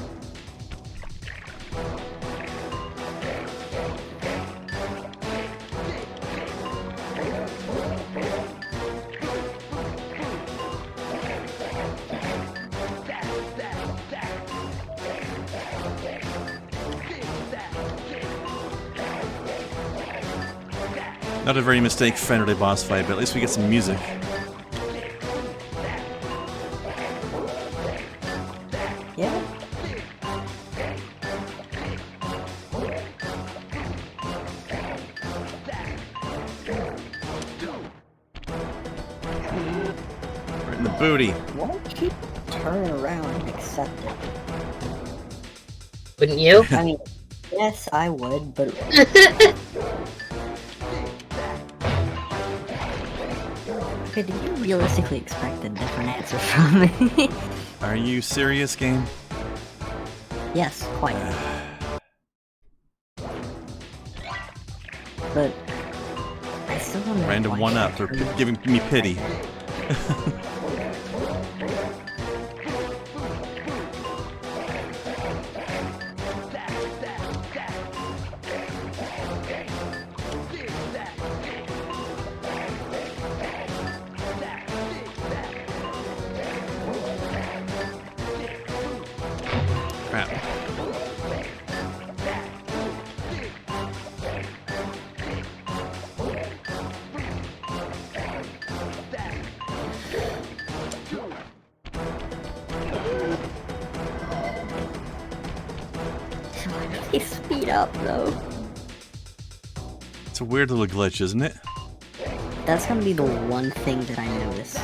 Not a very mistake-friendly boss fight, but at least we get some music. Yeah. Right in the booty. Why don't you turn around and accept it? Wouldn't you? I mean, yes, I would, but okay, did you realistically expect a different answer from me? Are you serious, game? Yes, quite. But I still don't know. Random why one-up. she They're turned giving me pity. Crap. They speed up though. It's a weird little glitch, isn't it? That's gonna be the one thing that I notice.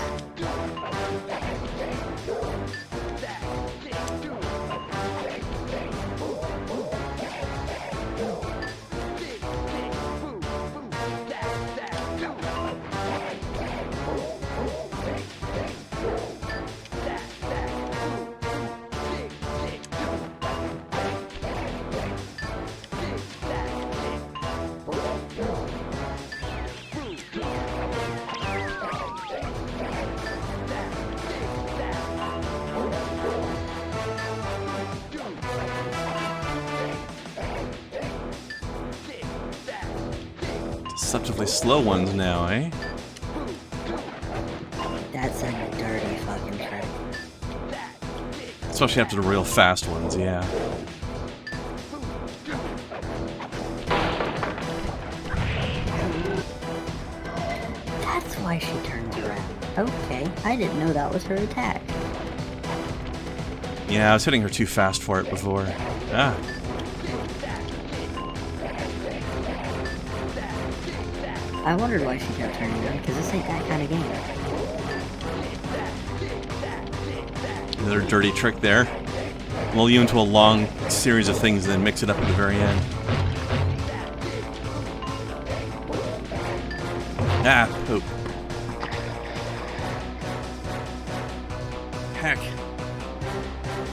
Deceptively slow ones now, eh? That's a dirty fucking trick. Especially after the real fast ones, yeah. That's why she turns around. Okay, I didn't know that was her attack. Yeah, I was hitting her too fast for it before. Ah. I wondered why she kept turning around, because this ain't that kind of game. Another dirty trick there. Lull you into a long series of things and then mix it up at the very end. Ah, poop. Heck.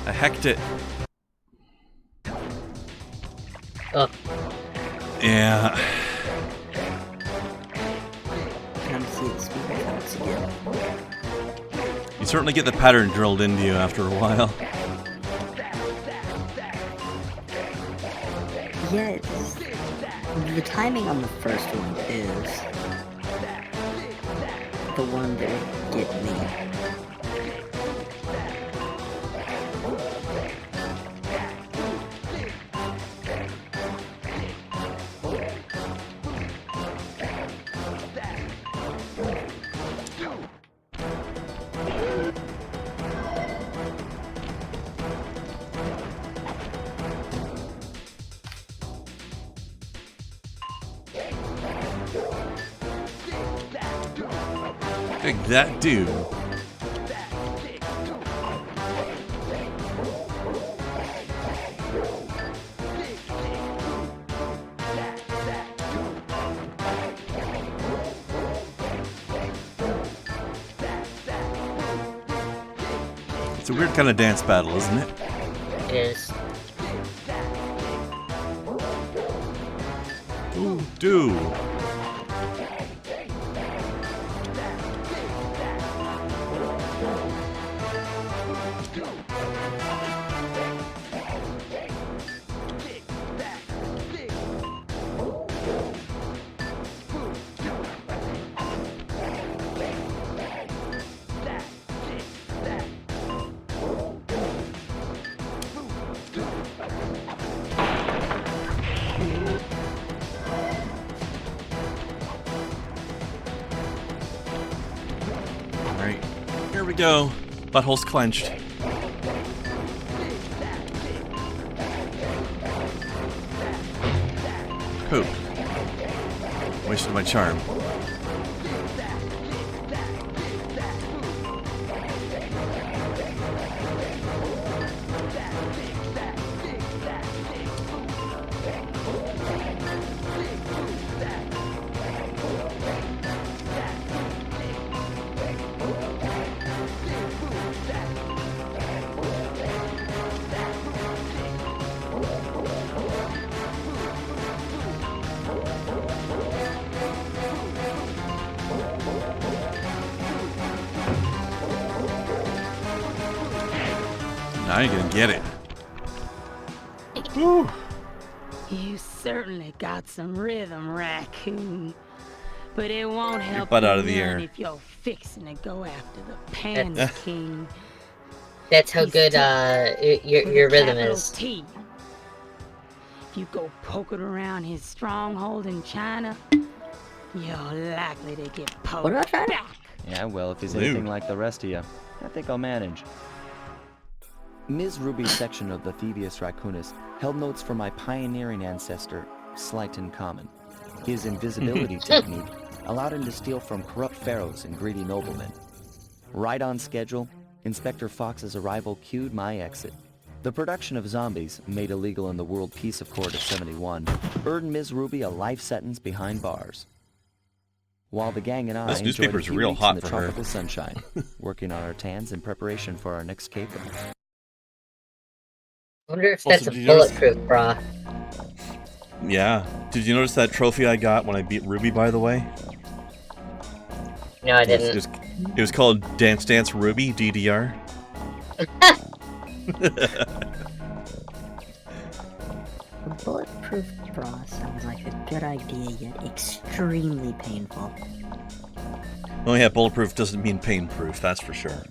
I hecked it. Oh. Yeah. Come see the speed counts again. You certainly get the pattern drilled into you after a while. Yeah, it's, the timing on the first one is the one that would get me. Take that dude. It's a weird kind of dance battle, isn't it? It is. Ooh, do. There we go. Butthole's clenched. Poop. Wasted my charm. Now you're gonna get it. Woo. You certainly got some rhythm, raccoon. But it won't help butt you out of the none air. if you're fixing to go after the Panda King. That's how He's good tough, your with a rhythm capital is. T. If you go poking around his stronghold in China, you're likely to get poked What about China? back. Yeah, well, if he's Lewd. anything like the rest of you, I think I'll manage. Ms. Ruby's section of the Thievius Raccoonus held notes from my pioneering ancestor, Slighton Common. His invisibility technique allowed him to steal from corrupt pharaohs and greedy noblemen. Right on schedule, Inspector Fox's arrival cued my exit. The production of zombies, made illegal in the World Peace Accord of '71, earned Ms. Ruby a life sentence behind bars. While the gang and I This enjoyed a newspaper's few real weeks hot in the for her. tropical sunshine, working on our tans in preparation for our next caper. I wonder if Also, that's a did you notice- bulletproof bra. Yeah. Did you notice that trophy I got when I beat Ruby, by the way? No, I It didn't. was called Dance Dance Ruby, DDR. A bulletproof bra sounds like a good idea, yet extremely painful. Oh yeah, bulletproof doesn't mean pain-proof, that's for sure.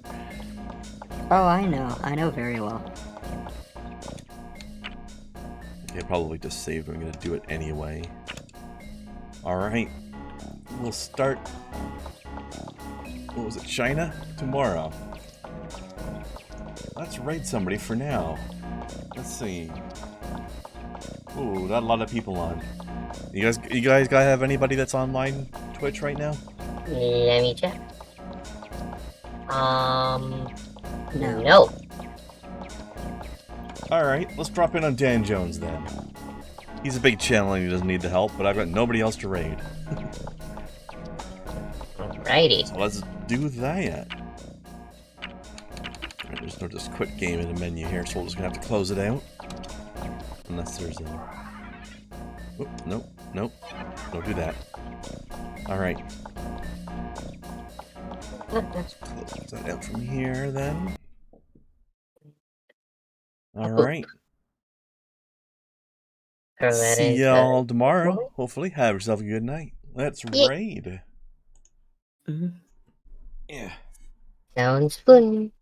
Oh, I know very well. Okay, probably just saved. I'm gonna do it anyway. Alright. We'll start... What was it, China? Tomorrow. Let's raid somebody for now. Let's see. Ooh, not a lot of people on. You guys gotta have anybody that's online Twitch right now? Let me check. No. No. Alright, let's drop in on Dan Jones then. He's a big channel and he doesn't need the help, but I've got nobody else to raid. Alrighty. So let's do that. Alright, there's no just quit game in the menu here, so we're just gonna have to close it out. Unless there's a... Oop, nope, nope. Don't do that. Alright. Let's close that out from here then. Alright. Throw that See into- y'all tomorrow. Hopefully, have yourself a good night. Let's raid. Mhm. Yeah. Sounds fun.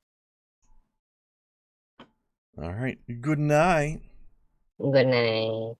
Alright. Good night. Good night.